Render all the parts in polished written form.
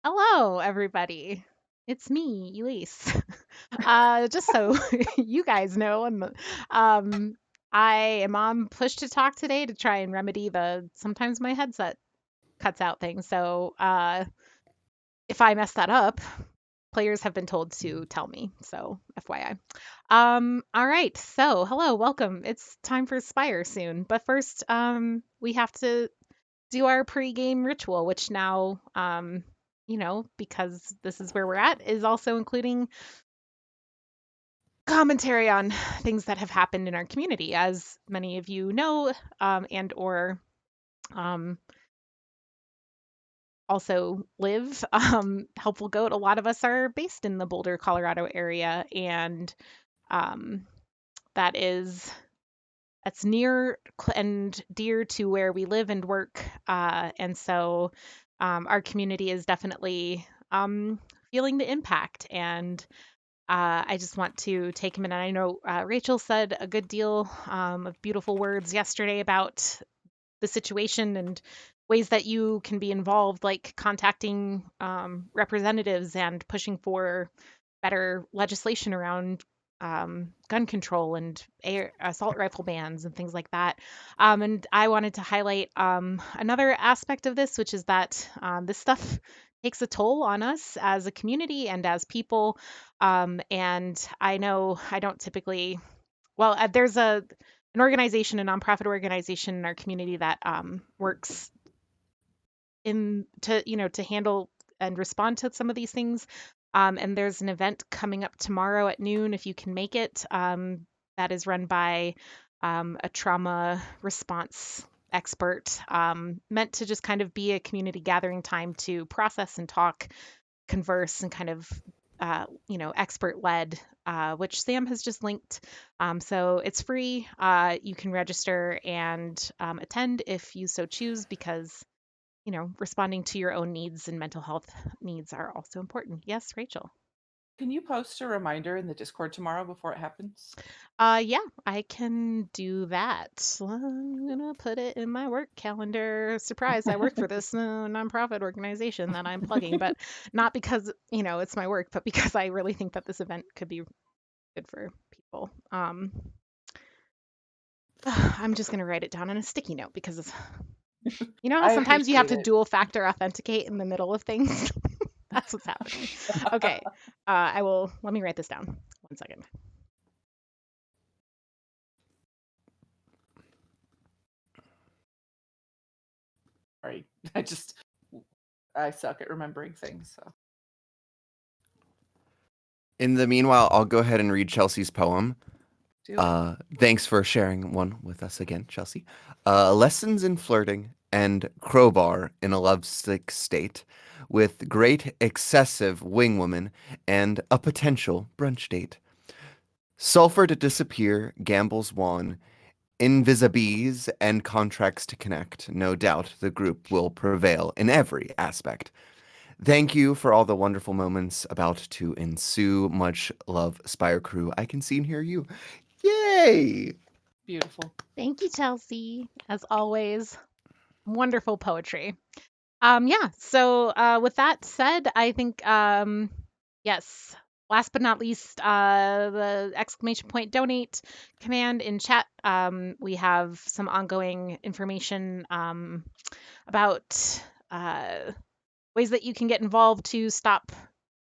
Hello, everybody. It's me, Elise. Just so you guys know, um, I am on push to talk today to try and remedy the sometimes my headset cuts out thing. So if I mess that up, players have been told to tell me. So FYI. All right. So hello, welcome. It's time for Spire soon, but first, we have to do our pre-game ritual, which now, because this is where we're at, is also including commentary on things that have happened in our community. As many of you know, and or um, also live, Helpful Goat, a lot of us are based in the Boulder, Colorado area, and um, that is that's near and dear to where we live and work. And so our community is definitely feeling the impact. And I just want to take a minute. I know Rachel said a good deal of beautiful words yesterday about the situation and ways that you can be involved, like contacting representatives and pushing for better legislation around gun control and assault rifle bans and things like that. And I wanted to highlight another aspect of this, which is that this stuff takes a toll on us as a community and as people. And I know I don't typically, there's an organization, a nonprofit organization in our community that works to handle and respond to some of these things. And there's an event coming up tomorrow at noon, if you can make it, that is run by a trauma response expert, meant to just kind of be a community gathering time to process and talk, converse, and kind of expert led, which Sam has just linked. So it's free. You can register and attend if you so choose, because responding to your own needs and mental health needs are also important. Yes, Rachel. Can you post a reminder in the Discord tomorrow before it happens? Yeah, I can do that. I'm gonna put it in my work calendar. Surprise, I work for this nonprofit organization that I'm plugging, but not because, it's my work, but because I really think that this event could be good for people. I'm just gonna write it down on a sticky note because you know how I sometimes you have appreciate to it. dual factor authenticate in the middle of things? That's what's happening. Okay. Let me write this down. 1 second. Sorry. I suck at remembering things. So In the meanwhile, I'll go ahead and read Chelsea's poem. do it. Thanks for sharing one with us again, Chelsea. Lessons in flirting and crowbar in a lovesick state with great excessive wingwoman and a potential brunch date. Sulfur to disappear, gambles won, invisibees and contracts to connect. No doubt the group will prevail in every aspect. Thank you for all the wonderful moments about to ensue. Much love, Spire Crew. I can see and hear you. Yay! Beautiful. Thank you, Chelsea. As always, wonderful poetry. Yeah, so with that said, I think yes. Last but not least, the exclamation point donate command in chat. We have some ongoing information about ways that you can get involved to stop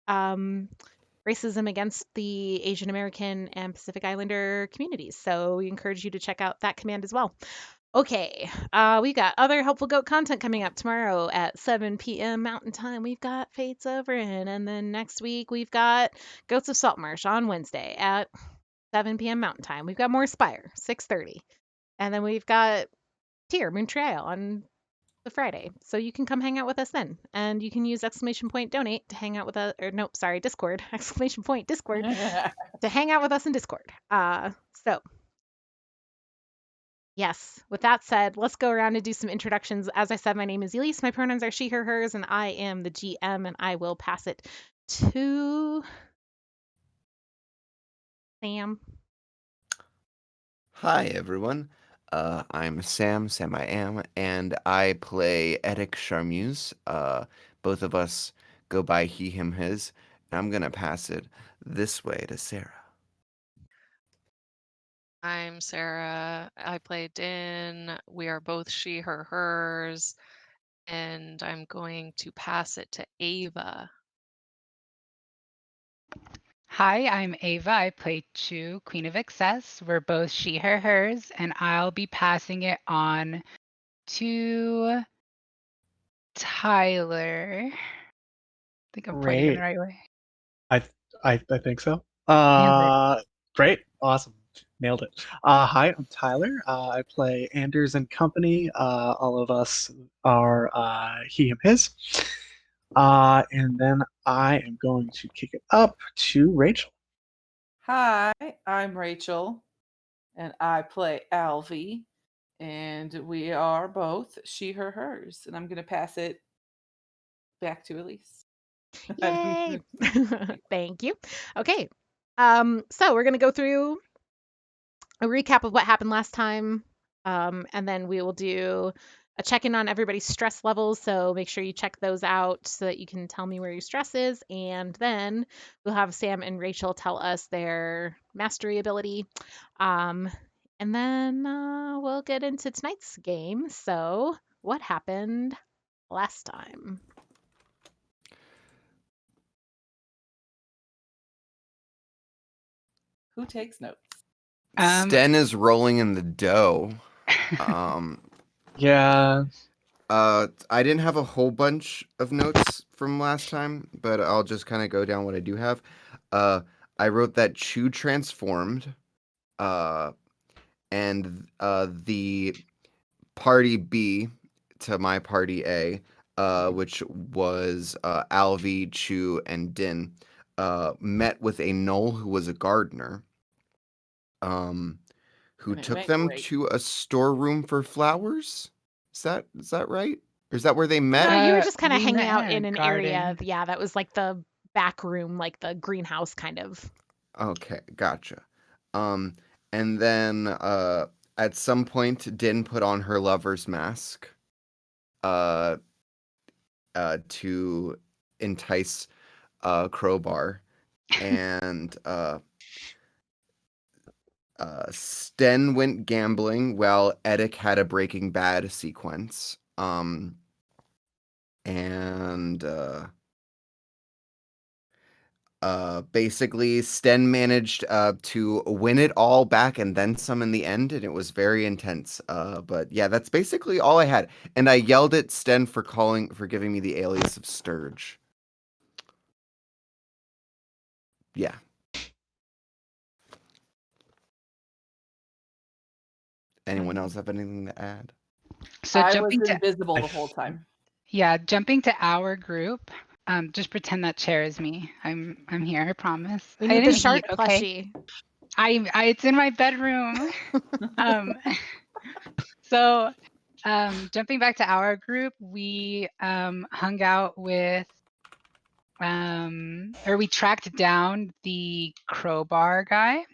um, racism against the Asian American and Pacific Islander communities. So we encourage you to check out that command as well. Okay, we got other Helpful Goat content coming up tomorrow at 7 p.m. Mountain Time. We've got Fates Over In, and then next week we've got Goats of Saltmarsh on Wednesday at 7 p.m. Mountain Time. We've got more Spire, 6:30, and then we've got Tier Montreal on the Friday. So you can come hang out with us then. And you can use exclamation point donate to hang out with us, or nope, sorry, Discord, exclamation point Discord to hang out with us in Discord. So yes, with that said, let's go around and do some introductions. As I said, my name is Elise. My pronouns are she, her, hers, and I am the GM, and I will pass it to Sam. Hi, everyone. I'm Sam I am, and I play Edic Charmuse. Both of us go by he, him, his. And I'm going to pass it this way to Sarah. I'm Sarah. I play Din. We are both she, her, hers. And I'm going to pass it to Ava. Hi, I'm Ava. I play Chu, Queen of Excess. We're both she, her, hers, and I'll be passing it on to Tyler. I think I'm pointing in the Great. right way. I think so. Nailed it. Great. Awesome. Nailed it. Hi, I'm Tyler. I play Anders and Company. All of us are he, him, his. And then I am going to kick it up to Rachel. Hi, I'm Rachel, and I play Alvy, and we are both she, her, hers. And I'm going to pass it back to Elise. Yay! Thank you. Okay. So we're gonna go through a recap of what happened last time, and then we will do a check-in on everybody's stress levels. So make sure you check those out so that you can tell me where your stress is, and then we'll have Sam and Rachel tell us their mastery ability, and then we'll get into tonight's game. So what happened last time? Who takes notes? Sten is rolling in the dough. Um, Yeah. I didn't have a whole bunch of notes from last time, but I'll just kind of go down what I do have. I wrote that Chu transformed, and the party B to my party A, which was Alvi, Chu, and Din, met with a gnoll who was a gardener, who And it took went them great. to a storeroom for flowers. Is that right? Or is that where they met? No, you were just kind of We hanging met out in in a an area. garden. Yeah, that was like the back room, like the greenhouse kind of. Okay, gotcha. Um, and then at some point, Din put on her lover's mask, uh, to entice Crowbar, and Sten went gambling while Edic had a Breaking Bad sequence. And basically, Sten managed to win it all back and then some in the end, and it was very intense. But yeah, that's basically all I had. And I yelled at Sten for giving me the alias of Sturge. Yeah. Anyone else have anything to add? So I was invisible the whole time. jumping to our group. Just pretend that chair is me. I'm here. I promise. We I need the didn't shark eat. Okay. plushie. It's in my bedroom. um, so jumping back to our group, we hung out with or we tracked down the crowbar guy,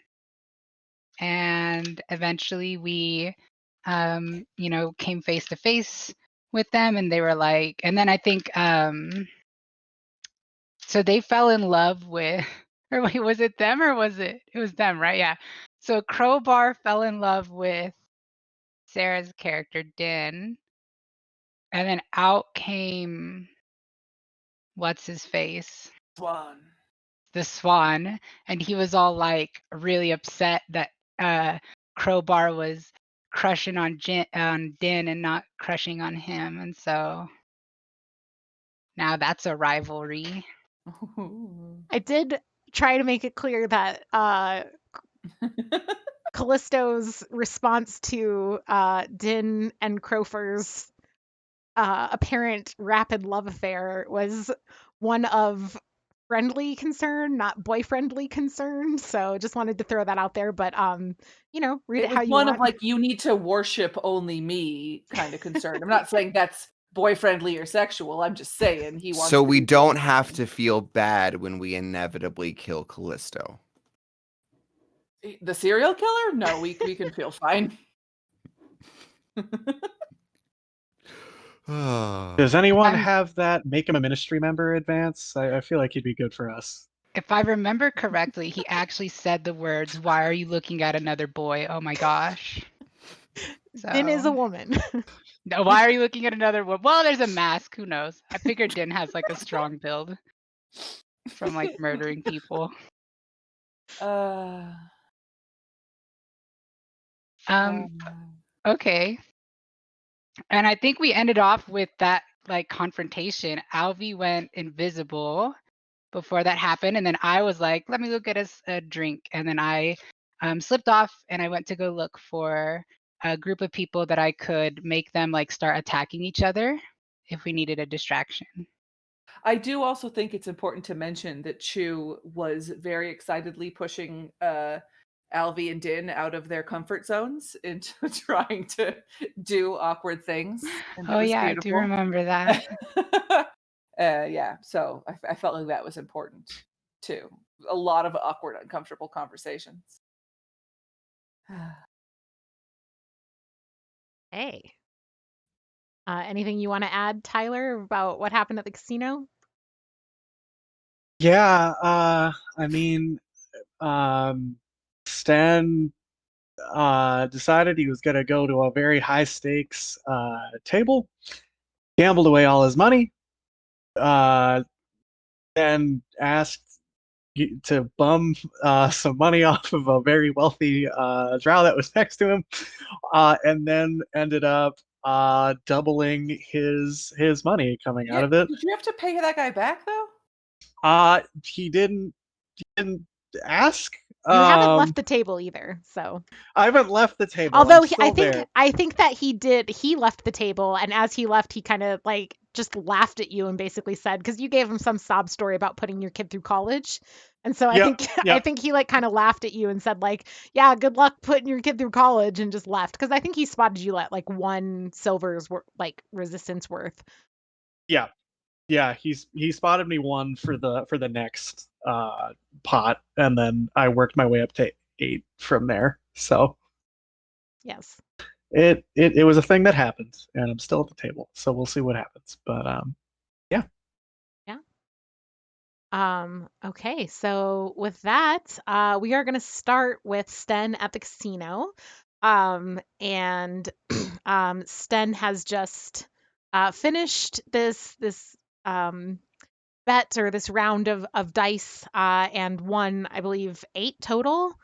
and eventually we came face to face with them, and they were like, and then I think so they fell in love with, or wait, was it them or was it was them, right? Yeah. So Crowbar fell in love with Sarah's character Din, and then out came what's his face, One. the Swan, and he was all like really upset that Crowbar was crushing on Din and not crushing on him, and so now that's a rivalry. I did try to make it clear that Callisto's response to Din and Crofer's apparent rapid love affair was one of friendly concern, not boyfriendly concern. So just wanted to throw that out there. But read It it was how you one want. of like, you need to worship only me kind of concern. I'm not saying that's boy-friendly or sexual. I'm just saying he wants So to we be don't both. have to feel bad when we inevitably kill Callisto. The serial killer? No, we can feel fine. Does anyone I'm have that make him a ministry member advance? I feel like he'd be good for us. If I remember correctly, he actually said the words, "Why are you looking at another boy?" Oh my gosh. Din is a So, woman. no, why are you looking at another one? Well, there's a mask. Who knows? I figured Din has like a strong build from like murdering people. Uh, Um, okay. And I think we ended off with that like confrontation. Alvi went invisible before that happened, and then I was like, "Let me go get us a drink," and then I slipped off and I went to go look for a group of people that I could make them like start attacking each other if we needed a distraction. I do also think it's important to mention that Chu was very excitedly pushing Alvi and Din out of their comfort zones into trying to do awkward things, and that Oh was yeah, I do beautiful. remember that. Yeah, so I felt like that was important too. A lot of awkward, uncomfortable conversations. Hey. Anything you want to add, Tyler, about what happened at the casino? Yeah, I mean, Stan decided he was going to go to a very high stakes table, gambled away all his money, uh, then asked to bum some money off of a very wealthy drow that was next to him, and then ended up doubling his money coming Yeah, out of it. did you have to pay that guy back though? He didn't ask. You haven't left the table either, so. I haven't left the table. I'm Although still there. I think that he did. He left the table, and as he left, he kind of like just laughed at you and basically said, because you gave him some sob story about putting your kid through college, and so I Yep, think I yep. think he like kind of laughed at you and said like, yeah, good luck putting your kid through college, and just left because I think he spotted you at like 1 silver's like resistance worth. Yeah, yeah. He spotted me one for the next pot, and then I worked my way up to 8 from there. So Yes. it was a thing that happened, and I'm still at the table. So we'll see what happens. But yeah. Yeah. Okay, so with that, we are going to start with Sten at the casino. And Sten has just finished this um, bet or this round of dice and won, I believe, 8 total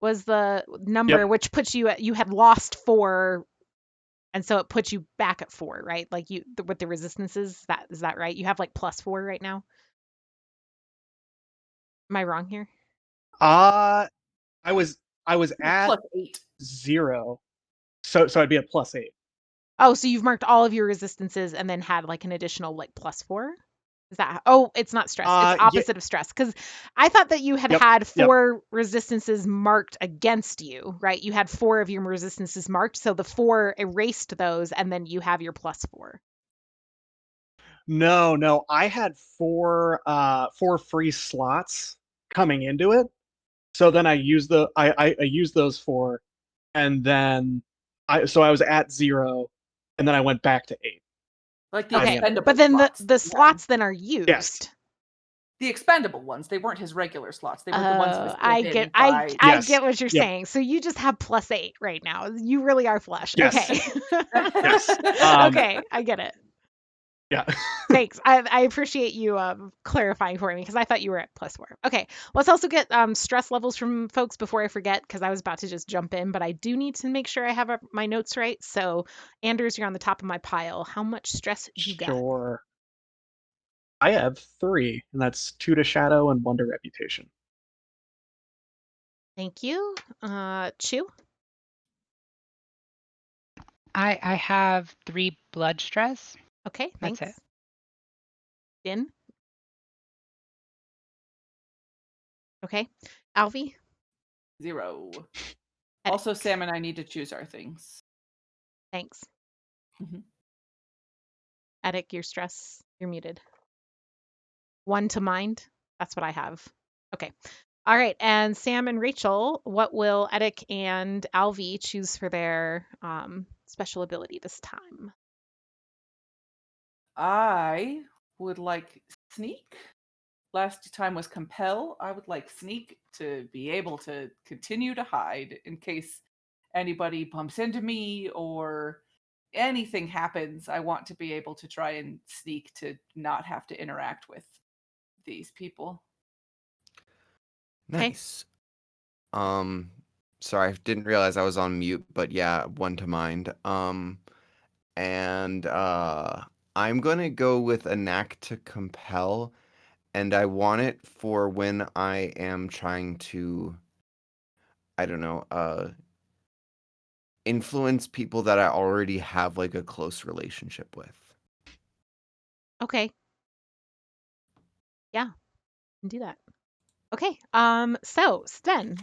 was the number, Yep. which puts you at, you had lost 4, and so it puts you back at 4, right? Like with the resistances, that is that right? You have like +4 right now. Am I wrong here? Uh I was I was It was at +8. 0, so I'd be at +8. Oh, so you've marked all of your resistances and then had like an additional like +4? Is that oh, it's not stress. It's Yeah. opposite of stress. Because I thought that you had Yep. had Yep. 4 resistances marked against you, right? You had 4 of your resistances marked, so the 4 erased those, and then you have your +4. No. I had 4 free slots coming into it. So then I used I used those 4, and then I was at 0, and then I went back to 8 Like the by the Okay, end of it. but expendable then slots the that he had. slots then are Yes. used. The expendable ones, they weren't his regular slots. They were the ones he was Oh, I get given by I Yes. get what you're Yep. saying. So you just have +8 right now. You really are flush. Yes. Okay. Yes. Okay, I get it. Yeah. Thanks. I appreciate you clarifying for me because I thought you were at +4. Okay, let's also get stress levels from folks before I forget because I was about to just jump in, but I do need to make sure I have my notes right. So, Anders, you're on the top of my pile. How much stress you got? Sure. I have 3, and that's 2 to shadow and 1 to reputation. Thank you. Chew. I have 3 blood stress. Okay, That's thanks. it. Din. Okay. Alvi. 0. Edit. Also, Sam and I need to choose our things. Thanks. Mhm. Edit your stress. You're muted. 1 to mind. That's what I have. Okay. All right. And Sam and Rachel, what will Eddic and Alvi choose for their special ability this time? I would like sneak. Last time was compel. I would like sneak to be able to continue to hide in case anybody bumps into me or anything happens. I want to be able to try and sneak to not have to interact with these people. Okay. Nice. Um, sorry, I didn't realize I was on mute, but yeah, one to mind. And I'm gonna go with a knack to compel, and I want it for when I am trying to, I don't know, influence people that I already have like a close relationship with. Okay. Yeah, can do that. Okay. So Sten,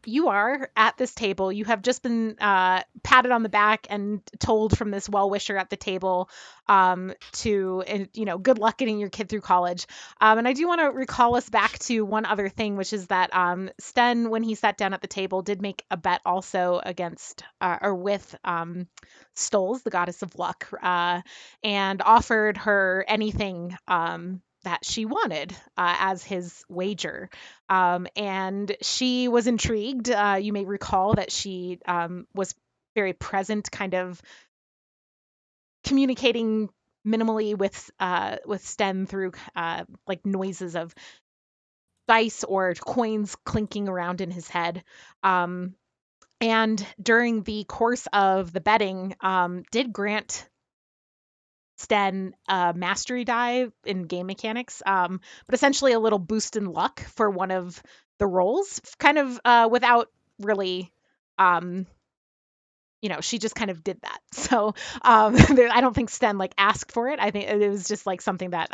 you are at this table. You have just been patted on the back and told from this well-wisher at the table, good luck getting your kid through college. And I do want to recall us back to one other thing, which is that Sten, when he sat down at the table, did make a bet also against or with Stoles, the goddess of luck, and offered her anything that she wanted as his wager. And she was intrigued. You may recall that she was very present, kind of communicating minimally with Sten through like noises of dice or coins clinking around in his head. And during the course of the betting, did grant Sten mastery die in game mechanics, but essentially a little boost in luck for one of the rolls, kind of without really, um, she just kind of did that. So I don't think Sten like asked for it. I think it was just like something that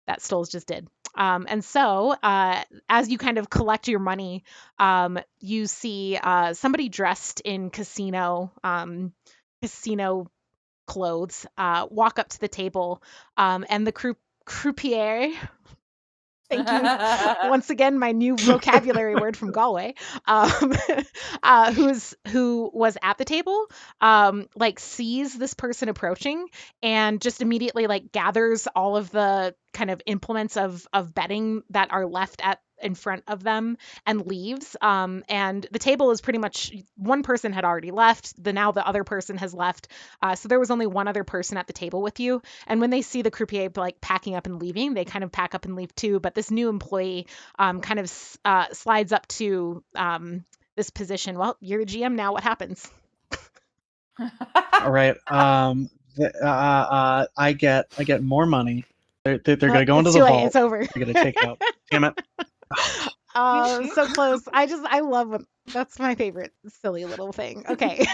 that Stoles just did. And so as you kind of collect your money, you see somebody dressed in casino clothes walk up to the table, and the croupier. Thank you. Once again, my new vocabulary word from Galway. Um, who was at the table, like sees this person approaching and just immediately like gathers all of the kind of implements of betting that are left at in front of them and leaves. And the table is pretty much one person had already left. Now the other person has left. So there was only one other person at the table with you. And when they see the croupier like packing up and leaving, they kind of pack up and leave too. But this new employee kind of slides up to this position. Well, you're a GM now. What happens? All right. I get more money. They're gonna go into It's the too late. vault. It's over. They're gonna take it out. Damn it. So close. I love when that's my favorite silly little thing. Okay.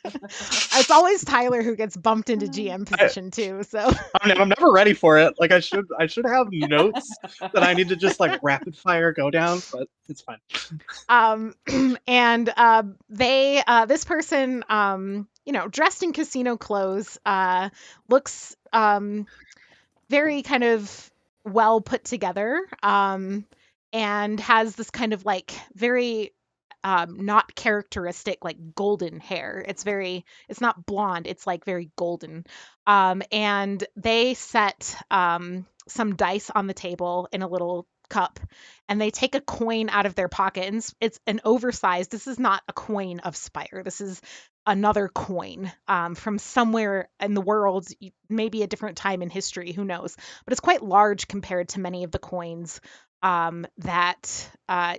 It's always Tyler who gets bumped into GM position too. So I'm never ready for it. Like I should have notes that I need to just like rapid fire go down, but it's fine. and this person, dressed in casino clothes, looks very kind of well put together, and has this kind of like very not characteristic like golden hair. It's not blonde, it's like very golden. And they set some dice on the table in a little cup, and they take a coin out of their pocket, and it's an oversized, this is not a coin of Spire, this is another coin from somewhere in the world, maybe a different time in history, who knows, but it's quite large compared to many of the coins that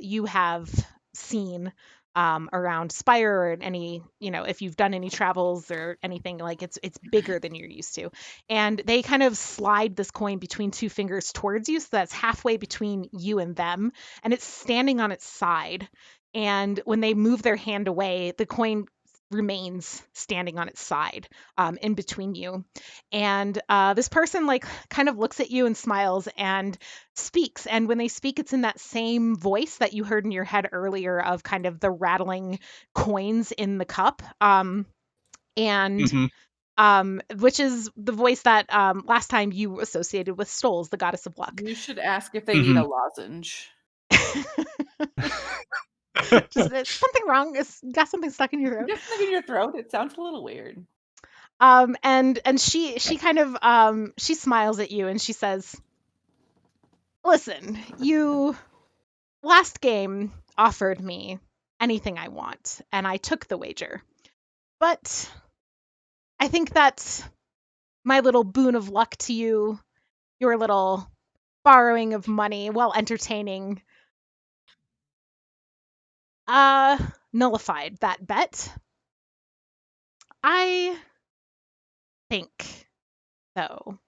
you have seen around Spire, or any, if you've done any travels or anything, like it's bigger than you're used to. And they kind of slide this coin between two fingers towards you, so that's halfway between you and them, and it's standing on its side. And when they move their hand away, the coin remains standing on its side, in between you. And this person like kind of looks at you and smiles and speaks. And when they speak, it's in that same voice that you heard in your head earlier of kind of the rattling coins in the cup. And Mhm. which is the voice that last time you associated with Stoles, the goddess of luck. You should ask if they need a lozenge. Just something wrong. Got something stuck in your You throat. got something in your throat? It sounds a little weird. And she kind of she smiles at you and she says, "Listen, you last game offered me anything I want, and I took the wager. But I think that my little boon of luck to you, your little borrowing of money while entertaining, nullified that bet. I think, though,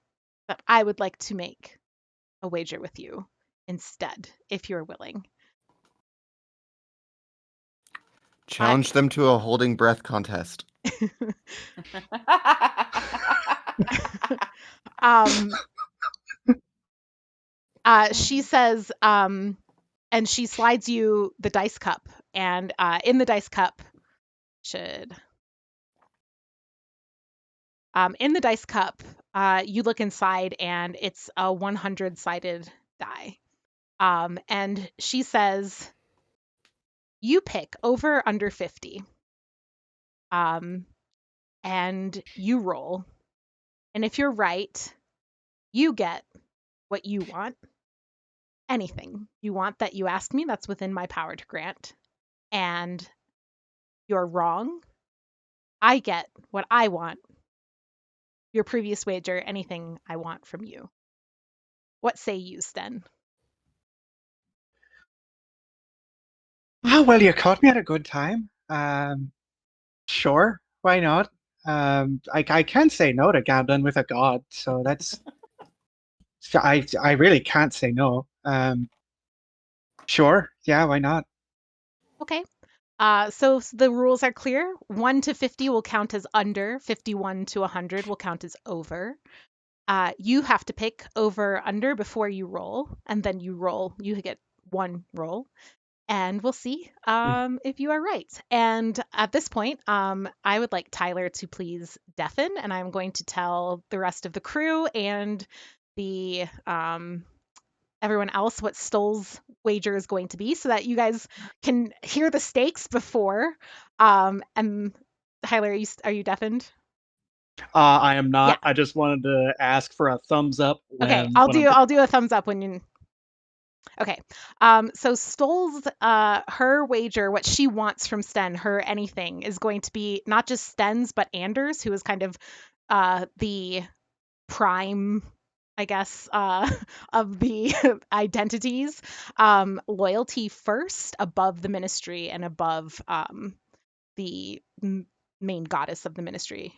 that I would like to make a wager with you instead, if you're willing. Challenge them to a holding breath contest. Um, she says, and she slides you the dice cup, and in the dice cup you look inside, and it's a 100-sided die. And she says, you pick over under 50, and you roll. And if you're right, you get what you want. Anything you want that you ask me, that's within my power to grant. And you're wrong, I get what I want. Your previous wager, anything I want from you. What say you, Sten? Oh, well, you caught me at a good time. Sure, why not? I can't say no to gambling with a god, so that's. I really can't say no. Sure, yeah, why not? Okay. So the rules are clear. 1 to 50 will count as under. 51 to 100 will count as over. You have to pick over under before you roll, and then you roll. You get one roll, and we'll see if you are right. And at this point, I would like Tyler to please deafen, and I'm going to tell the rest of the crew and the everyone else what Stoll's wager is going to be, so that you guys can hear the stakes before. And Tyler, are you deafened? I am Yeah. not. I just wanted to ask for a thumbs up Okay, when I'll do a thumbs up when you. Okay. So Stoll's her wager, what she wants from Sten, her anything, is going to be not just Sten's, but Anders, who is kind of the prime, I guess, of the identities. Loyalty first, above the ministry, and above the main goddess of the ministry.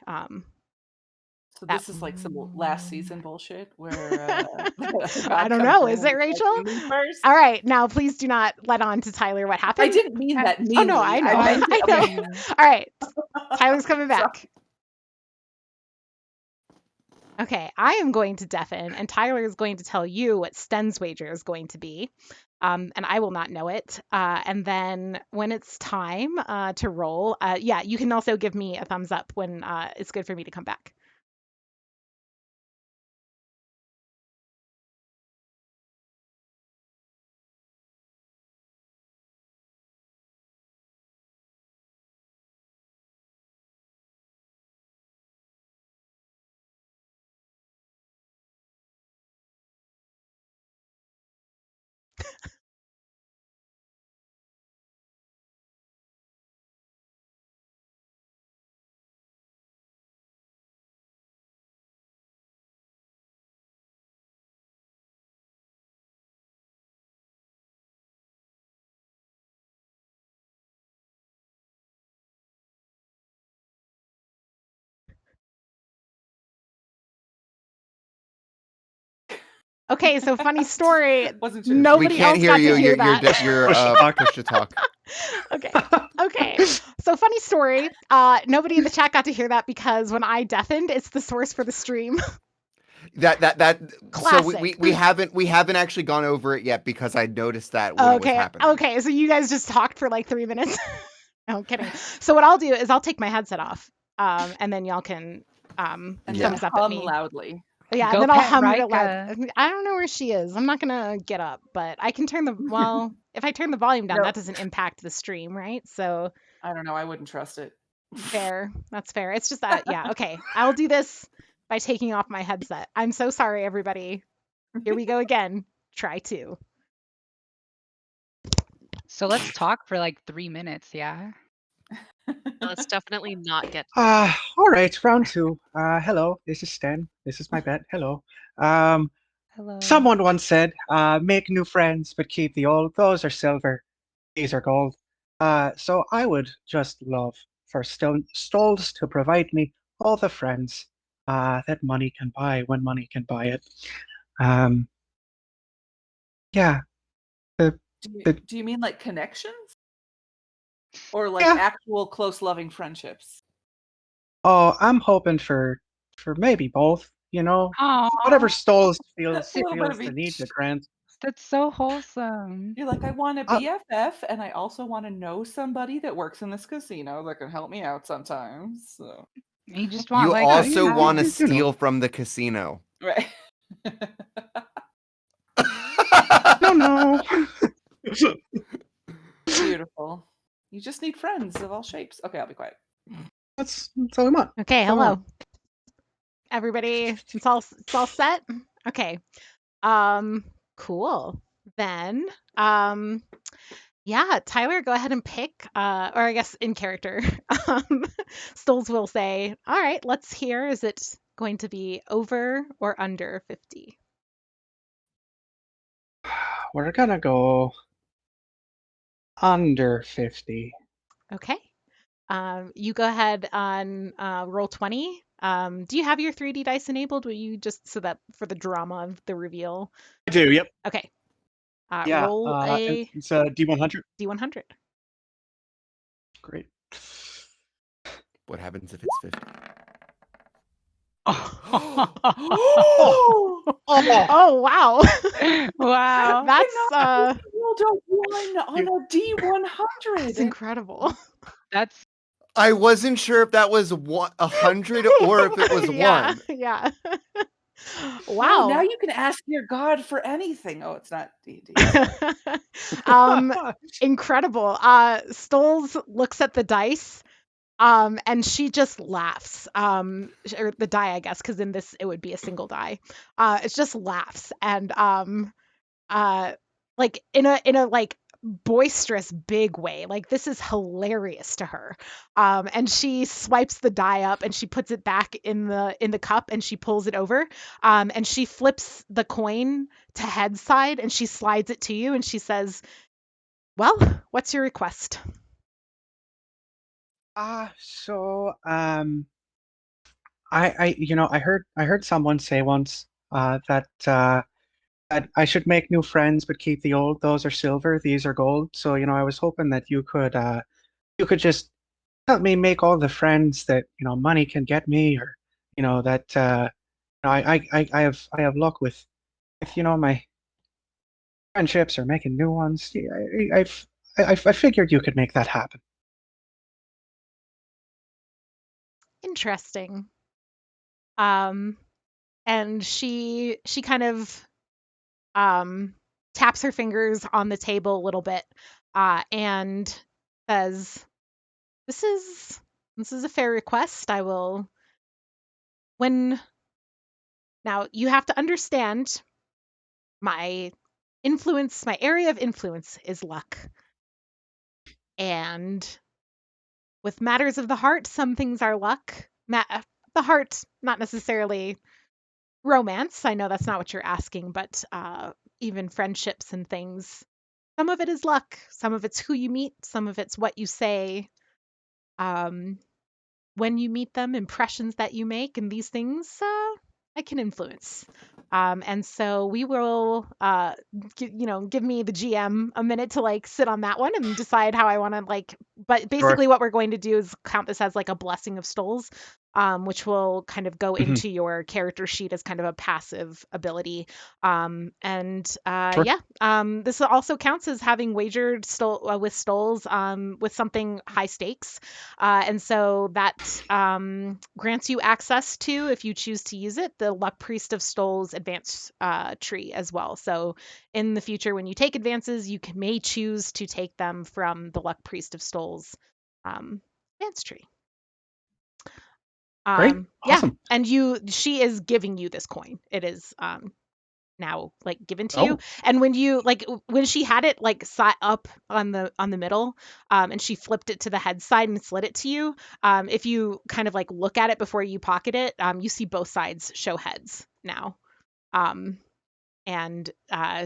So this is like some last season bullshit where I God don't comes know. in Is and it, is like, Rachel? "You leave first." All right. Now, please do not let on to Tyler what happened. I didn't mean that meanly. Oh, no, I know. meant I it- know. okay. All right. Tyler's coming Sorry. back. Okay, I am going to deafen, and Tyler is going to tell you what Sten's wager is going to be, and I will not know it. And then when it's time to roll, yeah, you can also give me a thumbs up when it's good for me to come back. Okay, so funny story. Wasn't sure. Nobody We can't else hear got you. to hear that. You're Push to talk. push to talk. Okay. Okay. So funny story. Nobody in the chat got to hear that because when I deafened, it's the source for the stream. That so Classic. we haven't actually gone over it yet because I noticed that when it was Okay. happening. Okay. So you guys just talked for like 3 minutes. No, I'm kidding. So what I'll do is I'll take my headset off, and then y'all can And thumbs then up at hum me. loudly. Yeah, Go and then I'll pet hum real Rika. loud. I don't know where she is. I'm not gonna get up, but I can turn the if I turn the volume down, No. that doesn't impact the stream, right? So I don't know. I wouldn't trust it. Fair. That's fair. It's just that, yeah, okay. I'll do this by taking off my headset. I'm so sorry, everybody. Here we go again. Try two. So let's talk for like 3 minutes, yeah? Let's definitely not get All right, round two. Hello, this is Stan. This is my bet. Hello. Um, Hello. Someone once said, make new friends, but keep the old. Those are silver. These are gold. So I would just love for Stoles to provide me all the friends that money can buy when money can buy it. Um, yeah, the, the Do you mean like connections? Or like yeah. actual close loving friendships? Oh, I'm hoping for maybe both. Aw, Whatever Stoles A little bit feels of the need each. to grant. that's so wholesome. You're like, I want a Uh, BFF, and I also want to know somebody that works in this casino that can help me out sometimes. So. You just want You like also want to you know, steal from the casino. Right. no. Beautiful. You just need friends of all shapes. Okay, I'll be quiet. That's all I want. Okay, That's all I hello. want. Everybody, it's all set? Okay. Um, cool. Then, yeah, Tyler, go ahead and pick, or I guess in character. Um, Stoles will say, all right, let's hear. Is it going to be over or under 50? We're gonna go under 50. Okay. You go ahead on roll 20. Do you have your 3D dice enabled? Will you just so that for the drama of the reveal? I do. Yep. Okay. Yeah. Roll a It's a D100. D100. Great. What happens if it's 50? Oh, Oh, wow. Wow. That's Rolled a 1 on a D100. that's incredible. That's I wasn't sure if that was 100 or if it was Yeah, 1. yeah. Wow, now Wow. you can ask your god for anything. Oh, it's not D&D. um, Incredible. Stoles looks at the dice, and she just laughs. Or the die, I guess, because in this it would be a single die. It just laughs and uh, like in a like boisterous big way. Like this is hilarious to her. And she swipes the die up and she puts it back in the cup and she pulls it over. And she flips the coin to head side and she slides it to you and she says, "Well, what's your request?" So I heard someone say once that I should make new friends but keep the old. Those are silver, these are gold. So I was hoping that you could just help me make all the friends that money can get me, or that I have luck with my friendships or making new ones. Yeah, I figured you could make that happen. Interesting. Um, and she kind of um, taps her fingers on the table a little bit and says, "This is a fair request. I will when now you have to understand my my area of influence is luck. And with matters of the heart, some things are luck. The heart, not necessarily romance. I know that's not what you're asking, but even friendships and things. Some of it is luck. Some of it's who you meet. Some of it's what you say um, when you meet them, impressions that you make, and these things I can influence. And so we will, give me the GM a minute to like sit on that one and decide how I want to like. But Sure. basically, what we're going to do is count this as like a blessing of Stoles, which will kind of go Mhm. into your character sheet as kind of a passive ability. Sure. Yeah, this also counts as having wagered with Stoles with something high stakes. And so that grants you access to, if you choose to use it, the Luck Priest of Stoles advance tree as well. So in the future, when you take advances, may choose to take them from the Luck Priest of Stoles advance tree. Great. Yeah, Awesome. and she is giving you this coin. It is now like given to you. Oh. And when you when she had it like sat up on the middle, and she flipped it to the head side and slid it to you, if you kind of like look at it before you pocket it, you see both sides show heads now. Um, and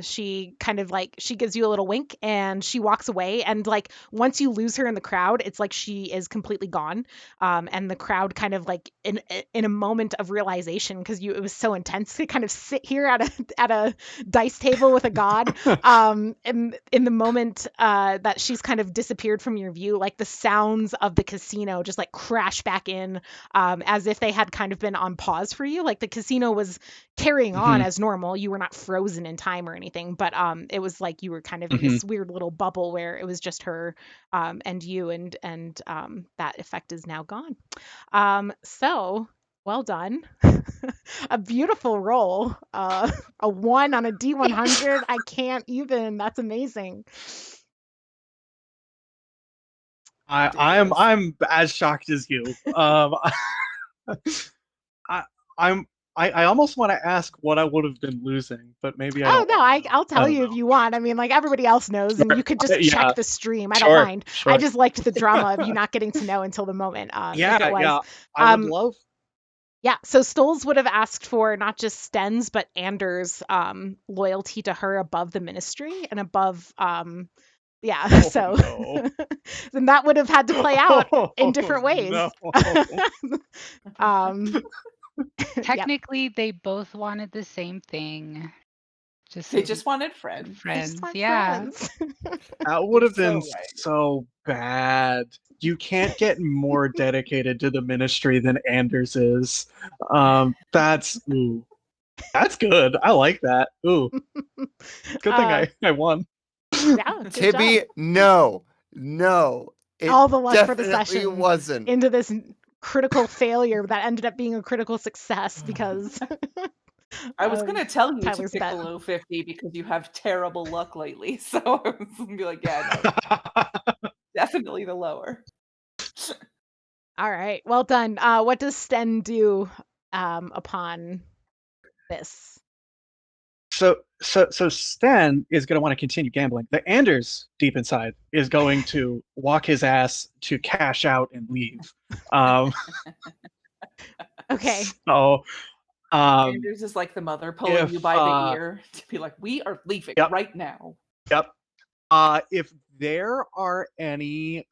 she kind of like she gives you a little wink and she walks away, and like once you lose her in the crowd, it's like she is completely gone. And the crowd kind of like in a moment of realization, because you it was so intense to kind of sit here at a dice table with a god. And in the moment that she's kind of disappeared from your view, like the sounds of the casino just like crash back in, as if they had kind of been on pause for you. Like the casino was carrying on Hmm. as normal. You were not frozen in time or anything, but it was like you were kind of in Hmm. this weird little bubble where it was just her, and you, and that effect is now gone. So well done. A beautiful roll. A 1 on a D100. I can't even. That's amazing. Ridiculous. I'm as shocked as you. I I'm I almost want to ask what I would have been losing, but maybe I Oh don't no, want to know. I'll I tell don't you if know. you want. I mean, like everybody else knows, and you could just Yeah, check the stream. I don't sure, mind. I sure. just liked the drama of you not getting to know until the moment, if it Yeah, was. yeah. I would Um, love. yeah, so Stoles would have asked for not just Sten's, but Anders' loyalty to her above the ministry and above, yeah, Oh so no. then that would have had to play out in Oh different ways. no. um, yep. Technically, they both wanted the same thing. Just They so just wanted friends. They just friends. want Yeah. friends. That would You're have so been right. so bad. You can't get more dedicated to the ministry than Anders is. That's ooh, that's good. I like that. Ooh, good thing uh, I won. yeah, good job. Tibby, no, it All the luck for the definitely session wasn't. into this critical failure that ended up being a critical success because I was of gonna tell you to Tyler's pick bet. below 50 because you have terrible luck lately. So I was gonna be like, yeah, no, definitely the lower. All right, well done. What does Sten do upon this? So Sten is going to want to continue gambling. The Anders deep inside is going to walk his ass to cash out and leave. Um, Okay. so um, Anders is like the mother pulling you if by the ear to be like, we are leaving yep, right now. yep. If there are any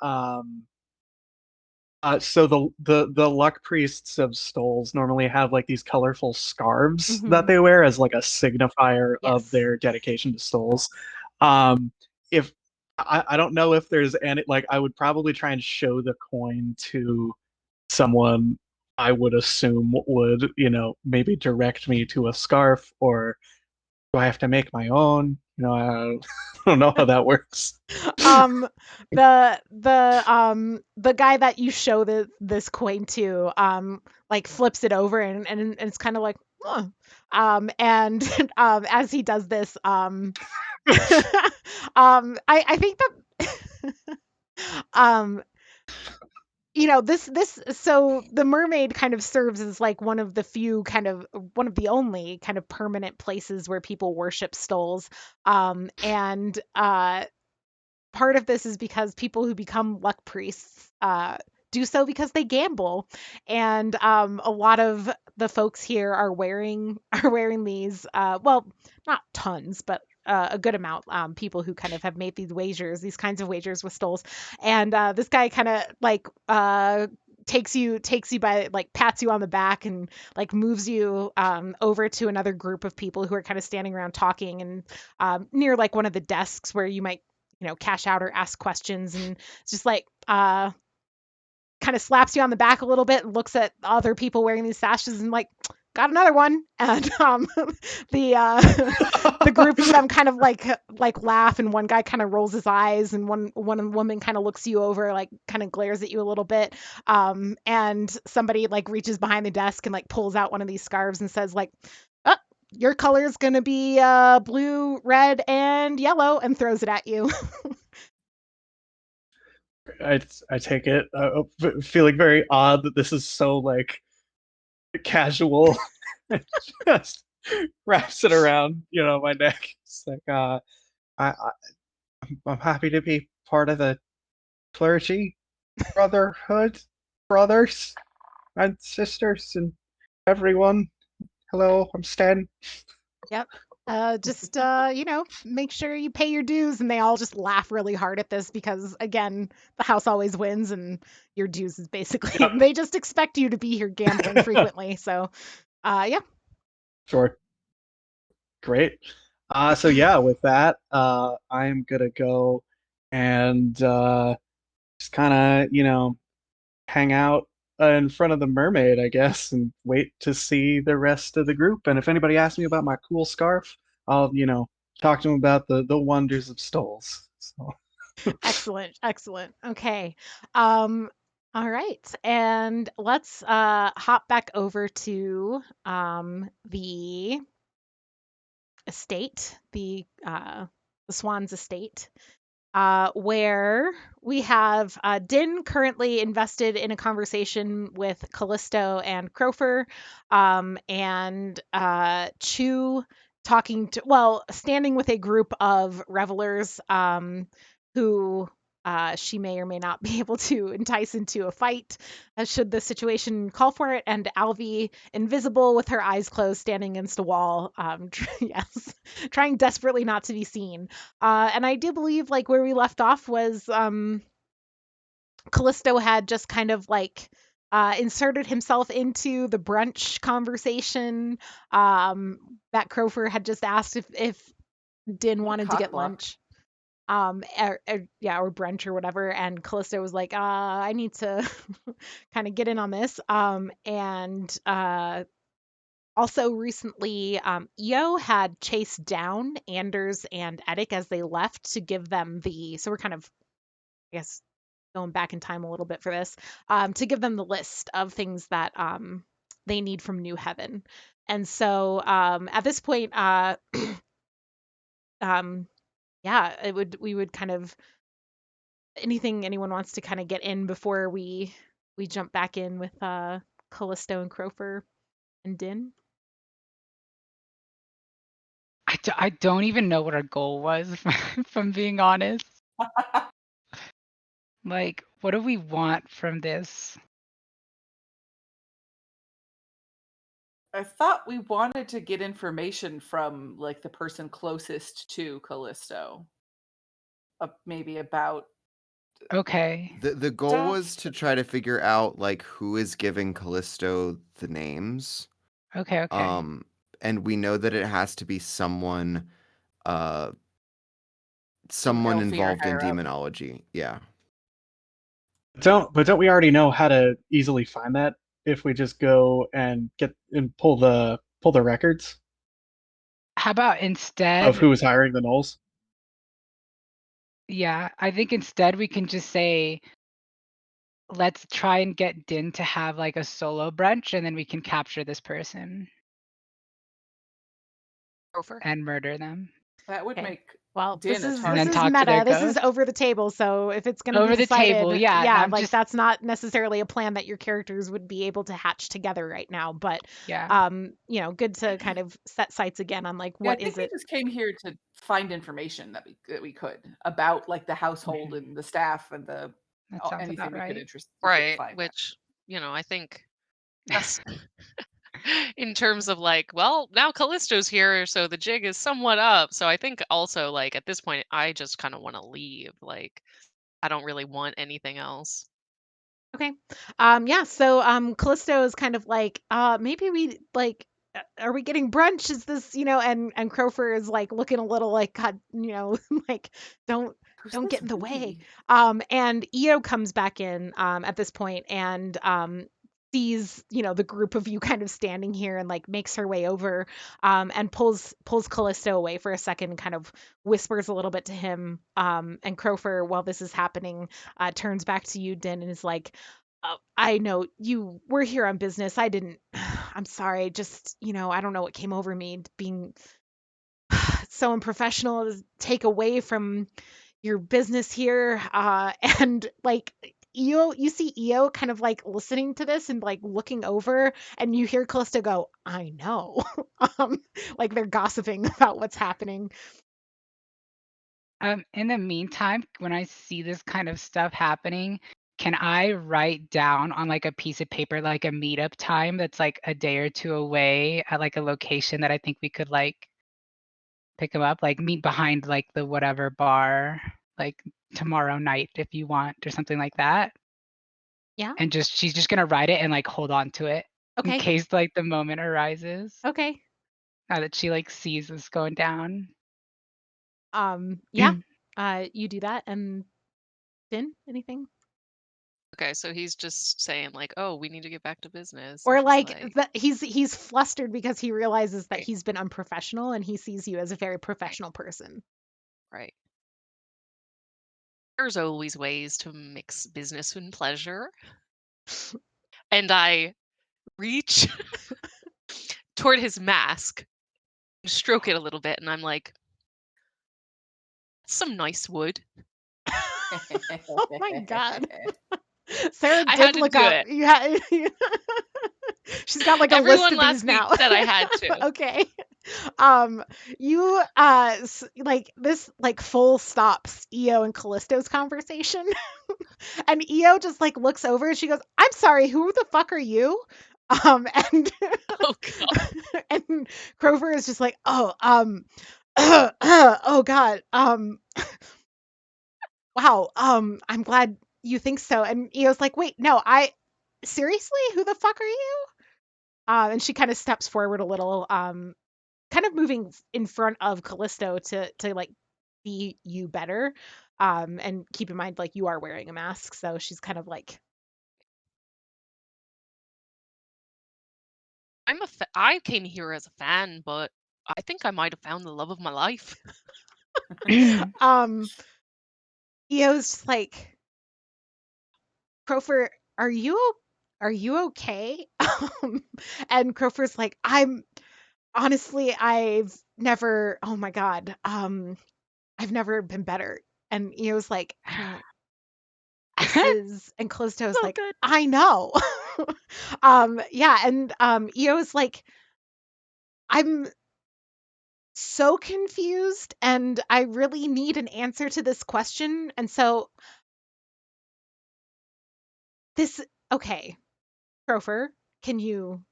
so the luck priests of Stoles normally have like these colorful scarves that Hmm. they wear as like a signifier of Yes. their dedication to Stoles. Um, if I don't know if there's any like I would probably try and show the coin to someone I would assume would, maybe direct me to a scarf, or do I have to make my own? I don't know how that works. um the guy that you show this coin to like flips it over, and it's kind of like, huh. And as he does this, I think that um this so the mermaid kind of serves as like one of the only kind of permanent places where people worship stoles. And part of this is because people who become luck priests do so because they gamble, and a lot of the folks here are wearing are wearing these. Well, not tons, but a good amount. People who kind of have made these kinds of wagers with stoles, and this guy kind of like takes you by like pats you on the back and like moves you over to another group of people who are kind of standing around talking, and near like one of the desks where you might cash out or ask questions, and it's just like kind of slaps you on the back a little bit and looks at other people wearing these sashes and like, got another one. And the the group of them kind of like laugh, and one guy kind of rolls his eyes, and one woman kind of looks you over, like kind of glares at you a little bit. And somebody like reaches behind the desk and like pulls out one of these scarves and says like, oh, your color is going to be blue, red, and yellow, and throws it at you. I take it, feeling very odd that this is so like casual, and just wraps it around, my neck. It's like, I'm happy to be part of the clergy brotherhood, brothers and sisters, and everyone. Hello, I'm Stan. Yep. Just make sure you pay your dues, and they all just laugh really hard at this because again, the house always wins, and your dues is basically Yep. they just expect you to be here gambling frequently. So, yeah. Sure. Great. So yeah, with that, I'm gonna go and just kind of, hang out in front of the mermaid, I guess, and wait to see the rest of the group. And if anybody asks me about my cool scarf, I'll, talk to them about the wonders of Stoles. So, Excellent, excellent. Okay. All right. And let's hop back over to the estate, the Swan's estate. Where we have Din currently invested in a conversation with Callisto and Crofer, and Chu standing with a group of revelers who she may or may not be able to entice into a fight should the situation call for it, and Alvi, invisible with her eyes closed, standing against a wall, yes, trying desperately not to be seen. And I do believe like where we left off was Callisto had just kind of like inserted himself into the brunch conversation. That Crofer had just asked if Din What a wanted to cock get block. lunch. Or brunch or whatever. And Callisto was like, I need to kind of get in on this. And Also recently, Io had chased down Anders and Eddic as they left to give them so we're kind of, I guess, going back in time a little bit for this, to give them the list of things that they need from New Heaven. And so at this point, um, yeah, we would kind of, anything anyone wants to kind of get in before we jump back in with Callisto and Crofer and Din. I don't even know what our goal was, if I'm being honest. Like, what do we want from this? I thought we wanted to get information from like the person closest to Callisto. Maybe about Okay. The goal was stuff. to try to figure out like who is giving Callisto the names. Okay. Um, and we know that it has to be uh From someone Elfie or involved in higher up. demonology. Yeah. don't we already know how to easily find that if we just go and get and pull the records How about of instead, who was hiring the Knolls? yeah, I think instead we can just say, let's try and get Din to have like a solo brunch and then we can capture this person Gopher. and murder them. That would Okay. make Well, Din a And this then target. is talk to their meta. This is ghost. over the table. So if it's going to be Over the table, decided, yeah. yeah, I'm like just, that's not necessarily a plan that your characters would be able to hatch together right now. But yeah. good to kind of set sights again on like Yeah, I what think is we it. just came here to find information that we could about like the household Mhm. and the staff and That sounds anything about we could right. Right. find out. Which, I think that's in terms of like, well, now Callisto's here, so the jig is somewhat up. So I think also like at this point, I just kind of want to leave. Like, I don't really want anything else. Okay. Yeah, so Callisto is kind of like, maybe we like are we getting brunch? Is this, and Crofer is like looking a little like God, like don't Who's don't this get in the way. we? And Io comes back in at this point and sees, the group of you kind of standing here and like makes her way over and pulls Callisto away for a second, kind of whispers a little bit to him. And Crofer, while this is happening, turns back to you, Din, and is like, I know you were here on business. I didn't, I'm sorry. Just, I don't know what came over me being so unprofessional to take away from your business here. And like, Eo kind of like listening to this and like looking over, and you hear Callisto go, "I know," like they're gossiping about what's happening. In the meantime, when I see this kind of stuff happening, can I write down on like a piece of paper like a meetup time that's like a day or two away at like a location that I think we could like pick them up, like meet behind like the whatever bar, like tomorrow night if you want, or something like that. Yeah. And she's just gonna write it and like hold on to it in Okay. case like the moment arises. Okay. Now that she like sees this going down. Yeah. You do that, and Din, anything? Okay, so he's just saying like, "Oh, we need to get back to business." Or And she's like he's flustered because he realizes that Right. he's been unprofessional and he sees you as a very professional person. right. There's always ways to mix business and pleasure. And I reach toward his mask, stroke it a little bit, and I'm like, "Some nice wood." Oh my god. Sarah I did had to look do up. it. Yeah. She's got like a list Everyone of last these week now. said I had to. Okay. You like this like full stops Eo and Callisto's conversation. And Eo just like looks over and she goes, "I'm sorry, who the fuck are you?" And Oh god. and Crover is just like, "Oh, oh god. Wow. I'm glad you think so." And Eo's like, "Wait, no, seriously, who the fuck are you?" And she kind of steps forward a little, kind of moving in front of Callisto to like see you better. And keep in mind, like, you are wearing a mask, so she's kind of like, I came here as a fan, but I think I might have found the love of my life. um, Eo's just like, Crofer, are you okay? And Crofer's like, honestly, oh my God, I've never been better. And Eo's like, I don't, and Callisto's So like, good. I know. Yeah, and Eo's like, I'm so confused and I really need an answer to this question. And so okay, Crofer, can you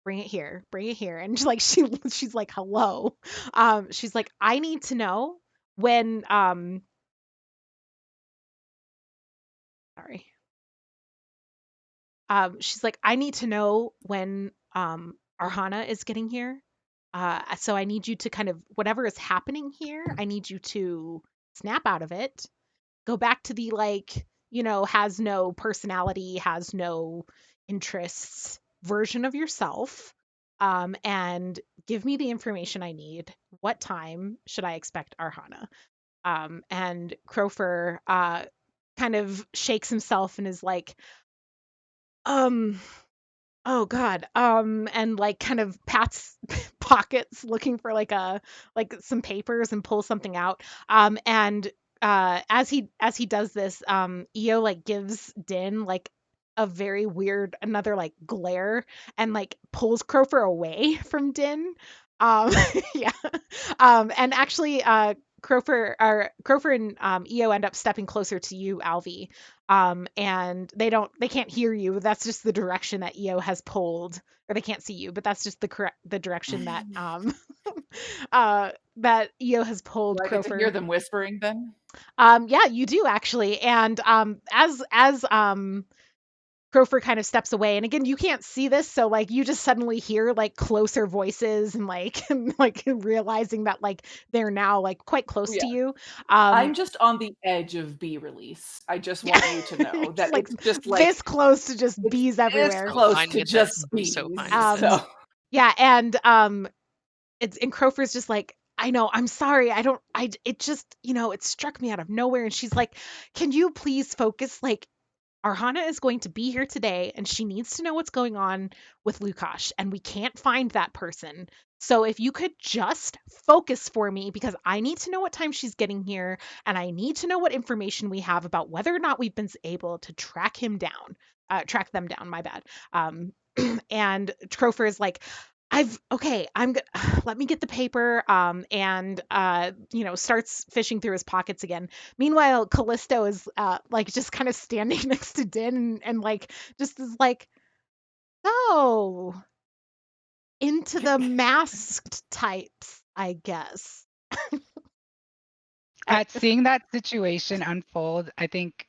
bring it here? Bring it here. And like she's like, hello. She's like, I need to know when sorry. She's like, I need to know when Arhana is getting here. So I need you to kind of whatever is happening here, I need you to snap out of it, go back to the like, has no personality, has no interests version of yourself, and give me the information I need. What time should I expect Arhana? And Crofer kind of shakes himself and is like, um, oh God. And like kind of pats pockets looking for like some papers and pulls something out. And as he does this, Eo like gives Din like a very weird another like glare and like pulls Crofer away from Din. Yeah. And actually Crofer and Eo end up stepping closer to you, Alvi. And they can't hear you. That's just the direction that Eo has pulled, or they can't see you, but that's just the direction that that Eo has pulled Do I get to hear Crofer. them whispering then? Yeah, you do actually. And as Crofer kind of steps away, and again, you can't see this, so like you just suddenly hear like closer voices and like and, like realizing that like they're now like quite close Yeah. to you. I'm just on the edge of bee release. I just want you to know that like it's just like this close to just it's bees this everywhere. I'm close fine to with just this. I'm bees. so fine with Um, this. So Yeah, and and Crofer's just like, I know, I'm sorry, I don't, it just, it struck me out of nowhere. And she's like, can you please focus? Like, Arhana is going to be here today and she needs to know what's going on with Lukash, and we can't find that person. So if you could just focus for me, because I need to know what time she's getting here and I need to know what information we have about whether or not we've been able to track track them down, my bad. And Crofer is like, I'm let me get the paper, and starts fishing through his pockets again. Meanwhile, Callisto is like just kind of standing next to Din, and like just is like, oh, into the masked types, I guess. At seeing that situation unfold, I think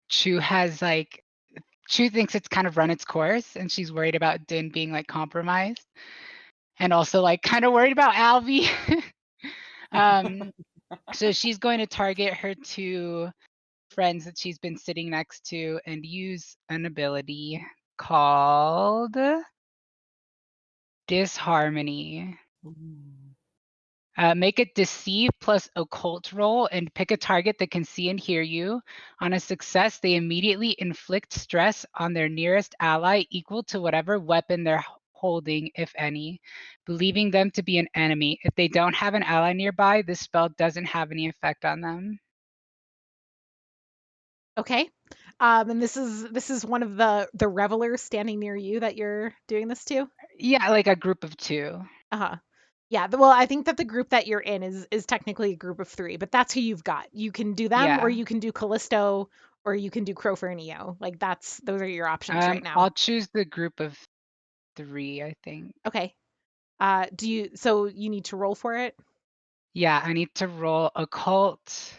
Chu thinks it's kind of run its course, and she's worried about Din being like compromised, and also like kind of worried about Alvi. So she's going to target her 2 friends that she's been sitting next to and use an ability called Disharmony. Make a deceive plus occult roll and pick a target that can see and hear you. On a success, they immediately inflict stress on their nearest ally equal to whatever weapon they're holding, if any, believing them to be an enemy. If they don't have an ally nearby, this spell doesn't have any effect on them. Okay. And this is one of the revelers standing near you that you're doing this to? Yeah, like a group of 2. Uh-huh. Yeah, well, I think that the group that you're in is technically a group of 3, but that's who you've got. You can do them, or Yeah. you can do Callisto, or you can do Crofer and Eo. Like those are your options right now. I'll choose the group of 3, I think. Okay. So you need to roll for it? Yeah, I need to roll occult,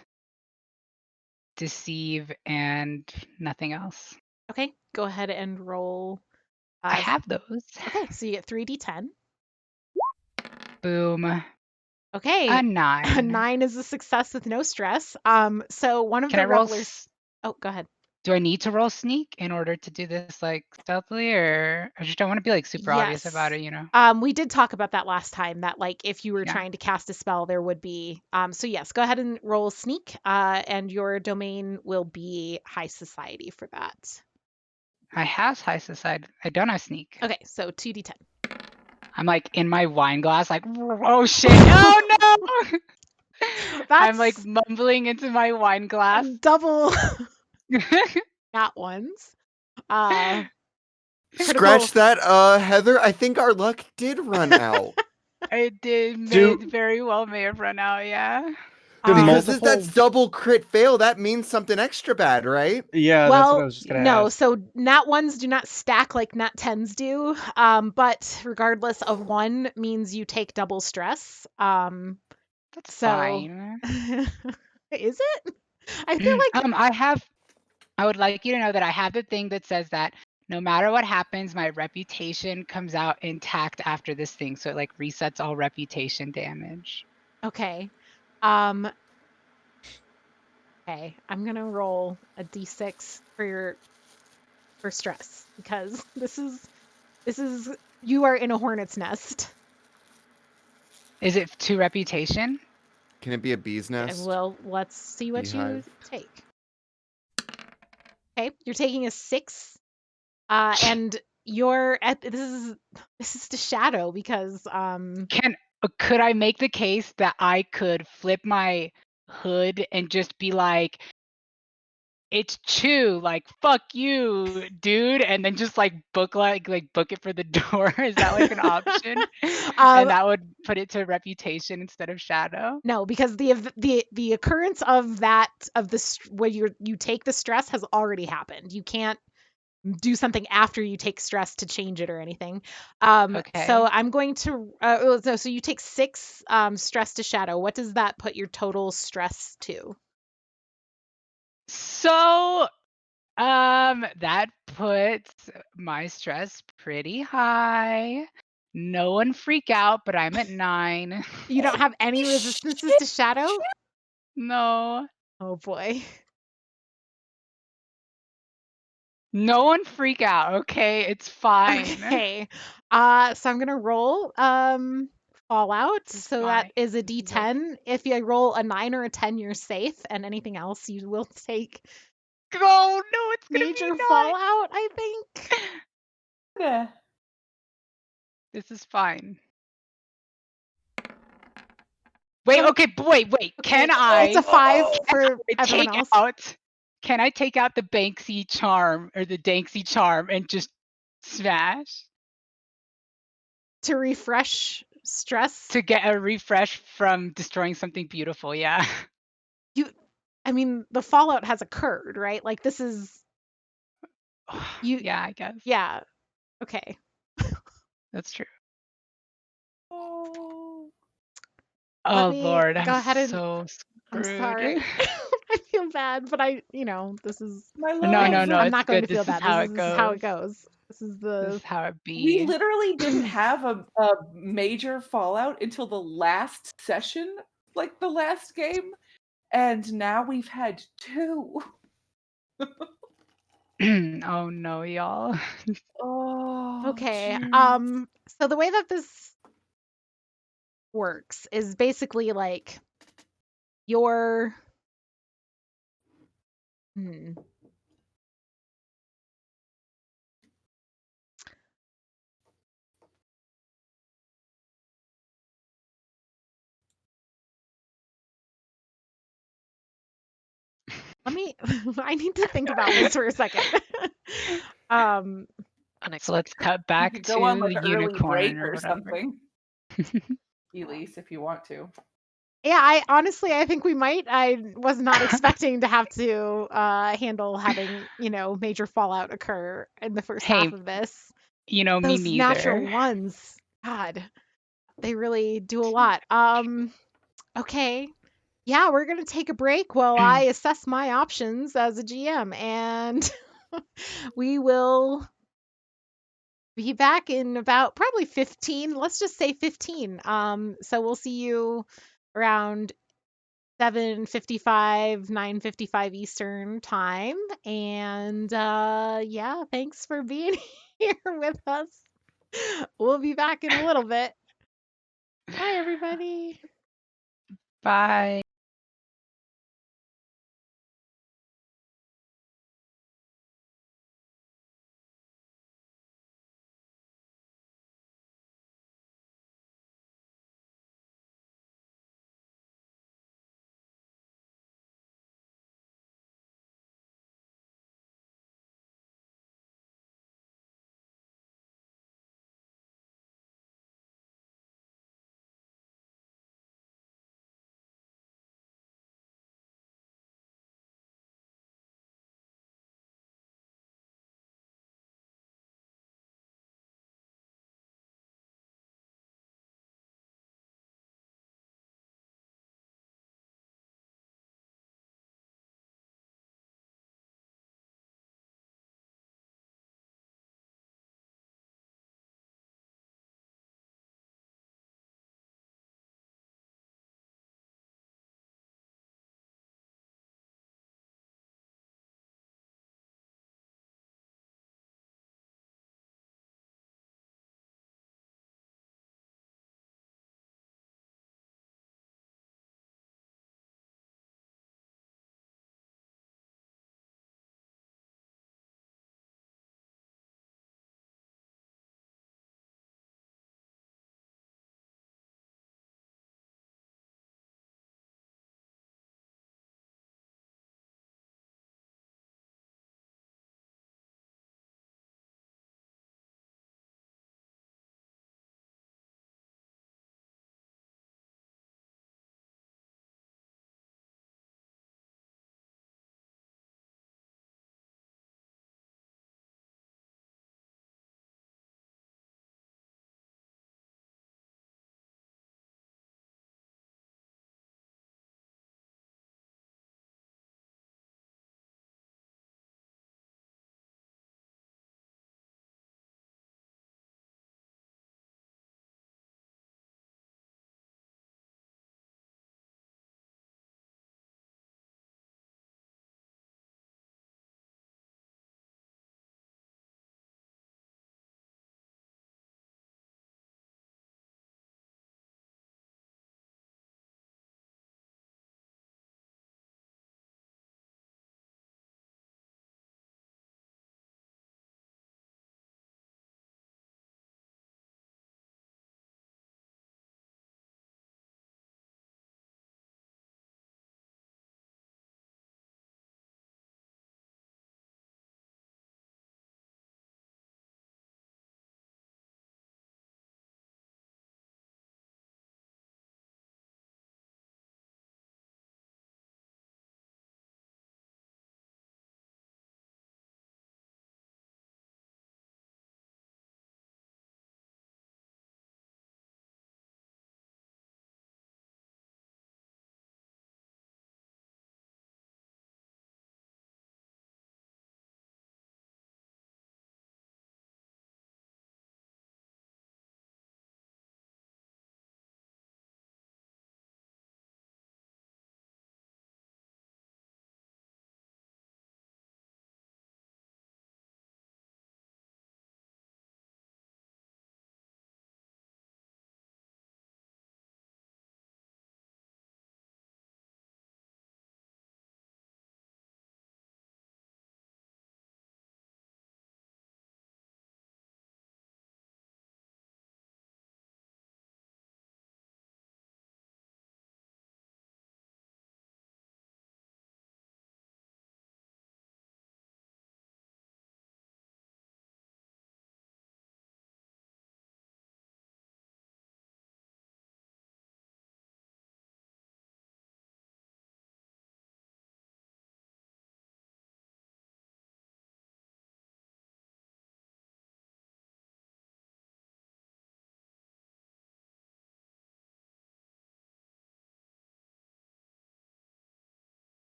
deceive, and nothing else. Okay, go ahead and roll. I have those. Okay, so you get 3d10. Boom. Okay. A A 9. 9 is a success with no stress. So one of Can the I roll? revelers. Oh, go ahead. Do I need to roll sneak in order to do this like stealthily, or I just don't want to be like super obvious about it, you know? We did talk about that last time, that like if you were Yeah. trying to cast a spell, there would be. So yes, go ahead and roll sneak, and your domain will be high society for that. I have high society. I don't have sneak. Okay, so 2d10. I'm like in my wine glass, like, oh shit, oh no! I'm like That's mumbling into my wine glass. double not ones. Scratch that, Heather. I think our luck did run out. It Do- very well may have run out, yeah. Do Because multiple- if that's double crit fail, that means something extra bad, right? Yeah, that's what I was just gonna no, ask. so nat ones do not stack like nat tens do. But regardless of one means you take double stress. That's So fine. is it? I feel like I would like you to know that I have the thing that says that no matter what happens, my reputation comes out intact after this thing. So it like resets all reputation damage. okay. Okay, I'm gonna roll a d6 for stress, because this is you are in a hornet's nest. Is it 2 reputation? Can it be a bee's nest? Well, let's see what Beehive. you take. Okay, you're taking a 6, and you're at this is the shadow, because Could I make the case that I could flip my hood and just be like, it's Chew, like fuck you, dude, and then just like book it for the door? Is that like an option? And that would put it to reputation instead of shadow. No, because the occurrence of where you take the stress has already happened. You can't do something after you take stress to change it or anything. Okay. So I'm going to so you take 6 stress to shadow. What does that put your total stress to? So that puts my stress pretty high. No one freak out, but I'm at 9. You don't have any resistances to shadow? No. Oh boy. No one freak out, okay? It's fine. Okay. So I'm gonna roll fallout. This is So that fine. is a This is D10. If you roll a 9 or a 10, you're safe, and anything else, you will take Oh no, it's gonna major be 9. fallout, I think. Yeah. This is fine. Wait, So- okay, wait. Can It's I a 5 for everyone take else. out? Can I take out the Banksy charm or the Danksy charm and just smash To refresh stress. to get a refresh from destroying something beautiful? Yeah. I mean, the fallout has occurred, right? Like this is you. Yeah, I guess Yeah. Okay. that's true. Oh. Let Oh me Lord, I'm go ahead and. so I'm screwed. sorry. I feel bad, but this is. My No, love. I'm it's not going good. to feel This is bad. how This it is how goes. it goes. This is This is the. how it We be. literally didn't have a major fallout until the last session, like the last game, and now we've had 2. Oh no, y'all. Oh, Okay. jeez. So the way that this works is basically like your. Hmm. Let me. I need to think about this for a second. um. So let's cut You back could to go on like the an early break unicorn or or whatever. something, Elise, if you want to. Yeah, I think we might. I was not expecting to have to handle having, major fallout occur in the first half Hey, of this. me Those natural neither. ones, God, they really do a lot. Okay. Yeah, we're gonna take a break while I assess my options as a GM, and we will be back in about probably 15. Let's just say 15. So we'll see you around 7:55, 9:55 Eastern time. And yeah, thanks for being here with us. We'll be back in a little bit. Bye, everybody. Bye.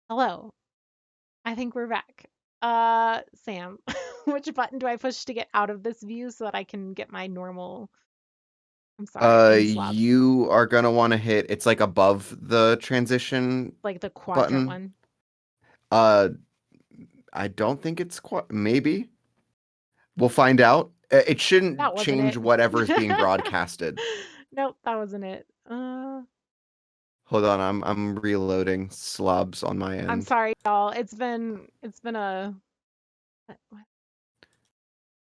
Hello. I think we're back. Sam, which button do I push to get out of this view so that I can get my normal? I'm sorry, mini slobs. You are gonna want to hit. It's like above the transition Like the quadrant button. one. Uh, I don't think it's quite. Maybe we'll find out. It shouldn't That wasn't change it. whatever's being broadcasted. Nope, that wasn't it. Hold on, I'm reloading slobs on my I'm end. sorry, y'all. It's been a what?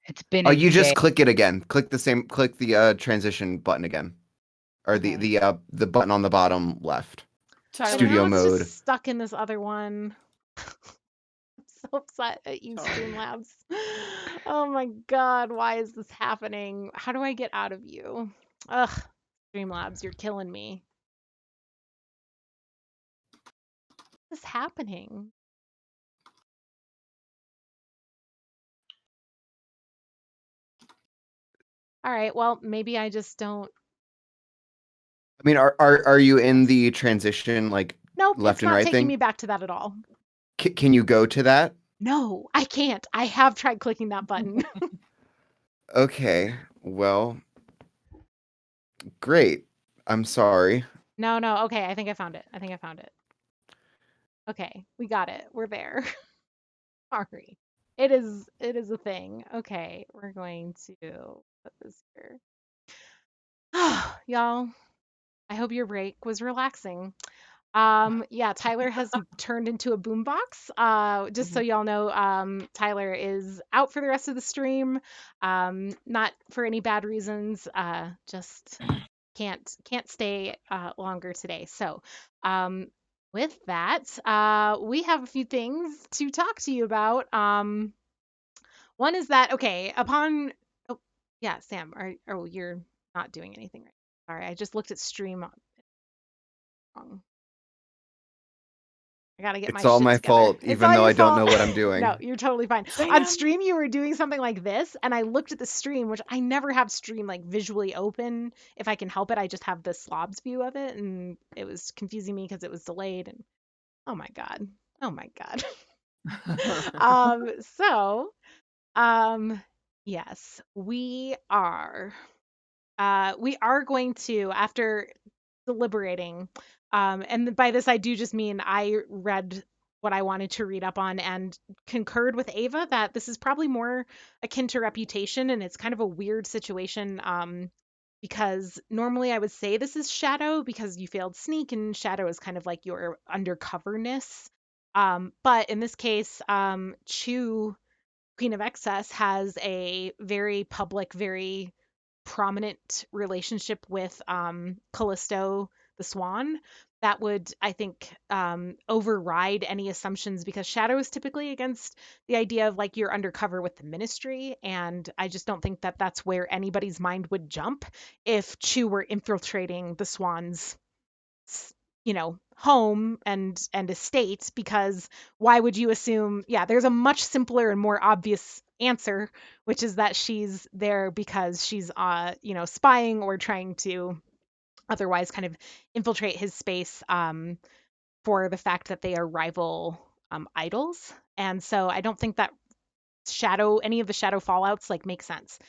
It's been Oh, a you day. just click it again. Click the transition button again, or Okay. the button on the bottom left. Tyler. But Studio now it's mode. just stuck in this other one. I'm so upset at you, Sorry. Streamlabs. Oh my god, why is this happening? How do I get out of you? Ugh, Streamlabs, you're killing me. What is happening? All right, well, maybe I just don't. I mean, are you in the transition like Nope, left it's and not right taking thing? me back to that at all. Can you go to that? No, I can't. I have tried clicking that button. Okay, well, great. I'm sorry. No, no. Okay, I think I found it. I think I found it. Okay, we got it. We're there. Sorry. It is a thing. Okay, we're going to put this here. Y'all, I hope your break was relaxing. Yeah, Tyler has turned into a boombox. Just so y'all know, Tyler is out for the rest of the stream. Not for any bad reasons. Just can't stay longer today. So, with that, we have a few things to talk to you about. One is that okay, upon oh yeah, Sam, oh you're not doing anything right. Sorry, I just looked at stream wrong. I gotta get my It's all shit my together. fault, It's even all though your I don't fault. know what I'm No, doing. you're totally fine. On Sam. stream, you were doing something like this, and I looked at the stream, which I never have stream like visually open. If I can help it, I just have the slobs view of it, and it was confusing me because it was delayed. And oh my god, oh my god. So, um, yes, we are going to after deliberating, and by this I do just mean I read what I wanted to read up on and concurred with Ava that this is probably more akin to reputation, and it's kind of a weird situation. Because normally I would say this is shadow because you failed sneak, and shadow is kind of like your undercoverness. But in this case, Chu, Queen of Excess, has a very public, very prominent relationship with Callisto the Swan that would, I think, override any assumptions because Shadow is typically against the idea of like you're undercover with the Ministry, and I just don't think that that's where anybody's mind would jump if Chu were infiltrating the Swan's home and estate, because why would you assume, yeah, there's a much simpler and more obvious answer, which is that she's there because she's spying or trying to otherwise kind of infiltrate his space, for the fact that they are rival idols. And so I don't think that any of the shadow fallouts like make sense.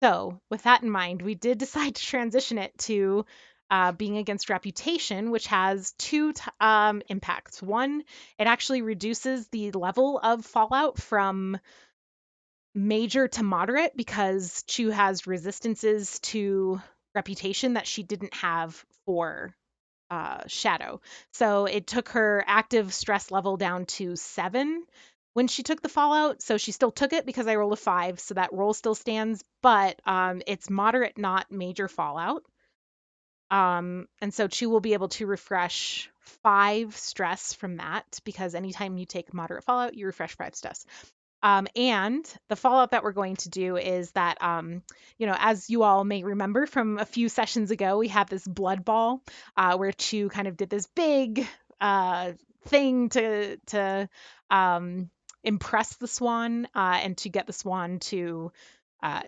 So, with that in mind, we did decide to transition it to being against reputation, which has two impacts. One, it actually reduces the level of fallout from major to moderate because Chu has resistances to reputation that she didn't have for Shadow. So it took her active stress level down to 7 when she took the fallout. So she still took it because I rolled a 5, so that roll still stands, but it's moderate, not major fallout. And so Chu will be able to refresh 5 stress from that because anytime you take moderate fallout, you refresh 5 stress. And the fallout that we're going to do is that, as you all may remember from a few sessions ago, we had this blood ball where Chu kind of did this big thing to impress the swan and to get the swan to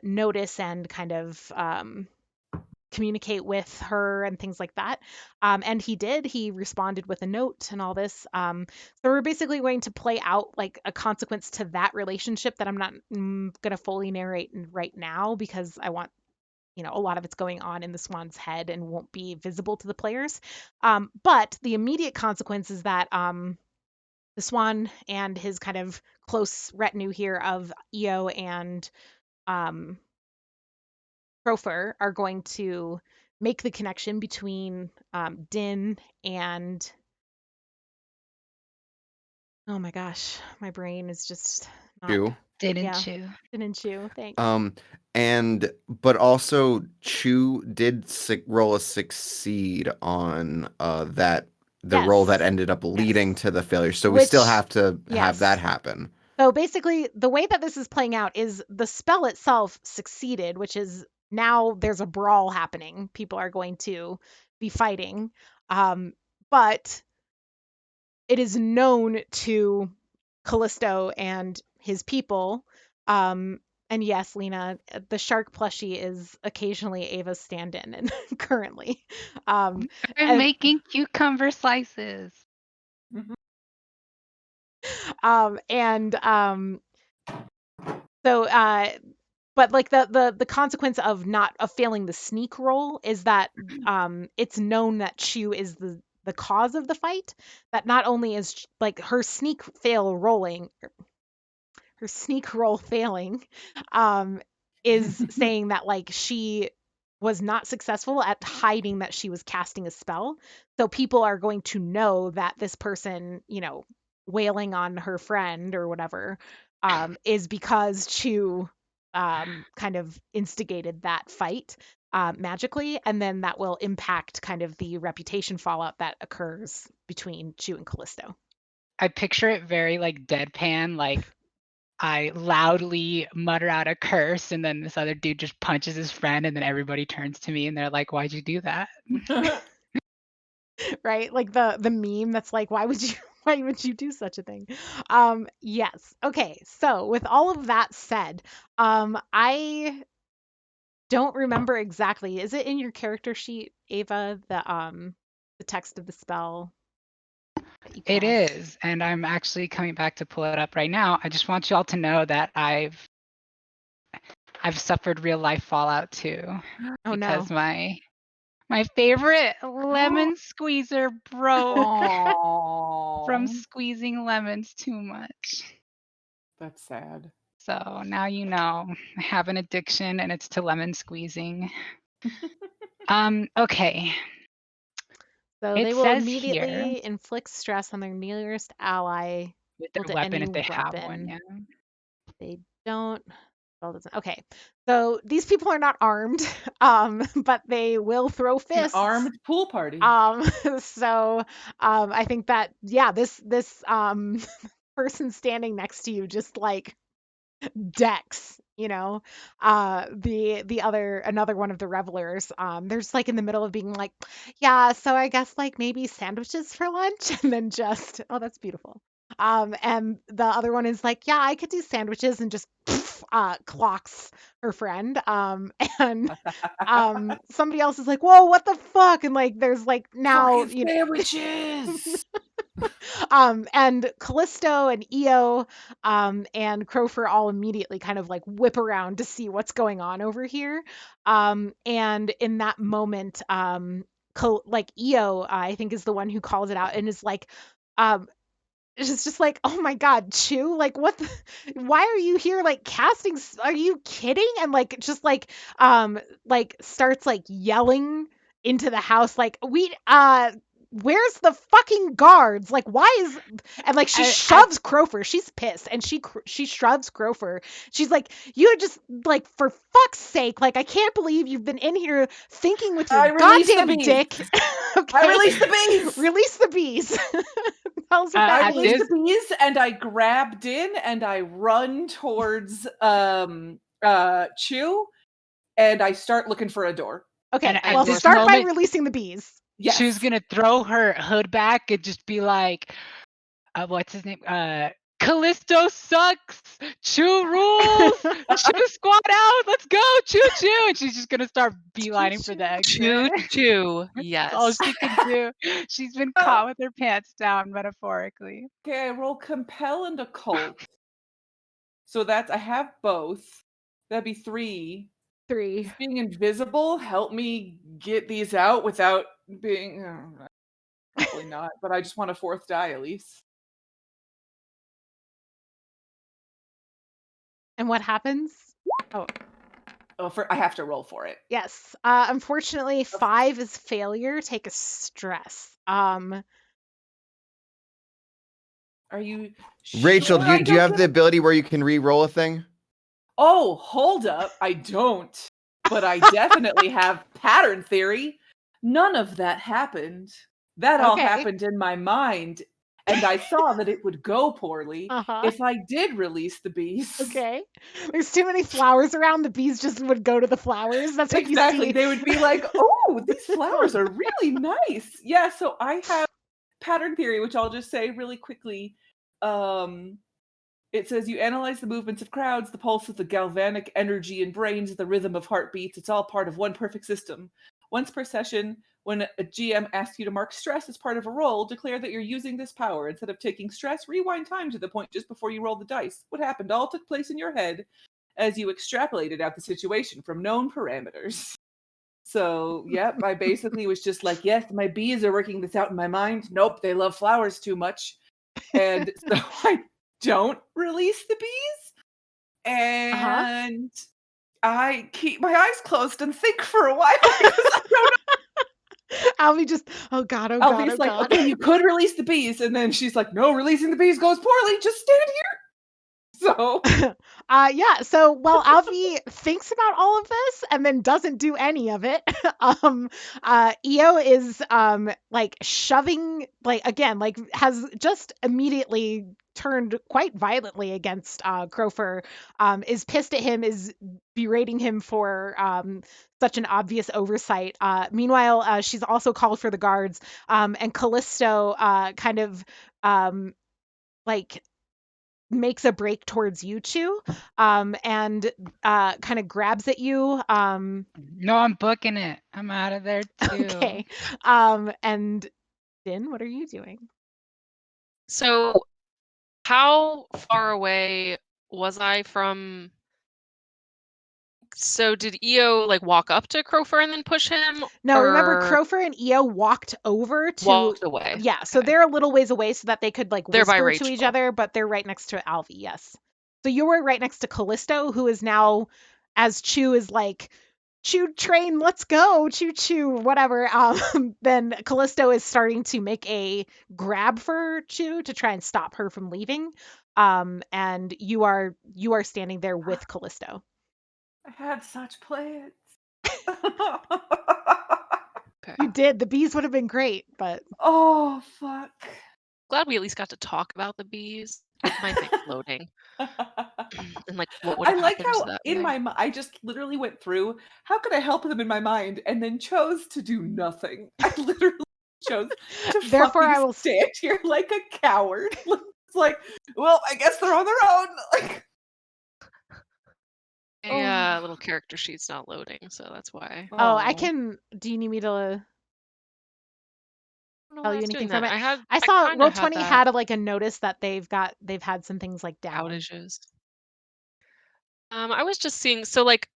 notice and kind of communicate with her and things like that. And he did. He responded with a note and all this. So we're basically going to play out like a consequence to that relationship that I'm not going to fully narrate right now because I want a lot of it's going on in the swan's head and won't be visible to the players. But the immediate consequence is that the swan and his kind of close retinue here of Io and Crofer are going to make the connection between Din and oh my gosh, my brain is just not. Chew. Didn't Yeah. you? Didn't Chew? Thanks. But also Chew did roll a succeed on the roll that Yes. ended up leading Yes. to the failure. So we still Which- have to have that yes. happen. So basically, the way that this is playing out is the spell itself succeeded, which is now there's a brawl happening. People are going to be fighting. But it is known to Callisto and his people. And yes, Lena, the shark plushie is occasionally Ava's stand-in and currently. I'm and- making cucumber slices. So but like the consequence of failing the sneak roll is that it's known that Chew is the cause of the fight. That not only is like her sneak roll failing is saying that like she was not successful at hiding that she was casting a spell. So people are going to know that this person, wailing on her friend or whatever, is because Chew kind of instigated that fight magically, and then that will impact kind of the reputation fallout that occurs between Chew and Callisto. I picture it very like deadpan, like I loudly mutter out a curse and then this other dude just punches his friend and then everybody turns to me and they're like, why'd you do that? Right? Like the meme that's like, why would you do such a thing? Yes. Okay. So with all of that said, I don't remember exactly. Is it in your character sheet, Ava, the text of the spell? It is, and I'm actually coming back to pull it up right now. I just want you all to know that I've suffered real life fallout too. Oh because no. my favorite lemon squeezer broke from Aww. squeezing lemons too much. That's sad. So now you know I have an addiction and it's to lemon squeezing. Okay. So It they will says immediately here- inflict stress on their nearest ally With equal their to weapon any if they have weapon. one, yeah. They don't. Well, doesn't. Okay. So these people are not armed, but they will throw It's an fists. armed pool party. So I think that this person standing next to you just like decks, another one of the revelers. They're just like in the middle of being like, yeah, so I guess like maybe sandwiches for lunch, and then just that's beautiful. And the other one is like, yeah, I could do sandwiches, and just clocks her friend. And somebody else is like, whoa, what the fuck? And like there's like now Fucking sandwiches. And Callisto and Io and Crofer all immediately kind of like whip around to see what's going on over here. And in that moment, like Io, I think is the one who calls it out and is like, it's just like, oh my god, Chew, like why are you here like casting, are you kidding? And like just like starts like yelling into the house like, where's the fucking guards? Like, why is, and like she shoves Crofer. She's pissed, and she shoves Crofer. She's like, you just like, for fuck's sake, like I can't believe you've been in here thinking with your goddamn dick. Okay? I release the bees. Release the bees. I release the bees and I grab Din and I run towards Chew and I start looking for a door. Okay, And well, start by releasing the bees. Yes. She was gonna throw her hood back and just be like, what's his name? Callisto sucks. Chew rules. Chew squad out. Let's go. Choo choo. And she's just gonna start beelining for the Choo exit. choo. That's all Yes. she can do. She's been caught with her pants down, metaphorically. Okay, I roll compel and occult. So I have both. That'd be 3. 3. Does being invisible help me get these out without being? Probably not. But I just want a 4th die at least. And what happens? Oh, I have to roll for it. yes. Unfortunately, 5 is failure. Take a stress. Are you Rachel, sure do I you don't have get the it? ability where you can re-roll a thing? Oh, hold up. I don't. But I definitely have pattern theory. None of that happened. That all Okay. happened in my mind. And I saw that it would go poorly Uh-huh. if I did release the bees. Okay. There's too many flowers around. The bees just would go to the flowers. That's what Exactly. you see. They would be like, oh, these flowers are really nice. Yeah, so I have pattern theory, which I'll just say really quickly. It says you analyze the movements of crowds, the pulse of the galvanic energy in brains, the rhythm of heartbeats. It's all part of one perfect system. Once per session, when a GM asks you to mark stress as part of a roll, declare that you're using this power. Instead of taking stress, rewind time to the point just before you roll the dice. What happened all took place in your head as you extrapolated out the situation from known parameters. So, yep, I basically was just like, yes, my bees are working this out in my mind. Nope, they love flowers too much. And so I don't release the bees. And I keep my eyes closed and think for a while because I don't know. Alvy just, oh God, oh God, Alvy's oh like, God. okay, you could release the bees. And then she's like, no, releasing the bees goes poorly. Just stand here. So Yeah, so while Alfie thinks about all of this and then doesn't do any of it, Io is like shoving, like again, like has just immediately turned quite violently against Crofer, is pissed at him, is berating him for such an obvious oversight. Meanwhile, she's also called for the guards, and Callisto kind of like makes a break towards you two, and kind of grabs at you. No, I'm booking it. I'm out of there too. Okay. And Din, what are you doing? So, how far away was I from? So, did Io like walk up to Crofer and then push him? No, remember or Crofer and Io walked over to walked away? yeah, so Okay. they're a little ways away so that they could like They're by whisper to each Rachel. other, but they're right next to Alfie, yes. So you were right next to Callisto, who is now, as Chew is like, choo train, let's go, choo choo, whatever. Then Callisto is starting to make a grab for Chew to try and stop her from leaving. And you are standing there with Callisto. I had such plans. Okay. You did. The bees would have been great, but Oh, fuck. Glad we at least got to talk about the bees. With my thing floating. And like what would I have like happened how that in way. my mind I just literally went through how could I help them in my mind and then chose to do nothing. I literally chose to Therefore, fucking I will stand here like a coward. It's like, well, I guess they're on their own. Like, A oh. little character sheet's not loading, so that's why. Oh, I Oh. can. Do you need me to I don't know tell why you it's anything doing from that. it? I saw kind of Roll20 had that had like a notice that they've had some things like down. outages. I was just seeing. So like,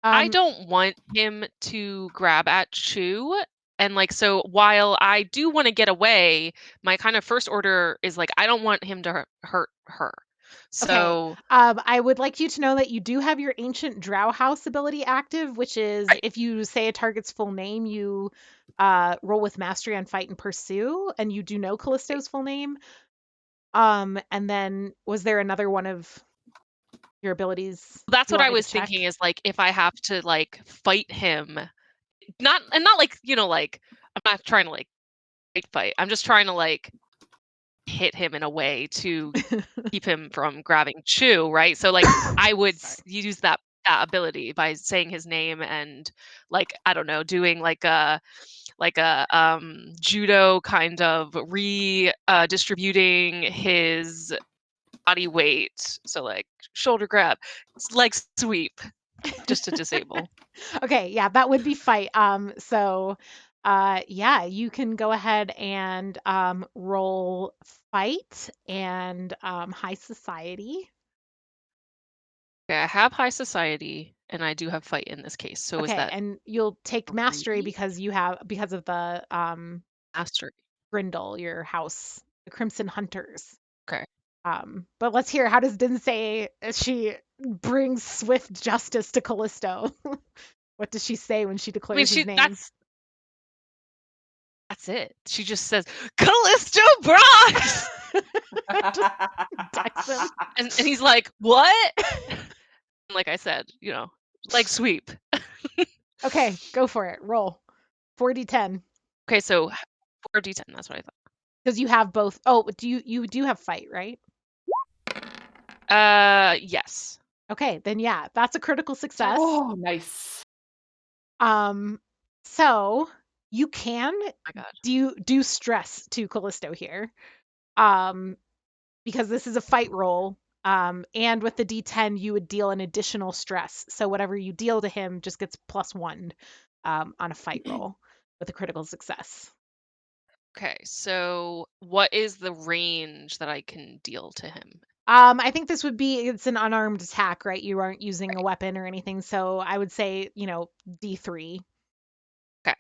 I Um, don't want him to grab at Chew. And like, so while I do want to get away, my kind of first order is like, I don't want him to hurt her. okay. So I would like you to know that you do have your Ancient Drow House ability active, which is Right. if you say a target's full name, you roll with mastery on Fight and Pursue, and you do know Callisto's full name. And then was there another one of your abilities that's you what want I me to was check? thinking is like, if I have to like fight him, not like, like I'm not trying to like fight. I'm just trying to like hit him in a way to keep him from grabbing Chew, right? So like I would Sorry. use that ability by saying his name and like I don't know, doing like a like a judo kind of redistributing his body weight. So like shoulder grab, leg sweep, just to disable. Okay, yeah, that would be fight. Yeah, you can go ahead and roll fight and high society. Okay, I have high society and I do have fight in this case. So is Okay, that and you'll take mastery 3 because of the mastery? Grindel, your house, the Crimson Hunters. Okay. But let's hear, how does Din say she brings swift justice to Callisto? What does she say when she I mean, declares his name? that's it. She just says, Callisto Brox! Just decks him. And he's like, what? Like I said, leg sweep. Okay, go for it. Roll. 4d10. Okay, so 4d10, that's what I thought. Because you have both. Oh, you do have fight, right? Yes. Okay, then yeah, that's a critical success. Oh, nice. So you can Oh my god. do stress to Callisto here. Because this is a fight roll. And with the D10, you would deal an additional stress. So whatever you deal to him just gets +1 on a fight roll with a critical success. Okay, so what is the range that I can deal to him? I think this would be, it's an unarmed attack, right? You aren't using a weapon or anything. So I would say, D3. Okay.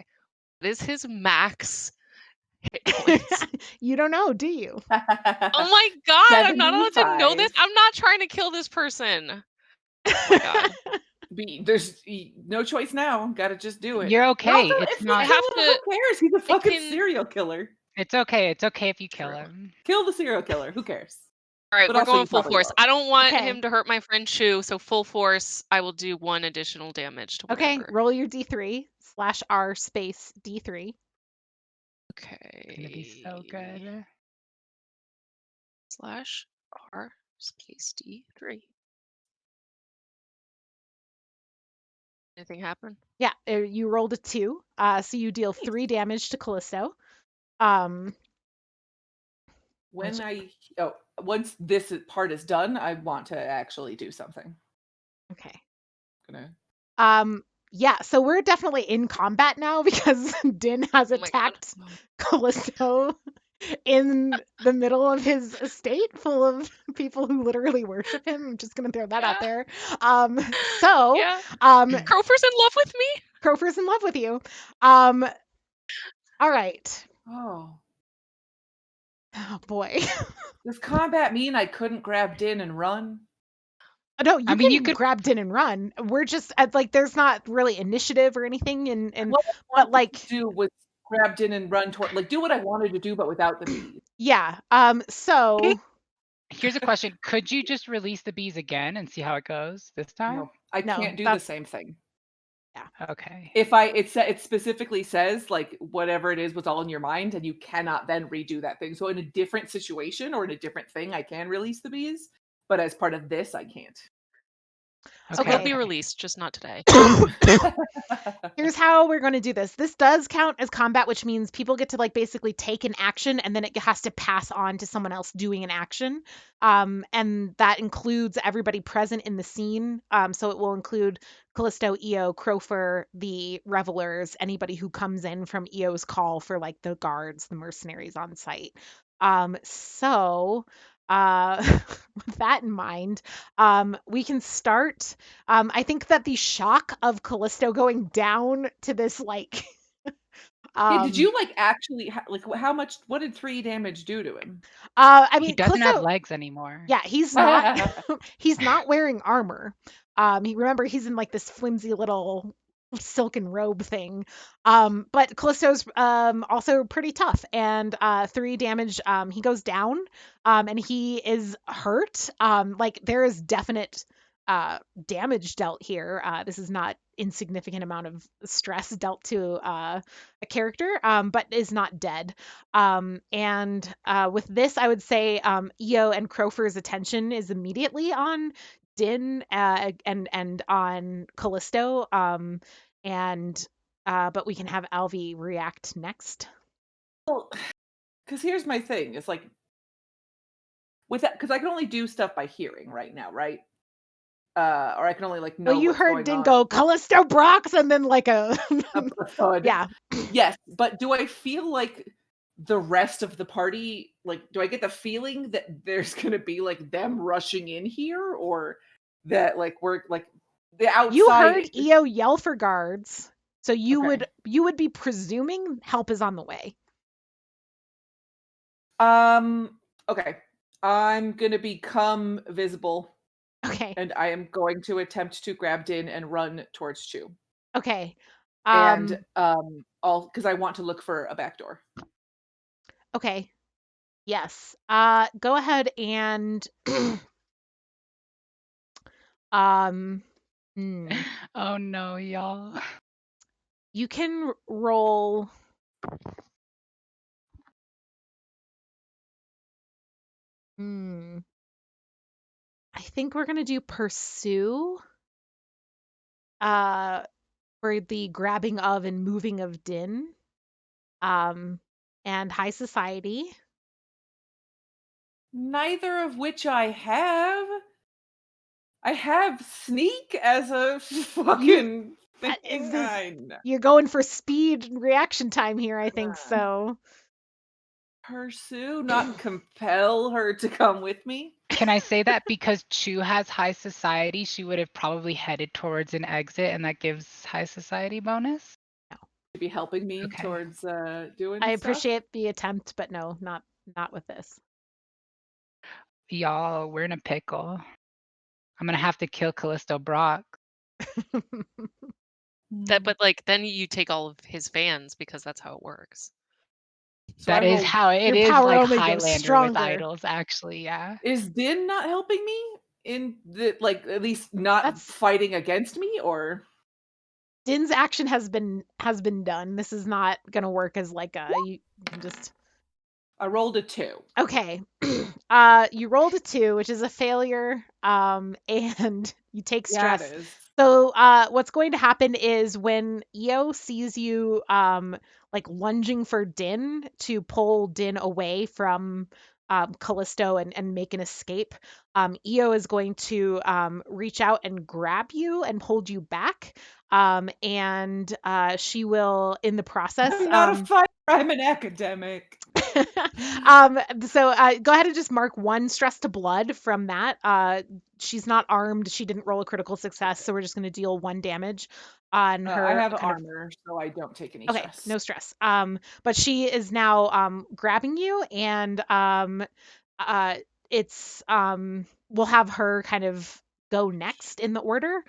What is his max hit points? You don't know, do you? Oh my god, I'm not allowed to know this. 75. I'm not trying to kill this person. Oh my god. There's no choice now. Gotta just do it. You're okay. Also, It's if you not. I have kill him, to- who cares? He's a fucking can- serial killer. It's okay. It's okay if you kill True. him. Kill the serial killer. Who cares? All right, But we're also going you full probably force. won't. I don't want Okay. him to hurt my friend Shu, so full force, I will do 1 additional damage to Okay, whatever. roll your D3 /R space D3. Okay. It's gonna be so good. /R space D3. Anything happen? Yeah, you rolled a 2. So you deal 3 damage to Callisto. Once this part is done, I want to actually do something. Okay. Gonna Yeah, so we're definitely in combat now because Din has Oh my God. attacked Callisto in the middle of his estate full of people who literally worship him. I'm just gonna throw that out there. Yeah. Crowfer's Crofer's in love with me? in love with you. All right. Oh. Oh boy. Does combat mean I couldn't grab Din and run? No, you I mean, can you could- grab Din and run. We're just like, there's not really initiative or anything, and What I but wanted like, to do was grab Din and run toward, like, do what I wanted to do, but without the bees. yeah. So Here's a question: could you just release the bees again and see how it goes this time? No, I No, can't do the that's- same thing. Okay. If it specifically says like whatever it is was all in your mind, and you cannot then redo that thing. So in a different situation or in a different thing, I can release the bees, but as part of this, I can't. So Okay. they'll be released, just not today. here's how we're going to do this. This does count as combat, which means people get to like basically take an action and then it has to pass on to someone else doing an action. And that includes everybody present in the scene. So it will include Callisto, Io, Crofer, the revelers, anybody who comes in from Io's call for like the guards, the mercenaries on site. With that in mind, we can start. I think that the shock of Callisto going down to this like Yeah, did you like actually like how much? What did 3 damage do to him? I mean, He doesn't Callisto, have legs anymore. yeah, he's not he's not wearing armor. He's in like this flimsy little silken robe thing. But Callisto's also pretty tough, and 3 damage. He goes down, and he is hurt. Like there is definite damage dealt here. This is not insignificant amount of stress dealt to a character, but is not dead. And with this, I would say Io and Crofer's attention is immediately on Din and on Callisto. And but we can have Alvi react next. Well, because here's my thing: it's like with that, because I can only do stuff by hearing right now, right? Or I can only like know Well, you what's heard going Din on. go Callisto Brox, and then like a A thud. yeah. Yes, but do I feel like the rest of the party, like, do I get the feeling that there's gonna be like them rushing in here, or that like we're like the outside? You heard EO yell for guards, so you Okay. would be presuming help is on the way. Okay. I'm gonna become visible, Okay. and I am going to attempt to grab Din and run towards Chu. Okay. And all because I want to look for a back door. Okay. Yes. Go ahead and Oh no, y'all. you can roll. I think we're gonna do pursue. For the grabbing of and moving of Din. And high society. Neither of which I have. I have sneak as a fucking Is thing. this, you're going for speed and reaction time here, I think so. Pursue, not compel her to come with me. Can I say that because Chu has high society, she would have probably headed towards an exit, and that gives high society bonus? To be helping me Okay. towards doing I stuff. appreciate the attempt, but no, not with this. Y'all, we're in a pickle. I'm gonna have to kill Callisto Brock. But like then you take all of his fans because that's how it works. So That I is rolled- how it Your is power like only goes Highlander with stronger. idols, actually, yeah. Is Din not helping me in the like at least not That's- fighting against me, or Din's action has been done. This is not gonna work as like a you can just. I rolled a 2. Okay. You rolled a 2, which is a failure. And you take stress. Yeah, it is. So what's going to happen is when EO sees you like lunging for Din to pull Din away from Callisto and make an escape, EO is going to reach out and grab you and hold you back. And she will, in the process, I'm not a fighter. I'm an academic. So go ahead and just mark 1 stress to blood from that. She's not armed. She didn't roll a critical success, so we're just going to deal 1 damage on her. I have armor, so I don't take any stress. No stress. But she is now grabbing you, and it's we'll have her kind of go next in the order.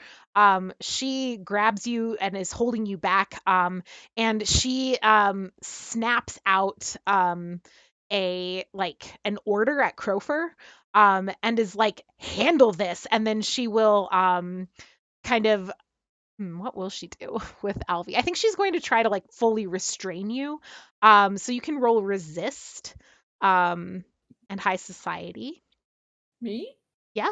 She grabs you and is holding you back, and she snaps out an order at Crofer, and is like, handle this, and then she will kind of what will she do with Alvi? I think she's going to try to like fully restrain you. So you can roll resist and high society. Me? Yeah.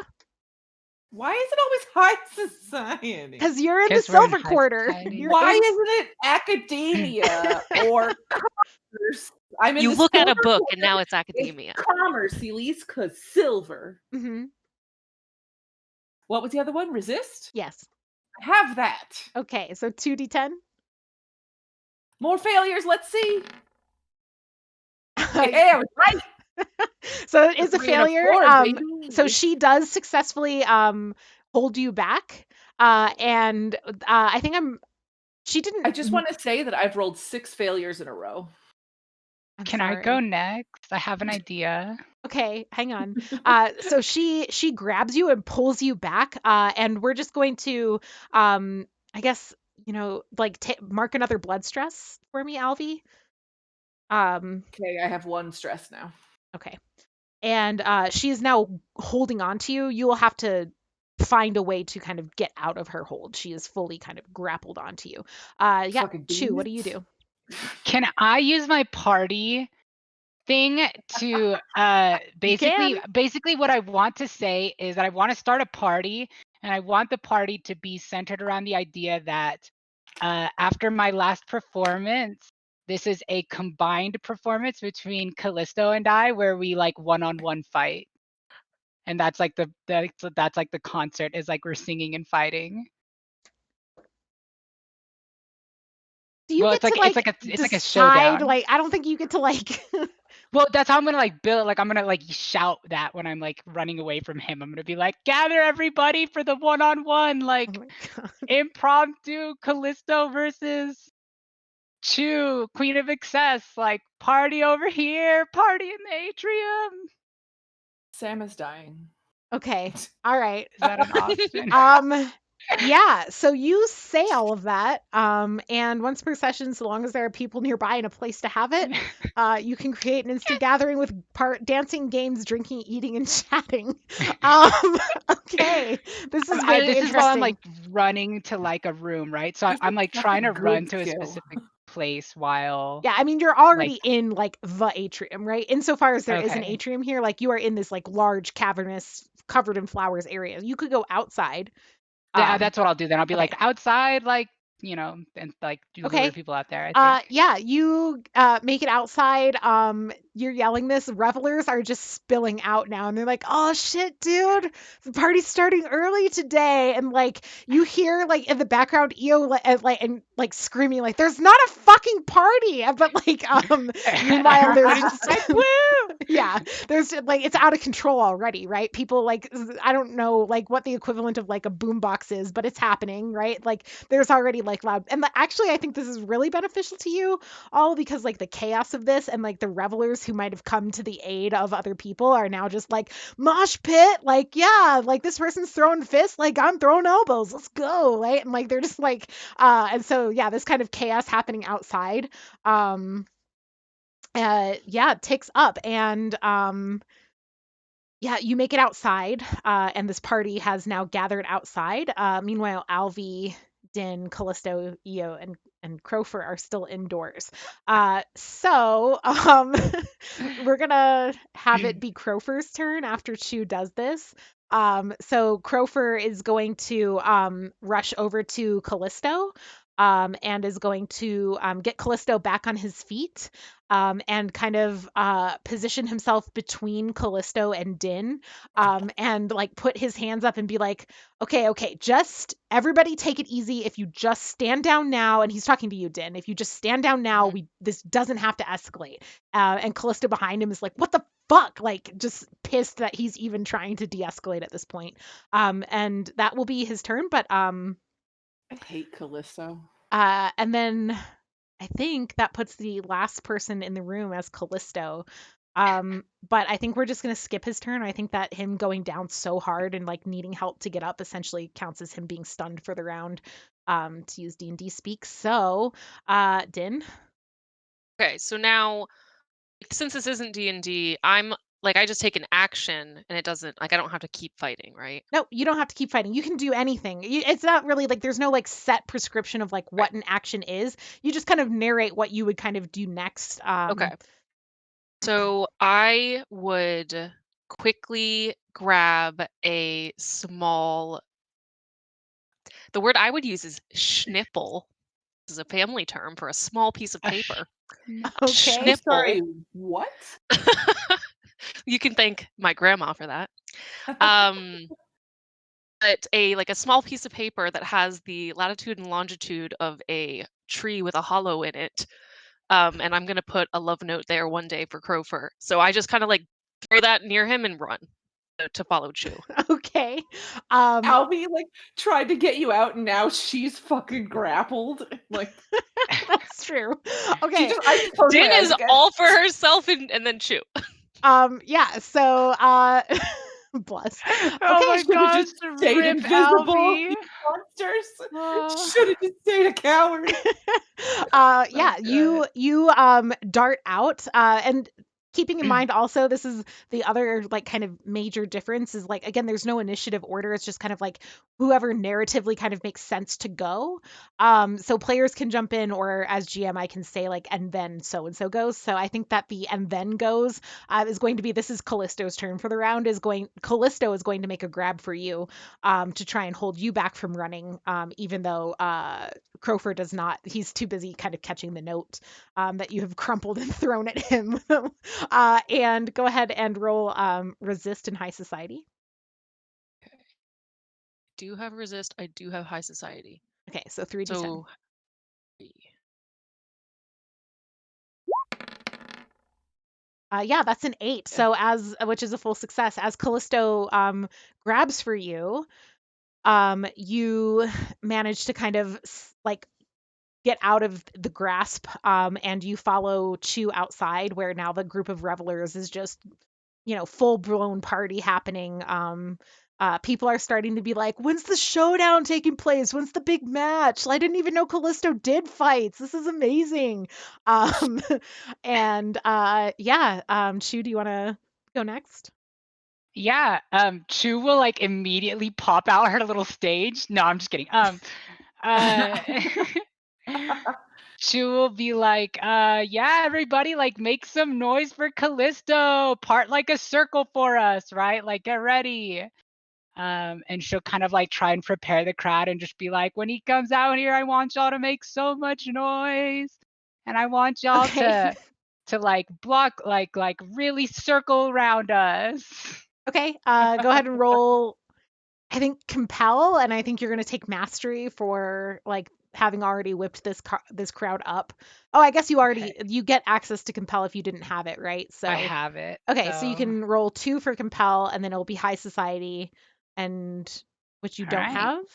Why is it always high society? Because you're in the 'Cause we're in silver high quarter. society. You're Why in- isn't it academia or commerce? I'm in You the look at a silver book quarter. and now it's It's academia. commerce, Elise, because silver. Mhm. What was the other one? Resist? Yes. Have that. Okay, so 2d10. More failures. Let's see. Hey, I was right. So it is a 3 and a failure. 4, baby. So she does successfully hold you back. And I think she didn't. I just want to say that I've rolled 6 failures in a row. Can I go next? I have an idea. Okay, hang on. So she grabs you and pulls you back, and we're just going to, I guess, like mark another blood stress for me, Alvi. Okay, I have 1 stress now. Okay, and she is now holding on to you. You will have to find a way to kind of get out of her hold. She is fully kind of grappled onto you. Yeah, Fucking Chu, what do demons. you do? Can I use my party thing to basically what I want to say is that I want to start a party, and I want the party to be centered around the idea that After my last performance, this is a combined performance between Callisto and I, where we like one-on-one fight, and that's like that's like the concert is like we're singing and fighting. Do you Well, get it's like to like it's like a decide? showdown. Like, I don't think you get to like. Well, that's how I'm gonna like build. Like I'm gonna like shout that when I'm like running away from him. I'm gonna be like, gather everybody for the one-on-one, Oh like my god. impromptu Callisto versus Chew, Queen of Excess, like party over here, party in the atrium. Sam is dying. Okay. All right. Is that an option? Yeah, so you say all of that, and once per session, so long as there are people nearby and a place to have it, you can create an instant gathering with dancing, games, drinking, eating, and chatting. Okay, this is very This is while I'm like interesting. running to like a room, right? So This I'm is like such trying a to run good to a skill. specific place while Yeah, I mean, you're already like in like the atrium, right? Insofar as there is an okay. atrium here, like you are in this like large cavernous, covered in flowers area. You could go outside. Yeah, that's what I'll do then. I'll be Okay. like outside, like, you know, and like do lure Okay. people out there, I think. Yeah, you make it outside. You're yelling this. Revelers are just spilling out now, and they're like, "Oh shit, dude, the party's starting early today." And like you hear like in the background, EO and like screaming like, "There's not a fucking party!" But like meanwhile, there's Everybody's just like, woo! yeah, there's like it's out of control already, right? People like I don't know like what the equivalent of like a boombox is, but it's happening, right? Like there's already like loud and actually I think this is really beneficial to you all because like the chaos of this and like the revelers who might have come to the aid of other people are now just like mosh pit, like yeah, like this person's throwing fists, like I'm throwing elbows, let's go, right? And like they're just like and so yeah, this kind of chaos happening outside yeah, ticks up and yeah, you make it outside, and this party has now gathered outside. Meanwhile, Alvi, Din, Callisto, Io, and Crofer are still indoors. So we're gonna have it be Crofer's turn after Chu does this. So Crofer is going to rush over to Callisto. And is going to get Callisto back on his feet and kind of position himself between Callisto and Din and like put his hands up and be like, okay, just everybody take it easy. If you just stand down now, and he's talking to you, Din, if you just stand down now, this doesn't have to escalate. And Callisto behind him is like, what the fuck? Like just pissed that he's even trying to de-escalate at this point. And that will be his turn, but I hate Callisto. and then I think that puts the last person in the room as Callisto. But I think we're just gonna skip his turn. I think that him going down so hard and like needing help to get up essentially counts as him being stunned for the round. To use D&D speak. So, Din. Okay, so now since this isn't D&D, I'm like I just take an action and it doesn't like I don't have to keep fighting, right? No, you don't have to keep fighting. You can do anything. It's not really like there's no like set prescription of like what an action is. You just kind of narrate what you would kind of do next. Okay. So I would quickly grab a small. The word I would use is schnipple. This is a family term for a small piece of paper. Okay. Sorry, Schnipple. what? You can thank my grandma for that. But a small piece of paper that has the latitude and longitude of a tree with a hollow in it. And I'm gonna put a love note there one day for Crofer. So I just kind of like throw that near him and run to follow Chew. Okay. Alvi like tried to get you out and now she's fucking grappled. Like That's true. Okay. I just closed my Din eyes is again. all for herself and then Chew. Yeah, so bless. Oh Okay. my Should have gosh, just stayed rip invisible. Alvi. You monsters. Should have just stayed a coward. Yeah, good. you dart out and keeping in mind also, this is the other like kind of major difference is like, again, there's no initiative order. It's just kind of like whoever narratively kind of makes sense to go. So players can jump in, or as GM, I can say like, and then so and so goes. So I think that the and then goes is going to be, this is Callisto's turn for the round. Callisto is going to make a grab for you to try and hold you back from running, even though Crofer does not. He's too busy kind of catching the note that you have crumpled and thrown at him. And go ahead and roll resist in high society. Do have resist. I do have high society. Okay, so 3d10. So Yeah, that's an 8. So which is a full success. As Callisto grabs for you, you manage to kind of like get out of the grasp, and you follow Chu outside, where now the group of revelers is just, full blown party happening. People are starting to be like, when's the showdown taking place? When's the big match? I didn't even know Callisto did fights. This is amazing. And Chu, do you want to go next? Yeah, Chu will like immediately pop out her little stage. No, I'm just kidding. Chu will be like, yeah, everybody, like, make some noise for Callisto. Part like a circle for us, right? Like, get ready. And she'll kind of like try and prepare the crowd and just be like, when he comes out here, I want y'all to make so much noise, and I want y'all Okay. to like block, like really circle around us. Okay, go ahead and roll, I think, compel, and I think you're going to take mastery for like having already whipped this crowd up. Oh, I guess you get access to compel if you didn't have it, right? So I have it. okay, so you can roll 2 for compel, and then it'll be high society, and which you All don't right. have.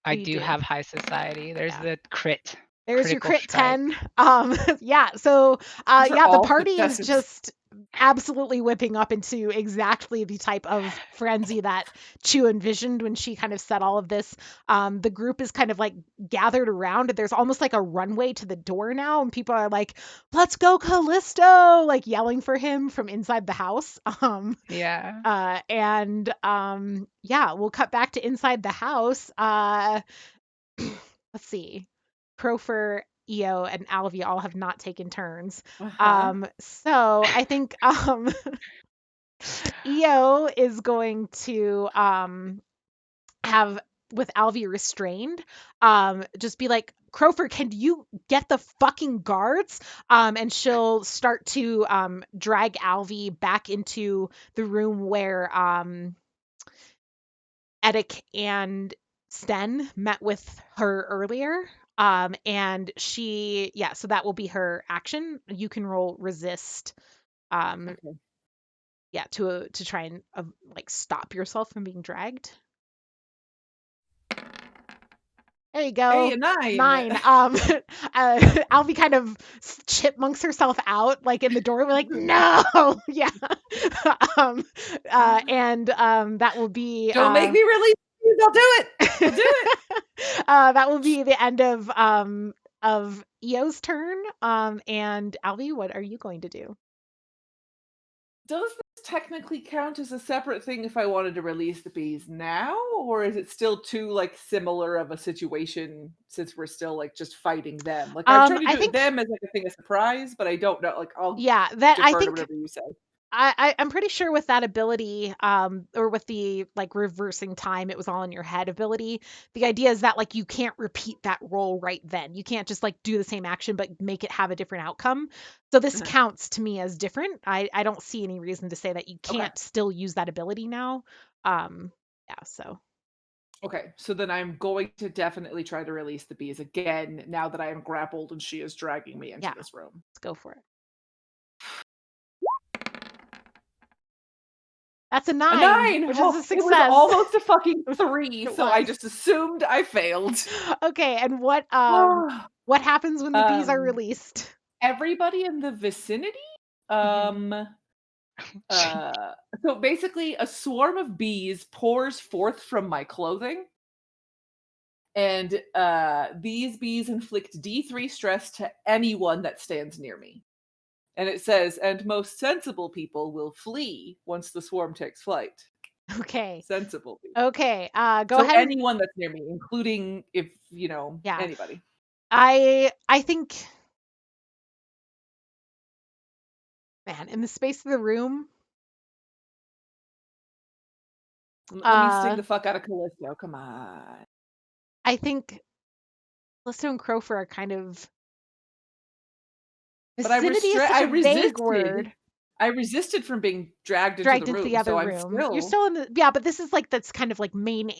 I you do have high society. There's the crit. There's your critical crit strike. 10. Yeah, so These are the all party is successes. just absolutely whipping up into exactly the type of frenzy that Chu envisioned when she kind of said all of this. The group is kind of like gathered around. There's almost like a runway to the door now, and people are like, "Let's go, Callisto!" like yelling for him from inside the house. Yeah. Yeah, we'll cut back to inside the house. Let's see. Crofer, Io, and Alvia all have not taken turns. So I think Io is going to have, with Alvia restrained, just be like, Crofer, can you get the fucking guards? And she'll start to drag Alvy back into the room where Edic and Sten met with her earlier. And so that will be her action. You can roll resist. Okay. Yeah, to try and like stop yourself from being dragged. There you go. Hey, a 9. 9. Alvy kind of chipmunks herself out, like in the doorway, like no, yeah. That will be. Don't make me release you. They'll do it. They'll do it. That will be the end of Eo's turn. And Alvy, what are you going to do? Does this technically count as a separate thing if I wanted to release the bees now, or is it still too like similar of a situation since we're still like just fighting them? Like I'm trying to do them as like a thing of surprise, but I don't know. Like I'll defer to whatever you say. I'm pretty sure with that ability, or with the like reversing time, it was all in your head ability. The idea is that like you can't repeat that roll right then. You can't just like do the same action but make it have a different outcome. So this counts to me as different. I don't see any reason to say that you can't still use that ability now. So. Okay, so then I'm going to definitely try to release the bees again now that I am grappled and she is dragging me into this room. Let's go for it. That's a 9. A 9, which is a success. It was almost a fucking 3, so I just assumed I failed. Okay, and what happens when the bees are released? Everybody in the vicinity, so basically a swarm of bees pours forth from my clothing, and these bees inflict D3 stress to anyone that stands near me. And it says, and most sensible people will flee once the swarm takes flight. Okay. Sensible people. Okay. Go So ahead. anyone that's near me, including if, Yeah. anybody. I think, man, in the space of the room. Let me sting the fuck out of Callisto. Come on. I think Callisto and Crofer are kind of. But I Vicinity is such a vague word. I resisted from being dragged into Dragged the into room. the other so room. I'm You're still in the but this is like that's kind of like main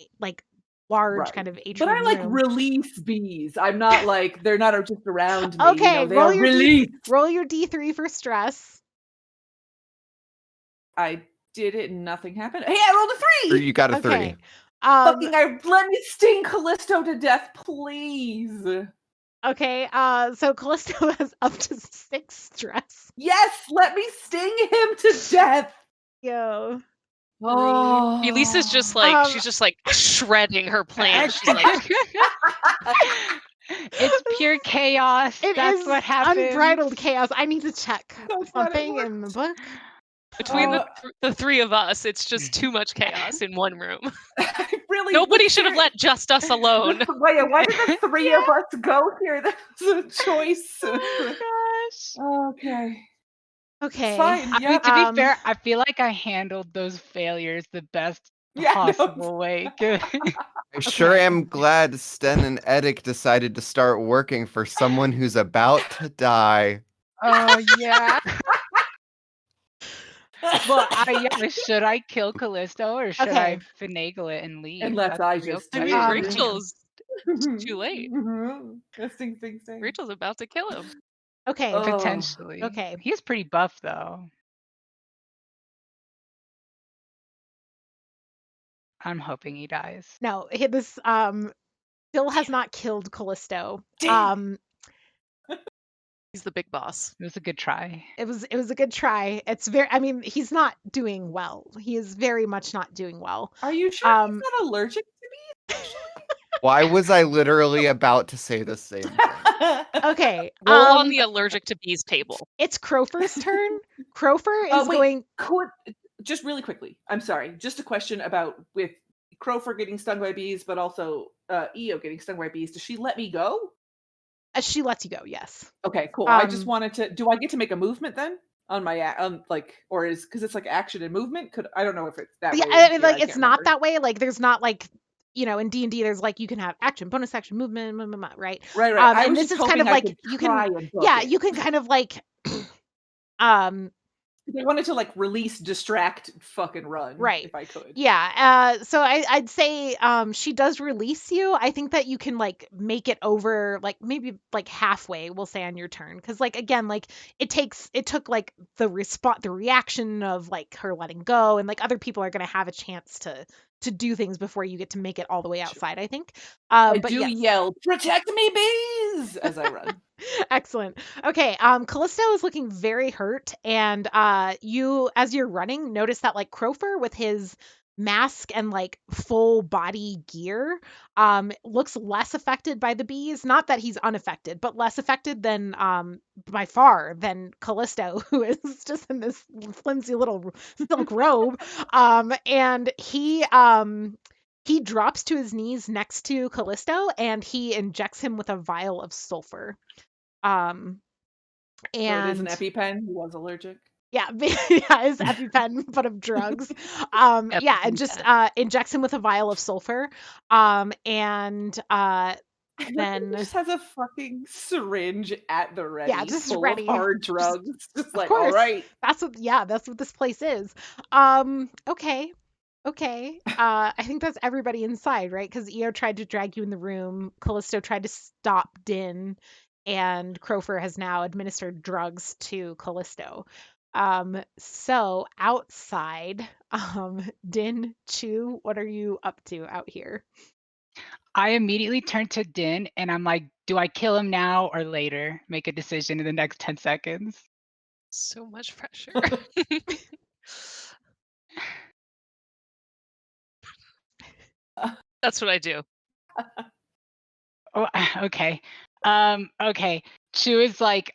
large right. kind of But atrium I like room. release bees. I'm not like they're not just around me. Okay, They are released. roll your D3 for stress. I did it and nothing happened. Hey, I rolled a 3. You got a Okay. 3. Let me sting Callisto to death, please. Okay, so Callisto has up to 6 stress. Yes, let me sting him to death. Yo. Oh. Elisa's just like she's just like shredding her plan. She's like It's pure chaos. That's is what happens. unbridled chaos. I need to check So glad it something in the book. between the three of us, it's just too much chaos in one room. Really, Nobody should have let just us alone. Wait, why did the 3 of us go here? That's a choice. Oh gosh. Okay. Okay. Fine. I mean, to be fair, I feel like I handled those failures the best possible way. I sure am glad Sten and Edic decided to start working for someone who's about to die. Oh yeah. Well, should I kill Callisto or should I finagle it and leave? Unless That's I the real just I question. mean, Rachel's too late. Sting. Rachel's about to kill him. Okay. Potentially. Okay. He's pretty buff though. I'm hoping he dies. No, this still has not killed Callisto. He's the big boss. It was a good try. It was a good try. It's he's not doing well. He is very much not doing well. Are you sure he's not allergic to me? Why was I literally about to say the same thing? Okay. Roll on the allergic to bees table. It's Crofer's turn. Crofer is going. Just really quickly. I'm sorry. Just a question about with Crofer getting stung by bees, but also Io getting stung by bees. Does she let me go? She lets you go. Yes. Okay, cool. I just wanted to. Do I get to make a movement then on my or is because it's like action and movement? I don't know if it's that way. Yeah, like it's not that way. Like there's not like in D&D there's like you can have action, bonus action, movement, right? Right. And this is kind of like you can you can kind of like They wanted to like release, distract, fucking run. Right. If I could. Yeah. So I'd say she does release you. I think that you can like make it over like maybe like halfway, we'll say on your turn. Cause like again, like it took like the reaction of like her letting go and like other people are gonna have a chance to do things before you get to make it all the way outside, I think. I but do yell, "Protect me, bees!" as I run. Excellent. Okay, Callisto is looking very hurt, and you, as you're running, notice that like Crofer with his mask and like full body gear, looks less affected by the bees. Not that he's unaffected, but less affected than by far than Callisto, who is just in this flimsy little silk robe. And he drops to his knees next to Callisto, and he injects him with a vial of sulfur. And so it is an EpiPen. He was allergic. Yeah, his EpiPen, but of drugs. Yeah, and just injects him with a vial of sulfur. And then he just has a fucking syringe at the ready, just full ready. of hard drugs. Just of like, course, all right. That's what this place is. Okay. I think that's everybody inside, right? Because Io tried to drag you in the room. Callisto tried to stop Din, and Crofer has now administered drugs to Callisto. So outside, Din, Chu, what are you up to out here? I immediately turn to Din and I'm like, do I kill him now or later? Make a decision in the next 10 seconds. So much pressure. That's what I do. Oh, okay. Okay. Chu is like,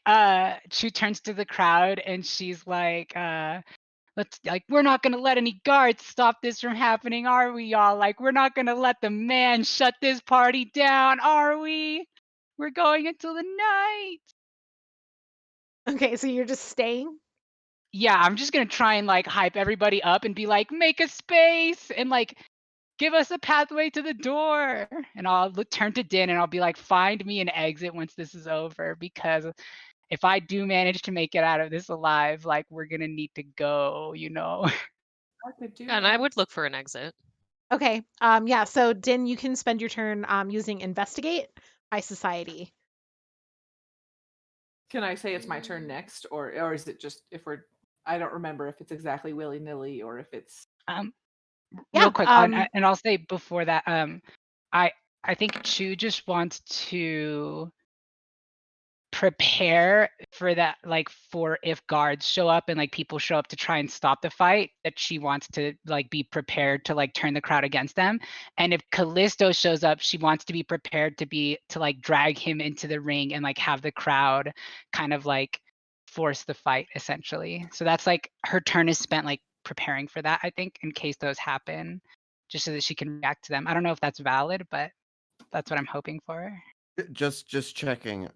Chu turns to the crowd and she's like, we're not gonna let any guards stop this from happening, are we, y'all? Like, we're not gonna let the man shut this party down, are we? We're going until the night. Okay, so you're just staying? Yeah, I'm just gonna try and like hype everybody up and be like, make a space and like give us a pathway to the door. And I'll turn to Din and I'll be like, find me an exit once this is over, because if I do manage to make it out of this alive, like we're gonna need to go, you know. I could do And I that. would look for an exit. Okay. Yeah, so Din, you can spend your turn using investigate high society. Can I say it's my turn next, or is it just if we're? I don't remember if it's exactly willy nilly or if it's. Yeah, Real quick, and I'll say before that, I think Chu just wants to prepare for that, like for if guards show up and like people show up to try and stop the fight, that she wants to like be prepared to like turn the crowd against them. And if Callisto shows up, she wants to be prepared to like drag him into the ring and like have the crowd kind of like force the fight essentially. So that's like her turn is spent like preparing for that, I think, in case those happen, just so that she can react to them. I don't know if that's valid, but that's what I'm hoping for. Just checking.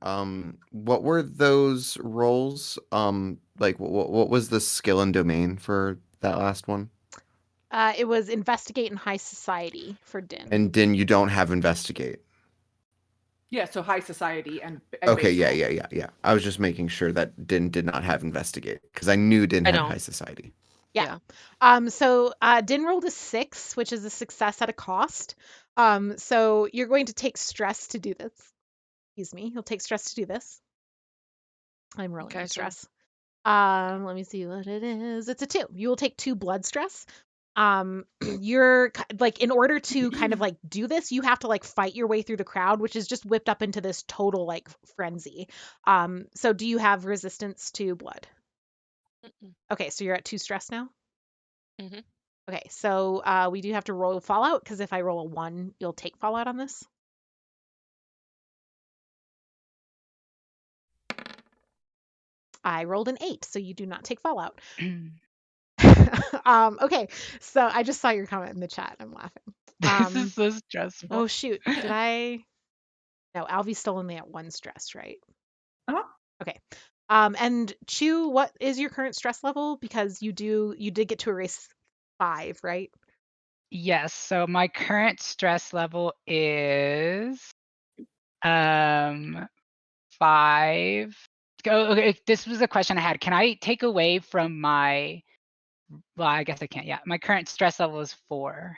What were those roles? Like what was the skill and domain for that last one? it was investigate in high society for Din. And then you don't have investigate. Yeah, so high society and Okay, yeah, baseball. yeah. I was just making sure that Din did not have investigate because I knew Din I had don't. high society. Yeah. So Din rolled a 6, which is a success at a cost. So you're going to take stress to do this. Excuse me. You'll take stress to do this. I'm rolling Okay, on so stress. Let me see what it is. It's a 2. You will take 2 blood stress. You're like, in order to kind of like do this, you have to like fight your way through the crowd, which is just whipped up into this total like frenzy. So do you have resistance to blood? Okay, so you're at 2 stress now. Mhm. Okay, so we do have to roll fallout, because if I roll a 1, you'll take fallout on this. I rolled an 8, so you do not take fallout. Okay, so I just saw your comment in the chat. I'm laughing. This is so stressful. Oh shoot, did I? No, Alvy's still only at 1 stress, right? Uh-huh. Okay. And Chu, what is your current stress level? Because you did get to erase 5, right? Yes, so my current stress level is 5. Okay, this was a question I had. Can I take away from my, well, I guess I can't. Yeah, my current stress level is 4.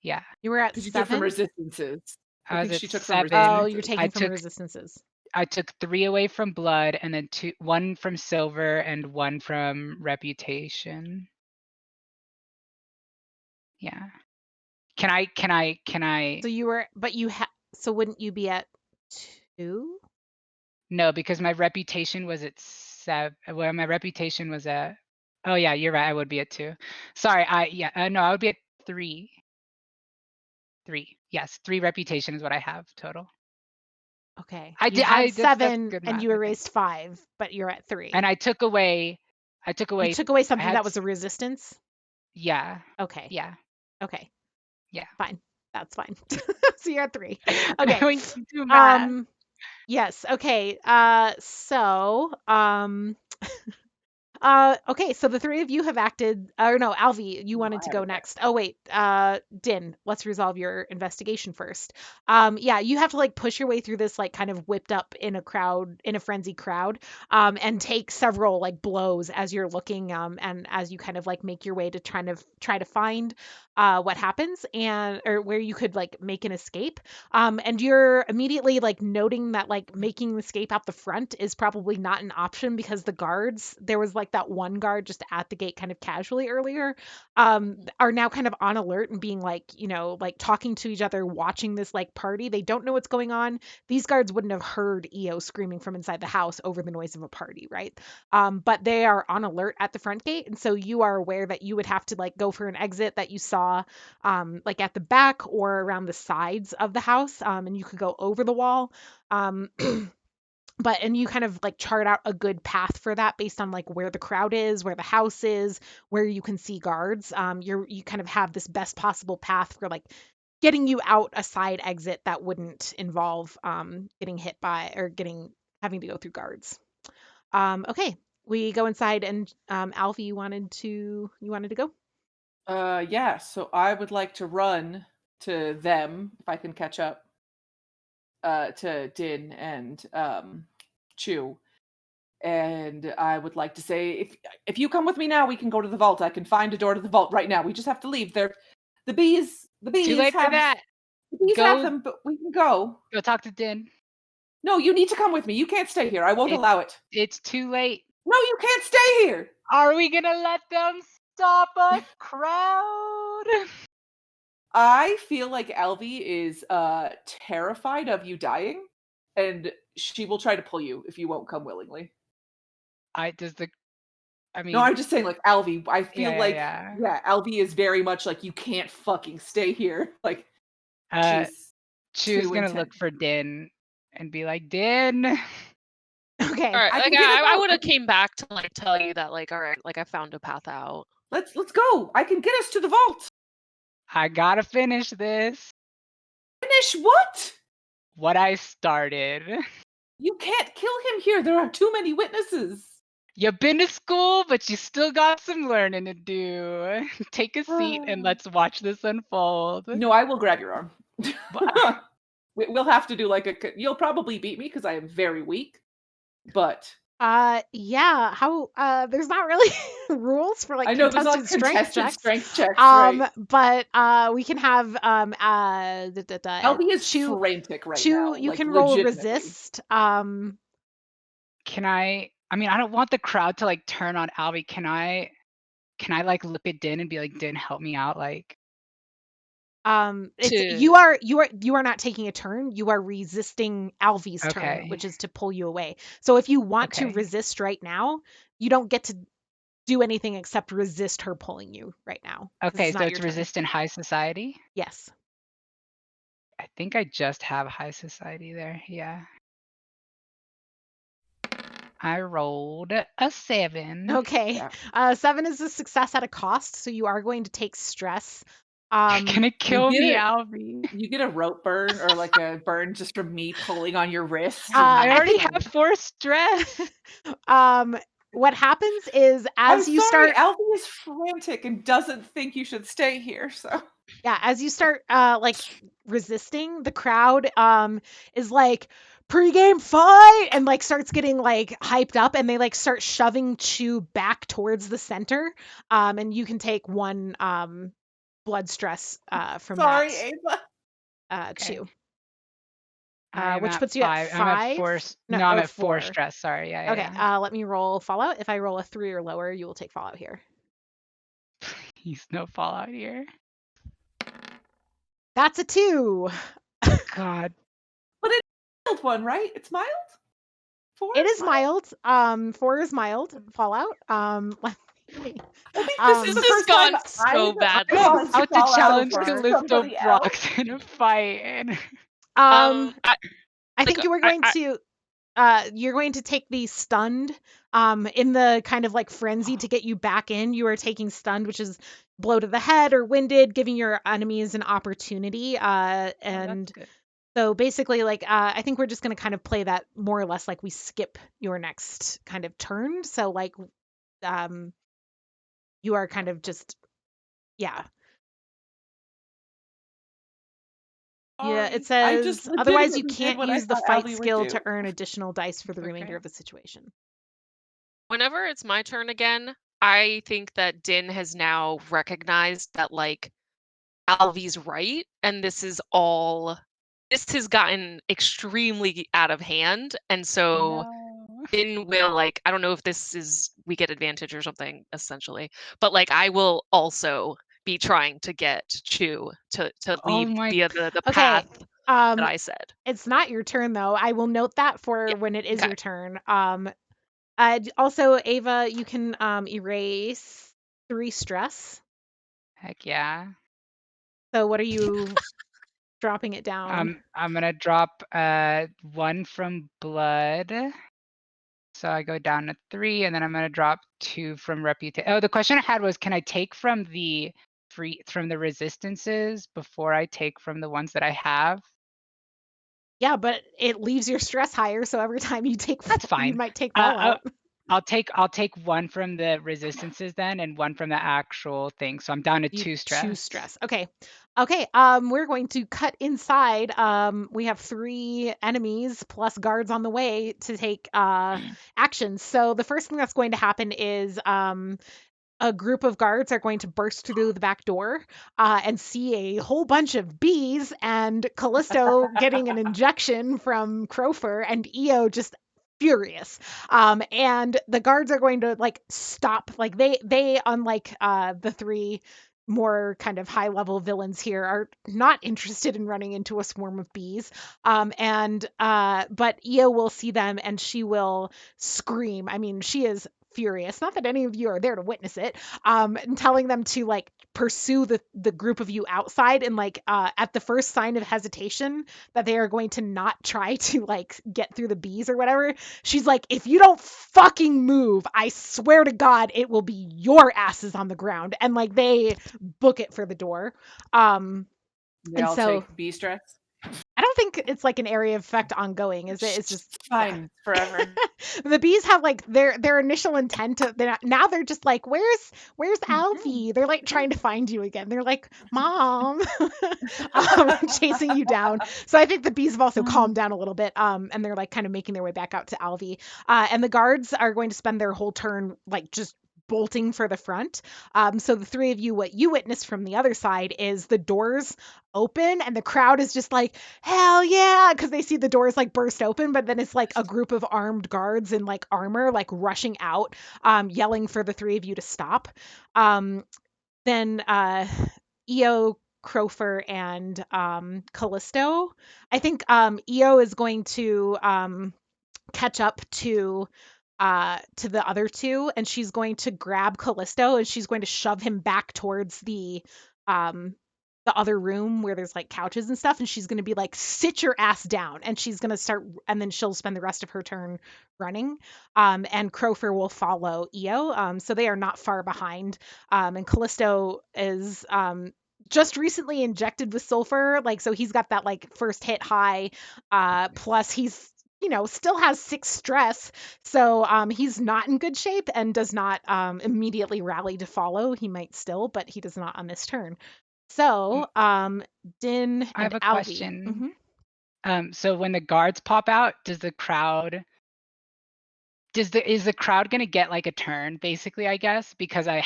Yeah, You were at Because you took from 7? resistances. I I was think at she took from 7. Oh, you're resistances. taking from resistances. I took 3 away from blood, and then 1 from silver and 1 from reputation. Yeah. Can I? So you were, but so wouldn't you be at 2? No, because my reputation was at 7. Well, my reputation was at. Oh yeah, you're right. I would be at 2. Sorry. No, I would be at 3. 3. Yes, 3 reputation is what I have total. Okay. I You did. That's 7 good and math, you I think. erased 5, but you're at 3. And I took away. You took away I something had. that was a resistance? Yeah. Okay. Yeah. Okay. Yeah. Fine. That's fine. So you're at 3. Okay. Okay. We can do math. Yes. Okay. Okay, so the 3 of you have acted, or no, Alvi, you No, wanted I to go haven't. next. Oh wait, Din, let's resolve your investigation first. Yeah, you have to like push your way through this like kind of whipped up in a frenzied crowd, and take several like blows as you're looking, and as you kind of like make your way to try to find what happens, and or where you could like make an escape. And you're immediately like noting that like making the escape out the front is probably not an option, because the guards, there was like that one guard just at the gate kind of casually earlier, are now kind of on alert and being like, like talking to each other, watching this like party. They don't know what's going on. These guards wouldn't have heard EO screaming from inside the house over the noise of a party, right? But they are on alert at the front gate. And so you are aware that you would have to like go for an exit that you saw like at the back or around the sides of the house, and you could go over the wall. and you kind of like chart out a good path for that based on like where the crowd is, where the house is, where you can see guards. You kind of have this best possible path for like getting you out a side exit that wouldn't involve getting hit by or having to go through guards. Okay, we go inside, and Alfie, you wanted to go. Yeah, so I would like to run to them if I can catch up to Din and Chew. And I would like to say, if you come with me now, we can go to the vault. I can find a door to the vault right now. We just have to leave. The bees Too late for that. The bees Go- have them, but we can go. Go talk to Din. No, you need to come with me. You can't stay here. I won't allow it. It's too late. No, you can't stay here. Are we gonna let them stop us, crowd? I feel like Alvy is terrified of you dying, and she will try to pull you if you won't come willingly. I mean, No, I'm just saying, like, Alvy, I feel yeah. Alvy is very much like, you can't fucking stay here. Like, Chew's gonna look for Din and be like, Din. Okay. All right, like I would have came back to like tell you that like, all right, like I found a path out. Let's go. I can get us to the vault. I gotta finish this. Finish what? What I started. You can't kill him here. There are too many witnesses. You've been to school, but you still got some learning to do. Take a seat and let's watch this unfold. No, I will grab your arm. We'll have to do like you'll probably beat me because I am very weak. But yeah, how there's not really rules for like I know there's like strength checks. Strength checks, right? But we can have Elby is frantic right now. You like, can roll legitimately. resist. Can I mean, I don't want the crowd to like turn on Albie. Can I like look at Din and be like, Din, help me out? Like, you are not taking a turn. You are resisting Alvy's turn, which is to pull you away. So if you want to resist right now, you don't get to do anything except resist her pulling you right now. Okay, so it's resist in high society? Yes. I think I just have high society there. Yeah. I rolled a 7. Okay. Yeah. 7 is a success at a cost, so you are going to take stress. Can it kill me, Albie? You get a rope burn or like a burn just from me pulling on your wrist. I already have 4 stress. What happens is start, Albie is frantic and doesn't think you should stay here. So yeah, as you start like resisting, the crowd is like, pre-game fight, and like starts getting like hyped up, and they like start shoving Chew back towards the center. And you can take 1 blood stress from Sorry, that. Ava. Chew. I'm which at puts you 5. at 5. I'm at 4. No, I'm at 4 stress. Sorry. Yeah. Okay. Yeah. Let me roll Fallout. If I roll a 3 or lower, you will take Fallout here. Please, no Fallout here. That's a 2. God. But it's mild one, right? It's mild. 4. It is mild. 4 is mild. Fallout. I think this is the first gone time so badly. I'm about to challenge Callisto Brox in a fight. And I think you were going to you're going to take the stunned in the kind of like frenzy to get you back in. You are taking stunned, which is blow to the head or winded, giving your enemies an opportunity. And so basically, like, I think we're just going to kind of play that more or less like we skip your next kind of turn. So like, you are kind of just, yeah. Yeah, it says, otherwise you can't use the fight skill to earn additional dice for the remainder of the situation. Whenever it's my turn again, I think that Din has now recognized that, like, Alvy's right, and this has gotten extremely out of hand, and so Din will, like, I don't know if we get advantage or something, essentially, but, like, I will also be trying to get Chew to leave via the path that I said. It's not your turn, though. I will note that for when it is your turn. Also, Ava, you can erase 3 stress. Heck yeah. So what are you dropping it down. I'm gonna drop 1 from blood. So I go down to 3, and then I'm gonna drop 2 from reputation. Oh, the question I had was, can I take from the resistances before I take from the ones that I have? Yeah, but it leaves your stress higher, so every time you take, That's you fine. might take I'll fallout. I'll take 1 from the resistances then, and 1 from the actual thing. So I'm down to You 2 2 stress. stress. Okay. Okay. We're going to cut inside. We have 3 enemies plus guards on the way to take actions. So the first thing that's going to happen is a group of guards are going to burst through the back door and see a whole bunch of bees and Callisto getting an injection from Crofer and Io just furious. And the guards are going to like stop. Like they unlike the 3 more kind of high level villains here are not interested in running into a swarm of bees. But Io will see them and she will scream. I mean, she is furious. Not that any of you are there to witness it. And telling them to like pursue the group of you outside, and like at the first sign of hesitation that they are going to not try to like get through the bees or whatever, she's like, if you don't fucking move, I swear to God, it will be your asses on the ground. And like they book it for the door. They And all so take B stress. I don't think it's like an area of effect ongoing, is it? It's just fine forever. the bees have like their initial intent. Now they're just like, where's Alfie? They're like trying to find you again. They're like, Mom, chasing you down. So I think the bees have also calmed down a little bit. And they're like kind of making their way back out to Alfie. And the guards are going to spend their whole turn like just bolting for the front. So the 3 of you, what you witnessed from the other side is the doors open and the crowd is just like, hell yeah, because they see the doors like burst open, but then it's like a group of armed guards in like armor like rushing out, yelling for the 3 of you to stop. Then Io, Crofer, and Callisto. I think Io is going to catch up to the other 2, and she's going to grab Callisto and she's going to shove him back towards um the other room where there's like couches and stuff, and she's going to be like, sit your ass down, and she's going to start, and then she'll spend the rest of her turn running. And Crofer will follow Io. So they are not far behind. And Callisto is just recently injected with sulfur, like, so he's got that like first hit high, plus he's still has 6 stress. So he's not in good shape and does not immediately rally to follow. He might still, but he does not on this turn. So Din I have and a Alvi. question. So when the guards pop out, is the crowd gonna get like a turn, basically, I guess? Because I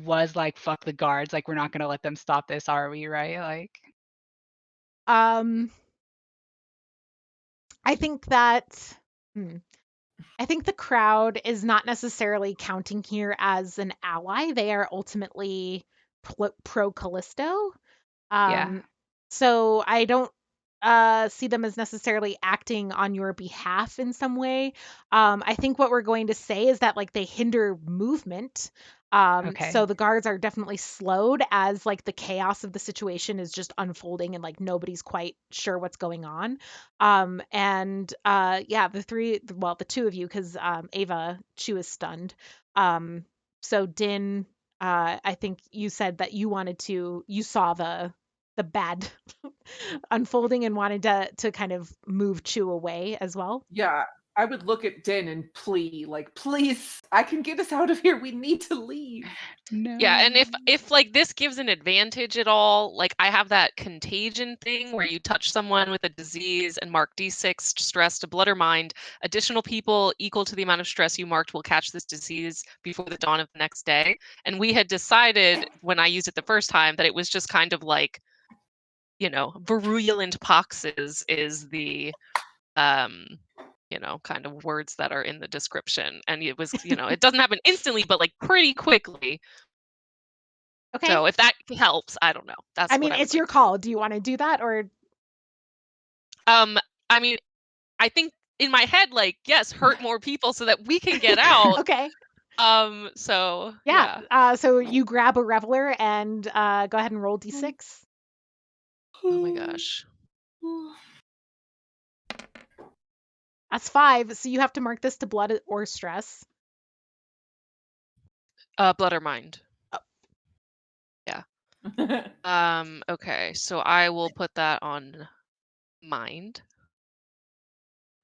was like, fuck the guards, like we're not gonna let them stop this, are we? Right? Like I think that I think the crowd is not necessarily counting here as an ally. They are ultimately pro Callisto. yeah. So I don't see them as necessarily acting on your behalf in some way. I think what we're going to say is that like they hinder movement. Okay. So the guards are definitely slowed as like the chaos of the situation is just unfolding and like nobody's quite sure what's going on. Yeah, the 2 of you, because Ava, she was stunned. So Din, I think you said that you saw the bad unfolding and wanted to kind of move Chu away as well. Yeah, I would look at Din and plea, like, please, I can get us out of here. We need to leave. No. Yeah, and if like this gives an advantage at all, like I have that contagion thing where you touch someone with a disease and mark D6 stress to blood or mind. Additional people equal to the amount of stress you marked will catch this disease before the dawn of the next day. And we had decided when I used it the first time that it was just kind of like, virulent poxes is the kind of words that are in the description. And it was, it doesn't happen instantly, but like pretty quickly. Okay. So if that helps, I don't know. That's I mean, what I it's would your like call. Do you want to do that or? I mean, I think in my head, like, yes, hurt more people so that we can get out. Okay. So Yeah. So you grab a reveler and go ahead and roll d6. Oh my gosh. That's 5. So you have to mark this to blood or stress. Blood or mind. Oh. Yeah. Okay, so I will put that on mind,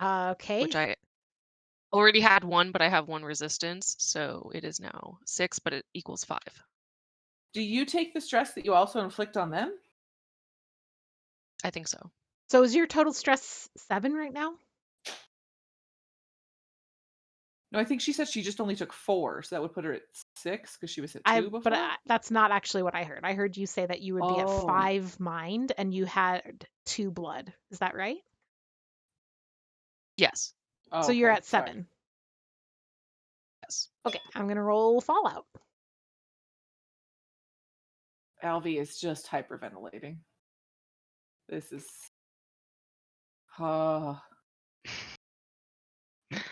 Okay. which I already had 1, but I have 1 resistance, so it is now 6, but it equals 5. Do you take the stress that you also inflict on them? I think so. So is your total stress 7 right now? No, I think she said she just only took 4, so that would put her at 6 because she was at 2 before. But that's not actually what I heard. I heard you say that you would be at 5 mind and you had 2 blood. Is that right? Yes. Oh, So you're okay, at sorry. 7. Yes. Okay, I'm gonna roll Fallout. Alvy is just hyperventilating. This is.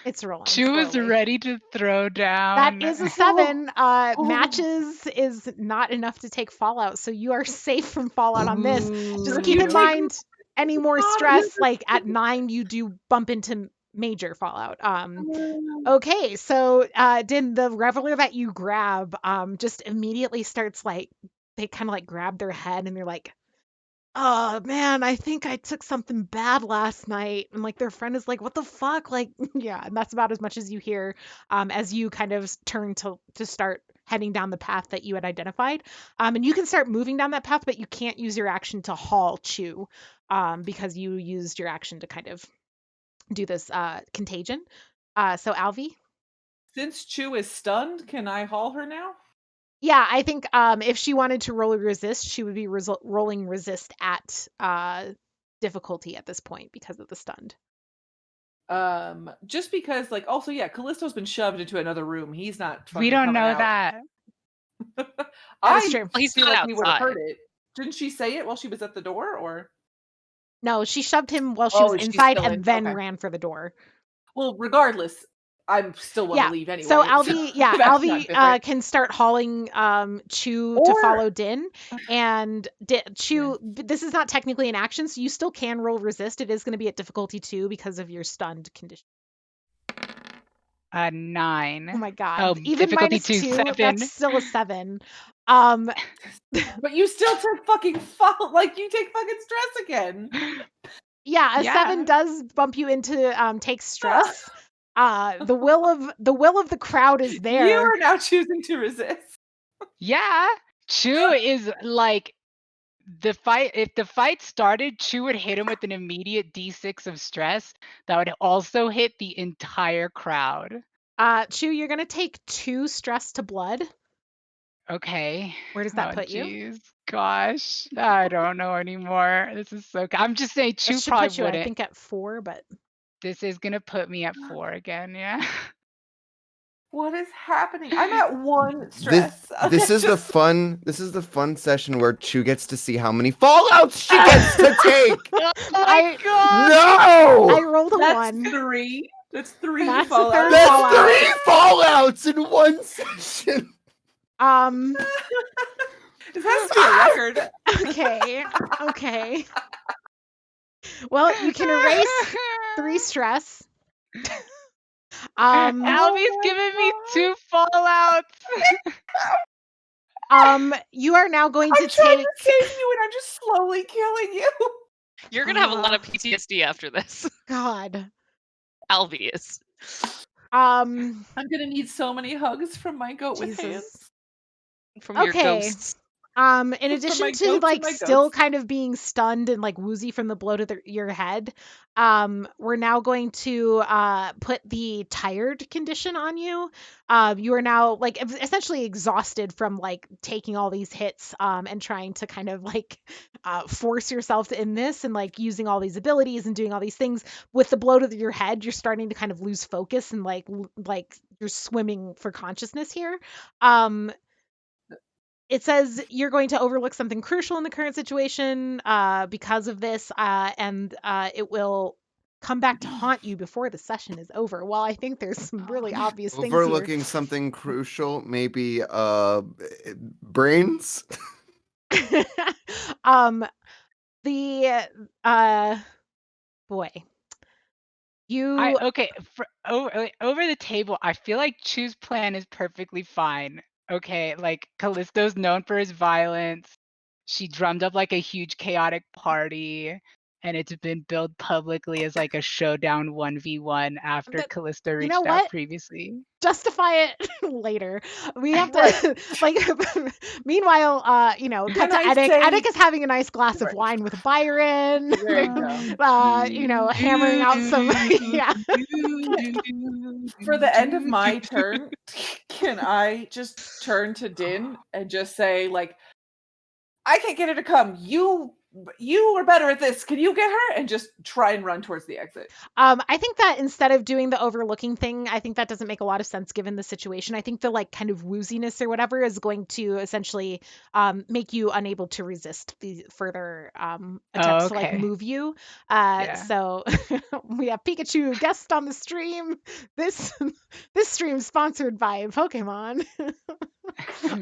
It's rolling. Chew is slowly. ready to throw down. That is a 7. Matches is not enough to take Fallout, so you are safe from Fallout on this. Just keep in mind, any more stress, like at 9, you do bump into major Fallout. Okay, so Din, the reveler that you grab, just immediately starts like, they kind of like grab their head and they're like, oh man, I think I took something bad last night. And like their friend is like, what the fuck? Like, yeah, and that's about as much as you hear as you kind of turn to start heading down the path that you had identified. And you can start moving down that path, but you can't use your action to haul Chew because you used your action to kind of do this contagion. So Alvi? Since Chew is stunned, can I haul her now? Yeah, I think if she wanted to roll a resist, she would be rolling resist at difficulty at this point because of the stunned. Just because, like, also, yeah, Callisto's been shoved into another room. He's not. We don't know out. that. That is true. He's feel not like we would have heard outside. it. Didn't she say it while she was at the door, or? No, she shoved him while she was she's inside still and in. then Okay. ran for the door. Well, regardless, I'm still want to leave anyway. So Alvi, that's not different. can start hauling Chew to Or- follow Din, and Chew. This is not technically an action, so you still can roll resist. It is going to be at difficulty 2 because of your stunned condition. 9. Oh my god! Oh, Even difficulty minus 2, 2, 7. that's still a 7. But you still took fucking like you take fucking stress again. Yeah, a Yeah. 7 does bump you into take stress. The will of the crowd is there. You are now choosing to resist. Yeah. Chew is like the fight. If the fight started, Chew would hit him with an immediate D6 of stress that would also hit the entire crowd. Chew, you're gonna take 2 stress to blood. Okay. Where does that put you? Jeez. Gosh. I don't know anymore. This is so. I'm just saying Chew This should probably put you, wouldn't. I think, at 4, but This is gonna put me at 4 again. Yeah. What is happening? I'm at 1 stress. This is the fun session where Chew gets to see how many fallouts she gets to take. Oh my god. No! I rolled a That's 1. 3. That's 3 That's a fallouts. third That's fallout. 3 fallouts in one session. It has to be a record. Okay. Well, you can erase 3 stress. Alvy's giving me 2 fallouts. You are now going to I'm trying take. to save you, and I'm just slowly killing you. You're gonna have a lot of PTSD after this. God. Alvy is. I'm gonna need so many hugs from my goat with hands. Jesus. From your Okay. ghosts. In my addition to goats like and my still goats. kind of being stunned and like woozy from the blow to your head, we're now going to put the tired condition on you. You are now like essentially exhausted from like taking all these hits and trying to kind of like force yourself in this and like using all these abilities and doing all these things. With the blow to your head, you're starting to kind of lose focus and like you're swimming for consciousness here. It says you're going to overlook something crucial in the current situation because of this, and it will come back to haunt you before the session is over. Well, I think there's some really obvious things here. Overlooking something crucial, maybe brains. The boy, you Okay, over the table, I feel like Chu's plan is perfectly fine. Okay, like Callisto's known for his violence. She drummed up like a huge chaotic party, and it's been billed publicly as like a showdown 1v1 after but Callisto you know reached out what? previously. Justify it later. We have Right. to like meanwhile, cut Can to I Eddic. say Eddic is having a nice glass of right? wine with Byron. There you go. Hammering out some yeah. For the end of my turn, can I just turn to Din and just say, like, I can't get her to come. You are better at this. Can you get her? And just try and run towards the exit. I think that instead of doing the overlooking thing, I think that doesn't make a lot of sense given the situation. I think the like kind of wooziness or whatever is going to essentially make you unable to resist the further Oh, attempts to like okay. move you. Yeah. So we have Pikachu guest on the stream. This this stream sponsored by Pokemon.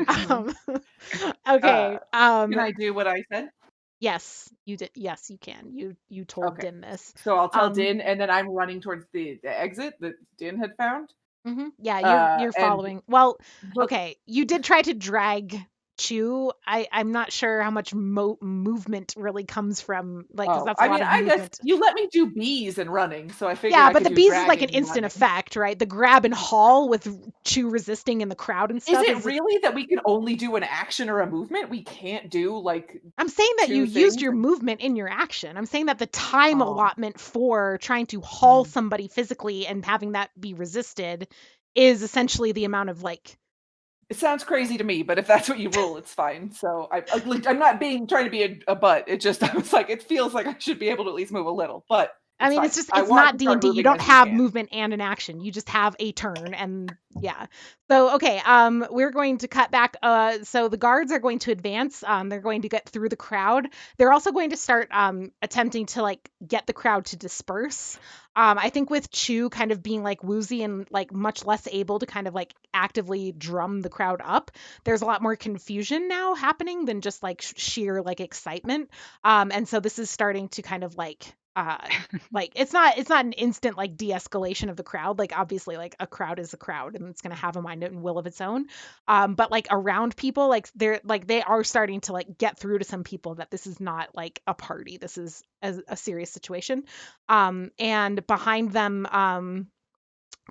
um, okay. Can I do what I said? Yes, you did. Yes, you can. You told Okay. Din this. So I'll tell Um, Din, and then I'm running towards the exit that Din had found. Yeah, you're And following. Well, but okay, you did try to drag Chew. I'm not sure how much movement really comes from like because that's a I lot mean, of I guess movement. you let me do bees and running, so I figured Yeah, I but could the do bees is like an dragging and instant running. effect, right? The grab and haul with Chew resisting in the crowd and Is stuff it really that we can only do an action or a movement? We can't do like I'm saying that you two used things? your movement in your action. I'm saying that the time Oh. allotment for trying to haul Mm. somebody physically and having that be resisted is essentially the amount of like It sounds crazy to me, but if that's what you rule, it's fine. So I'm not trying to be a butt. It just I was like, it feels like I should be able to at least move a little, but I it's mean, fine. it's just I it's want not to start D&D. You moving don't as we have can. movement and an action. You just have a turn and yeah. So okay, we're going to cut back. So the guards are going to advance. They're going to get through the crowd. They're also going to start attempting to like get the crowd to disperse. I think with Chew kind of being like woozy and like much less able to kind of like actively drum the crowd up, there's a lot more confusion now happening than just like sheer like excitement. And so this is starting to kind of like it's not an instant like de-escalation of the crowd. Like obviously like a crowd is a crowd and it's going to have a mind and will of its own. But like around people like they are starting to like get through to some people that this is not like a party. This is a serious situation. And behind them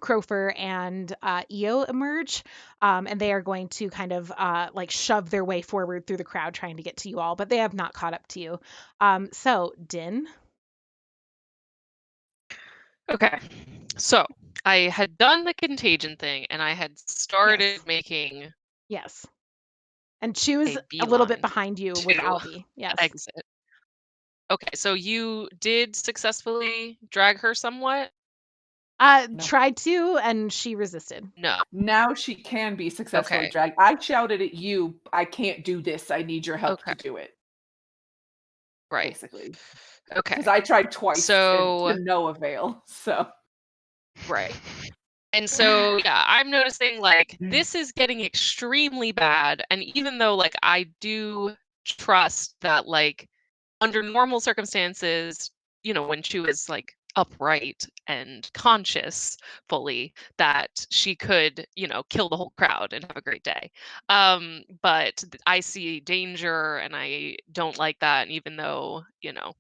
Crofer and Io emerge, and they are going to kind of like shove their way forward through the crowd trying to get to you all, but they have not caught up to you. So Din. Okay. So I had done the contagion thing and I had started Yes. making Yes. And choose a a little bit beeline behind you with to Alvi. Yes. exit. Okay, so you did successfully drag her somewhat? No. Tried to, and she resisted. No. Now she can be successfully Okay. dragged. I shouted at you, I can't do this. I need your help Okay. to do it. Right. Basically. Okay. Because I tried twice and So to no avail. So right. And so yeah, I'm noticing like this is getting extremely bad. And even though like I do trust that like under normal circumstances, you know, when she was like upright and conscious fully, that she could, you know, kill the whole crowd and have a great day. But I see danger and I don't like that. And even though, you know,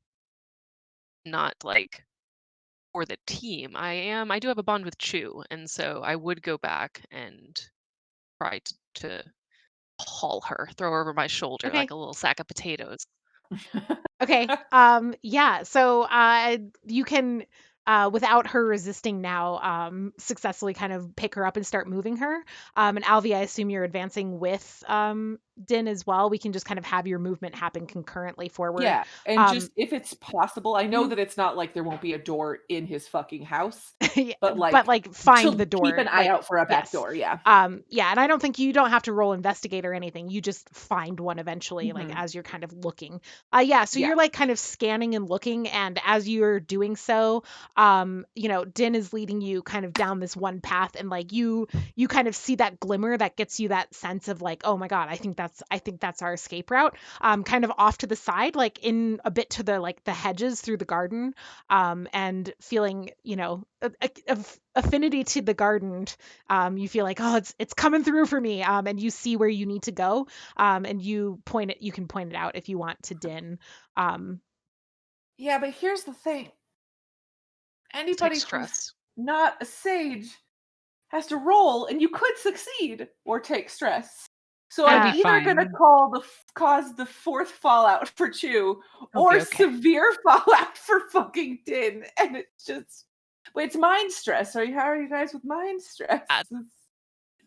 not like for the team, I do have a bond with Chu, and so I would go back and try to haul her, throw her over my shoulder Okay. like a little sack of potatoes. Okay. Yeah. So you can without her resisting now, successfully kind of pick her up and start moving her. And Alvi, I assume you're advancing with Din as well. We can just kind of have your movement happen concurrently forward. yeah. And just if it's possible, I know Mhm. that it's not like there won't be a door in his fucking house. Yeah, But like find to the door. keep an eye Like out for a back yes. door, yeah. Yeah, and I don't think you don't have to roll investigate or anything. You just find one eventually, like Mhm. as you're kind of looking. Yeah, so Yeah. you're like kind of scanning and looking, and as you're doing so, Din is leading you kind of down this one path, and like you kind of see that glimmer that gets you that sense of like, oh my god, I think that's our escape route. Kind of off to the side, like in a bit to the hedges through the garden, and feeling, affinity to the garden. You feel like, oh, it's coming through for me. And you see where you need to go. And you can point it out if you want to Din. Yeah, but here's the thing. Anybody who's stress. not a sage has to roll, and you could succeed or take stress. So It'll I'm be either going to fine. cause the fourth fallout for Chew, It'll or be okay. severe fallout for fucking Din, and it's just it's mind stress. How are you guys with mind stress?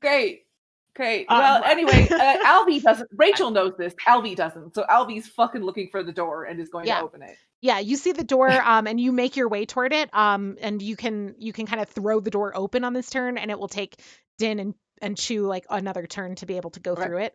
Great. Well, anyway, Alvy doesn't. Rachel knows this. Alvy doesn't. So Alvy's fucking looking for the door and is going to Yeah. open it. Yeah, you see the door, and you make your way toward it, and you can kind of throw the door open on this turn, and it will take Din and Chew like another turn to be able to go Okay. through it.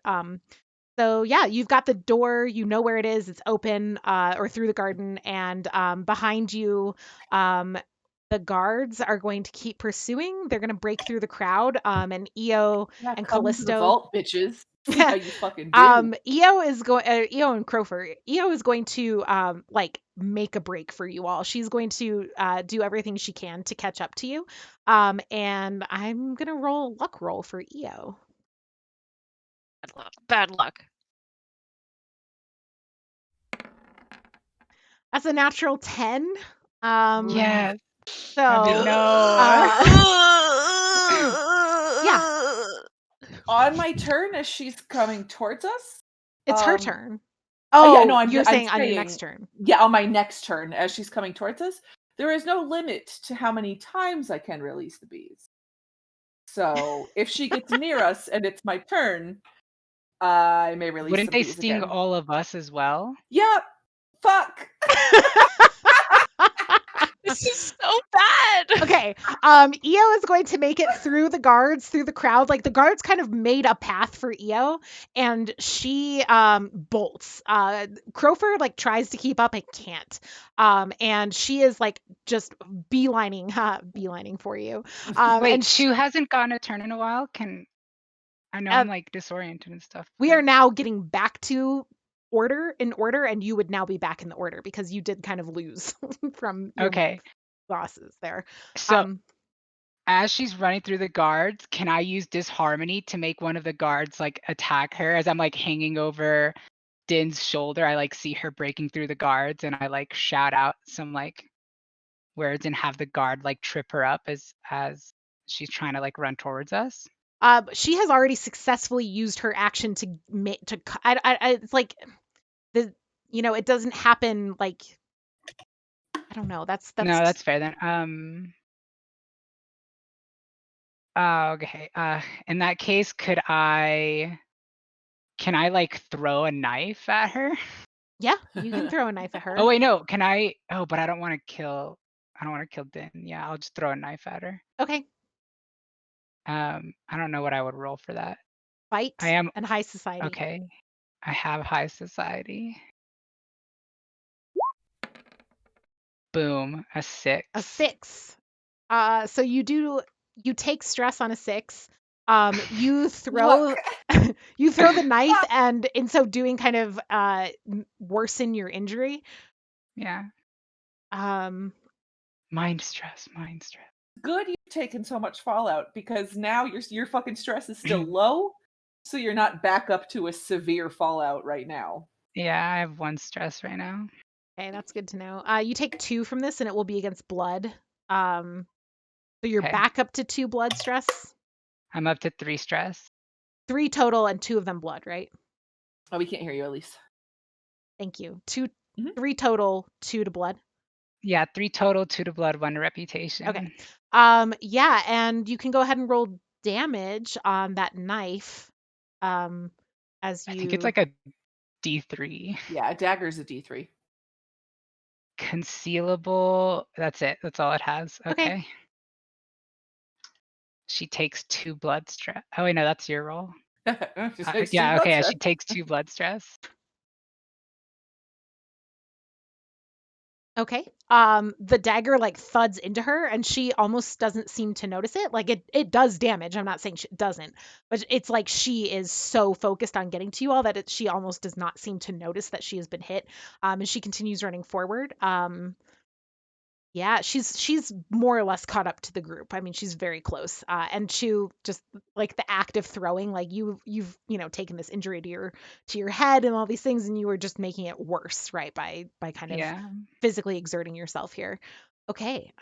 So yeah, you've got the door, you know where it is, it's open, or through the garden, and behind you, the guards are going to keep pursuing. They're going to break through the crowd, and Io Yeah, and come to the Callisto. vault, bitches. See how you fucking do. Io and Crofer. Io is going to like make a break for you all. She's going to do everything she can to catch up to you. And I'm gonna roll a luck roll for Io. Bad luck. That's a natural 10. Yes. So No. yeah, On my turn, as she's coming towards us, it's her turn. Oh, yeah, Oh, no, you're saying on your saying, next turn. Yeah, on my next turn, as she's coming towards us, there is no limit to how many times I can release the bees. So if she gets near us and it's my turn, I may release Wouldn't some they bees sting again. all of us as well? Yep. Fuck. This is so bad. Okay. Io is going to make it through the guards, through the crowd. Like the guards kind of made a path for Io, and she bolts. Crofer like tries to keep up and can't. And she is like just beelining for you. Wait, And Chew hasn't gotten a turn in a while. I know I'm like disoriented and stuff. we are now getting back to order, and you would now be back in the order because you did kind of lose from your Okay. bosses there. So as she's running through the guards, can I use disharmony to make one of the guards like attack her as I'm like hanging over Din's shoulder? I like see her breaking through the guards and I like shout out some like words and have the guard like trip her up as she's trying to like run towards us. She has already successfully used her action to it's like it doesn't happen like I don't know. That's No, that's fair then. Okay. In that case, can I like throw a knife at her? yeah. You can throw a knife at her. Oh wait, no. Can I? Oh, but I don't want to kill. I don't want to kill Din. Yeah, I'll just throw a knife at her. Okay. I don't know what I would roll for that. Fight I am and high society. okay. I have high society. Boom, a 6. A 6. So you take stress on a 6. You throw you throw the knife, and in so doing kind of worsen your injury. Yeah. Mind stress. Good you've taken so much fallout, because now your fucking stress is still low, so you're not back up to a severe fallout right now. Yeah, I have 1 stress right now. Okay, that's good to know. You take 2 from this, and it will be against blood. So you're back up to 2 blood stress. I'm up to 3 stress. 3 total, and 2 of them blood, right? Oh, we can't hear you, Elise. Thank you. 3 total, 2 to blood. Yeah, 3 total, 2 to blood, 1 to reputation. Okay. Yeah, and you can go ahead and roll damage on that knife. As you I think it's like a D3. Yeah, a dagger's a D3. Concealable. That's it. That's all it has. Okay. She takes 2 blood stress. Oh wait, no, that's your roll. Yeah, okay. She takes 2 blood stress. Okay. The dagger like thuds into her and she almost doesn't seem to notice it. Like it does damage. I'm not saying she doesn't, but it's like she is so focused on getting to you all that she almost does not seem to notice that she has been hit. And she continues running forward. Yeah, she's more or less caught up to the group. I mean, she's very close. And to just like the act of throwing, like you've taken this injury to your head and all these things, and you were just making it worse, right? By kind of Yeah. physically exerting yourself here. Okay.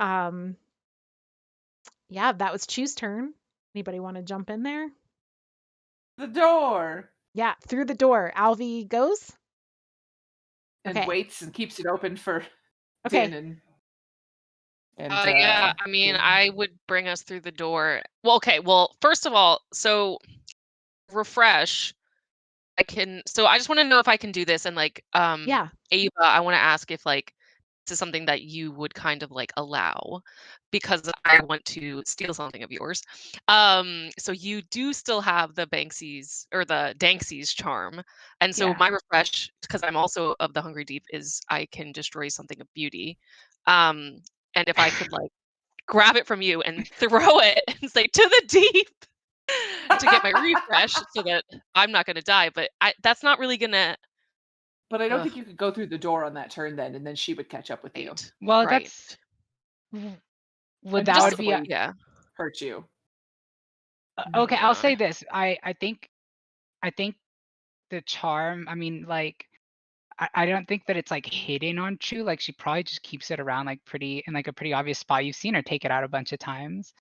Yeah, that was Chew's turn. Anybody want to jump in there? The door. Yeah, through the door. Alvi goes. And Okay. waits and keeps it open for Okay. Din and Yeah, I mean, Din. I would bring us through the door. Well, okay. Well, first of all, so refresh. So I just want to know if I can do this and like Yeah. Ava, I want to ask if like this is something that you would kind of like allow because I want to steal something of yours. So you do still have the Banksy's or the Danksy's charm. And so Yeah. my refresh, because I'm also of the Hungry Deep, is I can destroy something of beauty. And if I could like grab it from you and throw it and say to the deep to get my refresh so that I'm not going to die, but that's not really going to. But I don't think you could go through the door on that turn then, and then she would catch up with you. Right. Well, Right. that's And that would be possibly Yeah. hurt you. okay. I'll Yeah. say this. I think the charm. I mean, like I don't think that it's like hidden on Chu. Like she probably just keeps it around like pretty in like a pretty obvious spot. You've seen her take it out a bunch of times.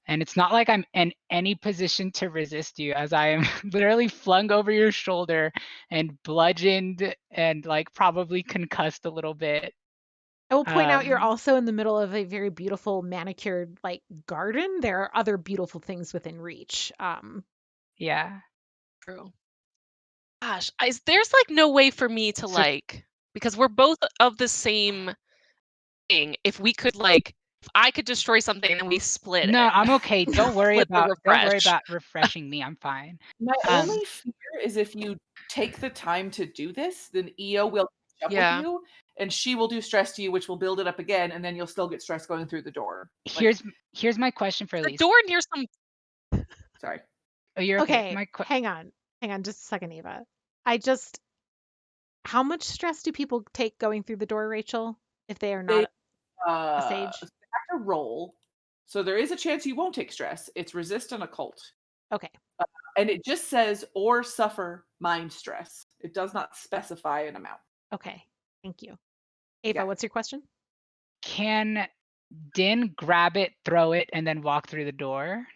And it's not like I'm in any position to resist you as I am literally flung over your shoulder and bludgeoned and like probably concussed a little bit. I will point out you're Um, also in the middle of a very beautiful manicured like garden. There are other beautiful things within reach. yeah. True. Gosh, there's like no way for me to So like because we're both of the same thing. If we could like, if I could destroy something and then we split no, it, I'm okay. Don't worry split the refresh. about refreshing me. I'm fine. My Um, only fear is if you take the time to do this, then Io will catch up with Yeah. you, and she will do stress to you, which will build it up again, and then you'll still get stress going through the door. Like, here's my question for The Elise. door near some. sorry. Oh, you're okay. Okay, hang on just a second, Eva. How much stress do people take going through the door, Rachel, if they are They not a sage? have to roll, so there is a chance you won't take stress. It's resist an occult, Okay. and it just says or suffer mind stress. It does not specify an amount. Okay. Thank you. Ava, Yeah. what's your question? Can Din grab it, throw it, and then walk through the door?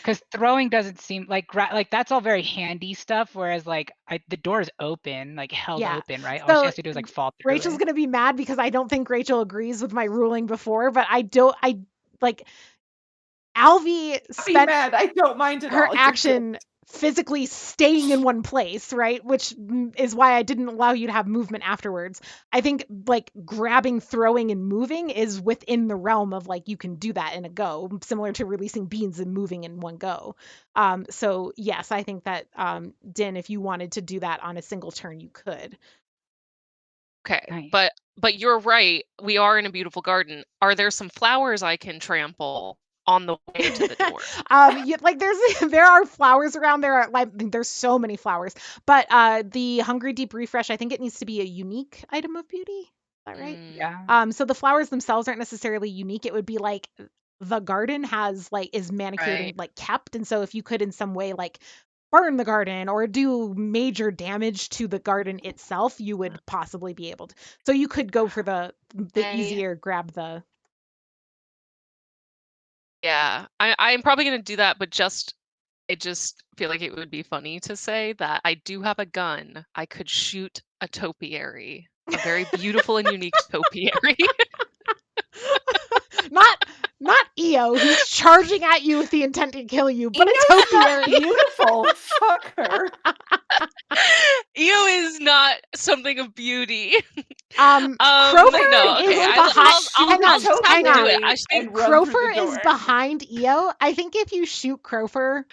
Because throwing doesn't seem like like that's all very handy stuff. Whereas like the door is open, like held Yeah. open, right? All she So has to do is like fall through Rachel's it. gonna be mad because I don't think Rachel agrees with my ruling before, but I like Alvi Be spent mad. I don't mind at her all. action physically staying in one place, right? Which is why I didn't allow you to have movement afterwards. I think like grabbing, throwing, and moving is within the realm of like you can do that in a go, similar to releasing beans and moving in one go. So yes, I think that Din, if you wanted to do that on a single turn, you could. Okay, Nice. but you're right. We are in a beautiful garden. Are there some flowers I can trample on the way to the door? Like there are flowers around. There's so many flowers, but the Hungry Deep refresh, I think it needs to be a unique item of beauty. Is that right? Yeah. So the flowers themselves aren't necessarily unique. It would be like the garden is manicured Right. and like kept, and so if you could in some way like burn the garden or do major damage to the garden itself, you would possibly be able to. So you could go for the easier grab the. Yeah, I'm probably gonna do that, but I just feel like it would be funny to say that I do have a gun. I could shoot a topiary, a very beautiful and unique topiary. Not Io, who's charging at you with the intent to kill you, but a Io's not topiary. beautiful. Fuck her. Io is not something of beauty. Crofer No, is okay, behind. hang on, just hang have to on. do it. I think and run through Crofer the is door. behind Io. I think if you shoot Crofer,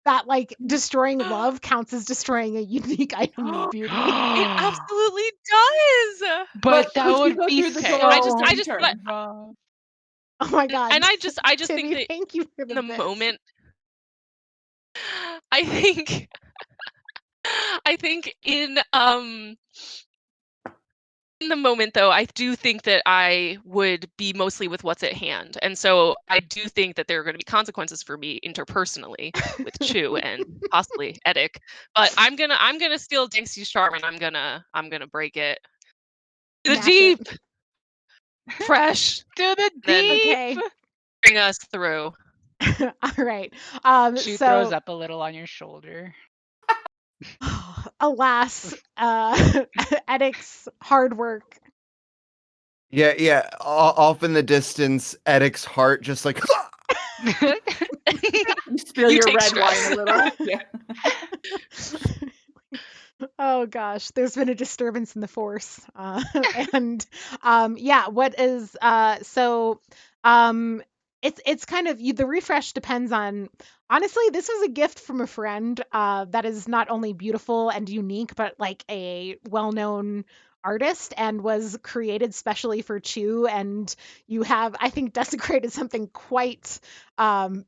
that like destroying love counts as destroying a unique item of beauty. It absolutely does. But that could you would go be through the so door I just turn? rough. Oh my god. and I just think Timmy, that thank you for in the the bits. moment, I think in the moment though, I do think that I would be mostly with what's at hand. And so I do think that there are going to be consequences for me interpersonally with Chu and possibly Edic. But I'm gonna steal Dinksy's charm and I'm gonna break it. To the Mash deep, it. fresh, To the then deep. Okay. bring us through. All right. She throws So up a little on your shoulder. alas, Edic's hard work. Yeah. Off in the distance, Edic's heart just like. You spill You your take red stress. wine a little. Yeah. Oh gosh, there's been a disturbance in the force. And yeah, what is so it's kind of the refresh depends on, honestly, this was a gift from a friend that is not only beautiful and unique, but like a well-known artist and was created specially for Chu. And you have, I think, desecrated something quite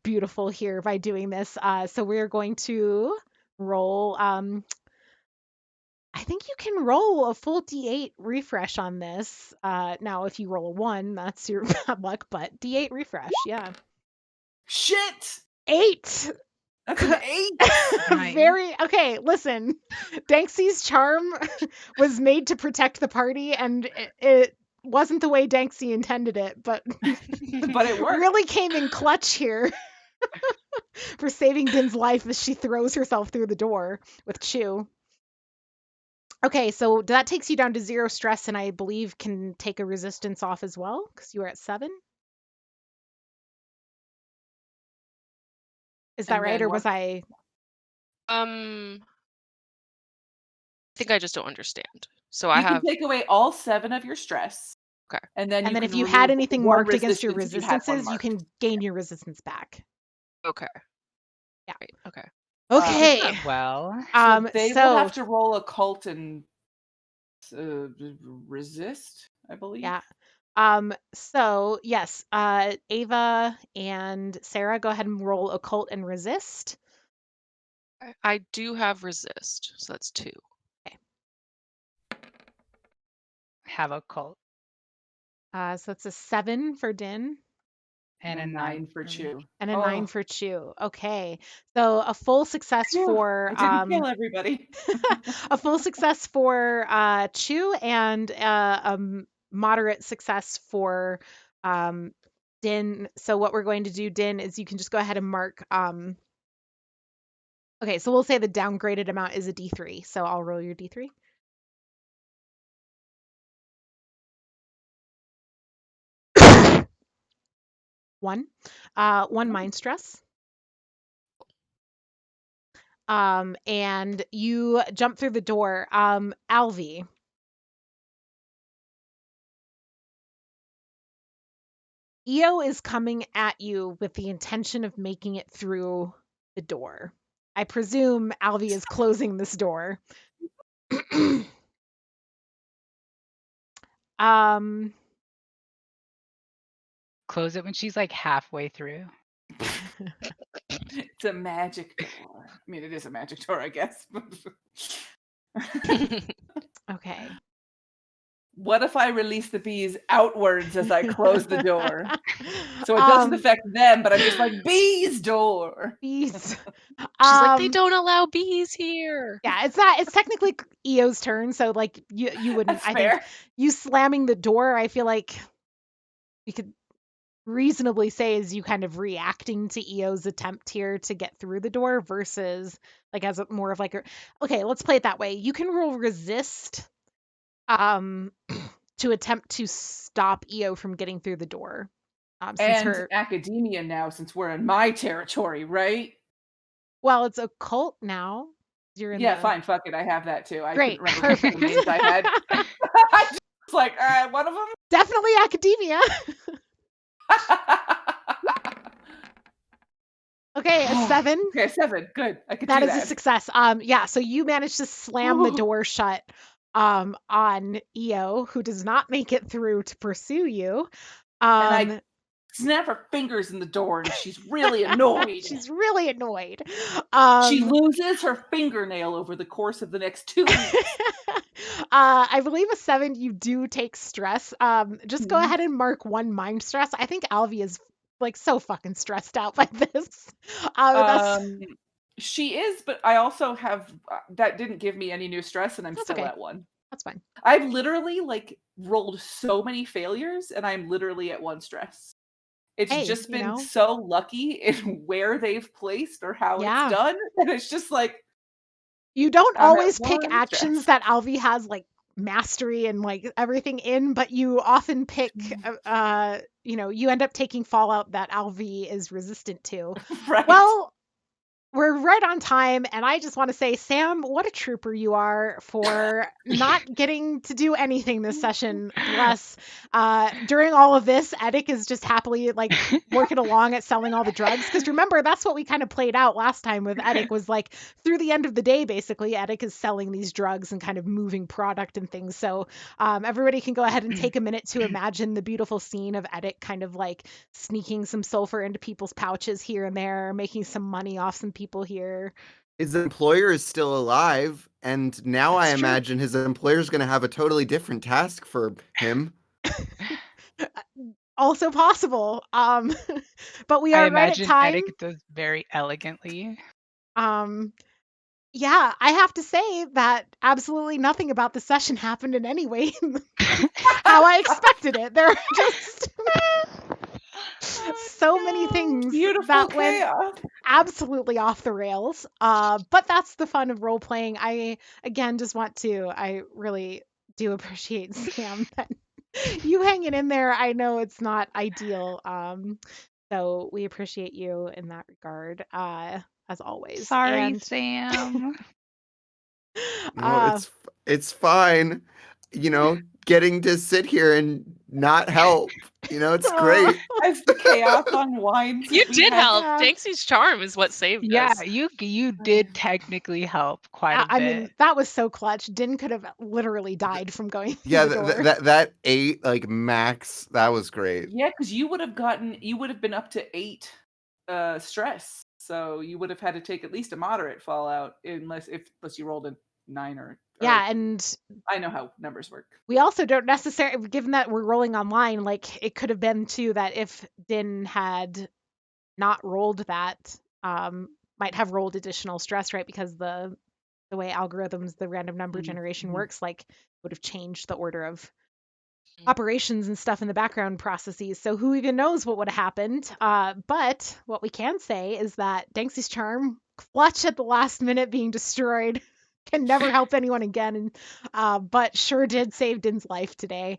beautiful here by doing this. So we're going to roll I think you can roll a full D8 refresh on this. Now, if you roll a 1, that's your bad luck, but D8 refresh, yeah. Shit! 8! That's an 8. Nice. Very okay. Listen, Danksy's charm was made to protect the party, and it wasn't the way Danksy intended it, but But it worked. really came in clutch here for saving Din's life as she throws herself through the door with Chu. Okay, so that takes you down to 0 stress, and I believe can take a resistance off as well because you were at 7. Is that And right, then or was what? I? I think I just don't understand. So I You can have take away all 7 of your stress. Okay. And then And you then can if you had remove anything one marked against your resistance if you had one resistances, you can marked. gain your resistance back. Okay. Yeah. Right. Okay. Okay. Well, So they will have So to roll occult and resist, I believe. yeah. So yes, Ava and Sarah, go ahead and roll occult and resist. I do have resist, so that's 2. have a cult So it's a 7 for Din and a 9 for me. Chu. and a 9 for Chu. Okay. So a full success Phew, for I didn't kill everybody. a full success for Chu and a moderate success for Din. So what we're going to do, Din, is you can just go ahead and mark. Okay, so we'll say the downgraded amount is a D3. So I'll roll your D3. One mind stress. And you jump through the door. Alvi. Io is coming at you with the intention of making it through the door. I presume Alvi is closing this door. um Close it when she's like halfway through. It's a magic door. I mean, it is a magic door, I guess. Okay. What if I release the bees outwards as I close the door? So it doesn't affect them, but I'm just like, bees door. Bees. She's like, they don't allow bees here. Yeah, it's technically Io's turn, so like you wouldn't. That's I fair. think you slamming the door, I feel like we could reasonably say is you kind of reacting to Io's attempt here to get through the door versus like as more of like a, okay, let's play it that way. You can roll resist to attempt to stop Io from getting through the door. Since And her, academia now, since we're in my territory, right? well, it's occult now. You're in Yeah, the... fine, fuck it. I have that too. I Great, couldn't remember perfect. the names I had. I just was like, one of them? Definitely academia. Okay, a 7. Okay, 7. Good. I could That do is a that. success. Yeah, so you managed to slam the door shut on Io, who does not make it through to pursue you. And I snap her fingers in the door, and she's really annoyed. She's really annoyed. She loses her fingernail over the course of the next 2 weeks. I believe a 7, you do take stress. Just go Mhm. ahead and mark 1 mind stress. I think Alvi is like so fucking stressed out by this. That's She is, but I also have that didn't give me any new stress, and I'm that's still okay. at 1. That's fine. I've literally like rolled so many failures, and I'm literally at 1 stress. It's Hey, just you been know, so lucky in where they've placed or how it's yeah. done, and it's just like You don't I'm at always pick 1 actions stress. that Alvi has like mastery and like everything in, but you often pick you end up taking fallout that Alvi is resistant to. Right. Well, we're right on time, and I just want to say, Sam, what a trooper you are for not getting to do anything this session. Bless. During all of this, Edic is just happily like working along at selling all the drugs. Because remember, that's what we kind of played out last time with Edic was like through the end of the day, basically, Edic is selling these drugs and kind of moving product and things. So everybody can go ahead and take a minute to imagine the beautiful scene of Edic kind of like sneaking some sulfur into people's pouches here and there, making some money off some people here. His employer is still alive, and now I That's true. imagine his employer is going to have a totally different task for him. Also possible. But we I are right at imagine time. Edic does very elegantly. Um, yeah, I have to say that absolutely nothing about the session happened in any way how I expected it. There are just so many things Beautiful that went chaos. absolutely off the rails. But that's the fun of role playing. I really do appreciate Sam that you hanging in there. I know it's not ideal. So we appreciate you in that regard, as always. Sorry, And Sam. No, uh, it's fine. Getting to sit here and not help. It's oh, great. As the chaos unwinds, You we did have help. yeah. Danksy's charm is what saved Yeah, us. you did technically help quite a I mean, bit. that was so clutch. Din could have literally died from going through Yeah, the door. that 8 like max, that was great. Yeah, because you would have been up to 8 stress. So you would have had to take at least a moderate fallout unless you rolled a 9 or Yeah, and I know how numbers work. we also don't necessarily, given that we're rolling online, like it could have been too that if Din had not rolled that, might have rolled additional stress, right? Because the way algorithms, the random number generation Mhm. works, like would have changed the order of Mm. operations and stuff in the background processes. So who even knows what would have happened? But what we can say is that Danksy's charm, clutch at the last minute being destroyed, can never help anyone again. But sure did save Din's life today.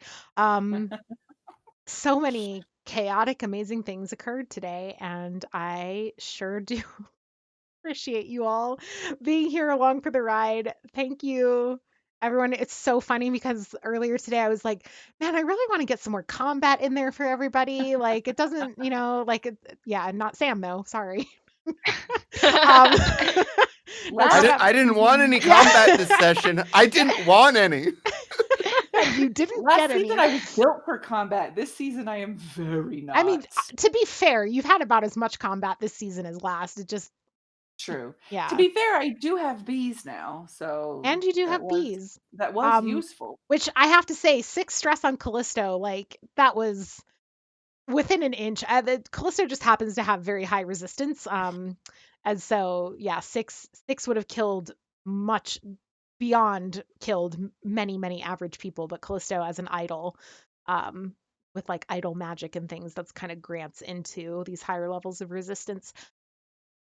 So many chaotic, amazing things occurred today, and I sure do appreciate you all being here along for the ride. Thank you, everyone. It's so funny because earlier today I was like, man, I really want to get some more combat in there for everybody. Like, it doesn't, yeah, not Sam though. Sorry. Um, that's I, just di- Last not, I didn't want any yeah, combat this session. I didn't want any. and you didn't last get season any. I was built for combat. This season I am very I mean, not. to be fair, you've had about as much combat this season as last. It just, True. To yeah. be fair, I do have bees now, so And you do have bees. that was Um, useful. which I have to say, 6 stress on Callisto, like that was within an inch. Callisto just happens to have very high resistance. And so yeah, six would have killed much beyond killed many average people, but Callisto as an idol, um, with like idol magic and things, that's kind of grants into these higher levels of resistance.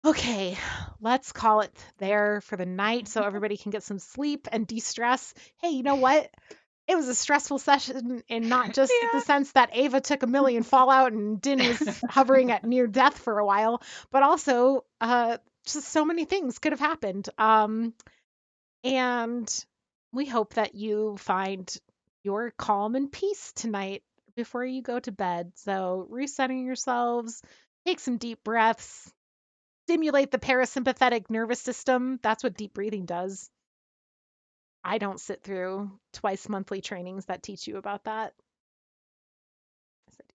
Okay, let's call it there for the night so everybody can get some sleep and de-stress. Hey, you know what? It was a stressful session in not just the Yeah. sense that Ava took a million fallout and Din was hovering at near death for a while, but also just so many things could have happened. And we hope that you find your calm and peace tonight before you go to bed. So resetting yourselves, take some deep breaths, stimulate the parasympathetic nervous system. That's what deep breathing does. I don't sit through twice monthly trainings that teach you about that.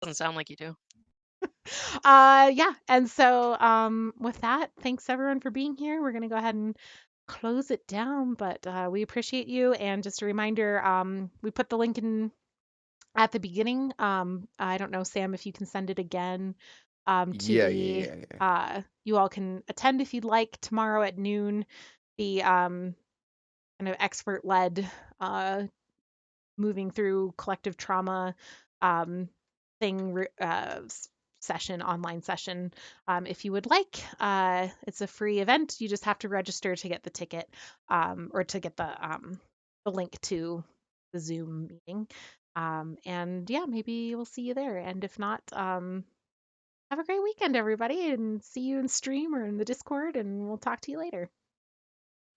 Doesn't sound like you do. Yeah. And so with that, thanks everyone for being here. We're going to go ahead and close it down, but we appreciate you. And just a reminder, we put the link in at the beginning. I don't know, Sam, if you can send it again to Yeah. you all can attend if you'd like tomorrow at noon. The kind of expert led moving through collective trauma um, thing session, online session. If you would like, it's a free event. You just have to register to get the ticket or to get the link to the Zoom meeting. And yeah, maybe we'll see you there. And if not, have a great weekend, everybody, and see you in stream or in the Discord, and we'll talk to you later.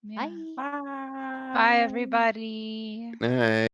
Yeah. Bye. Bye. Bye, everybody. All right.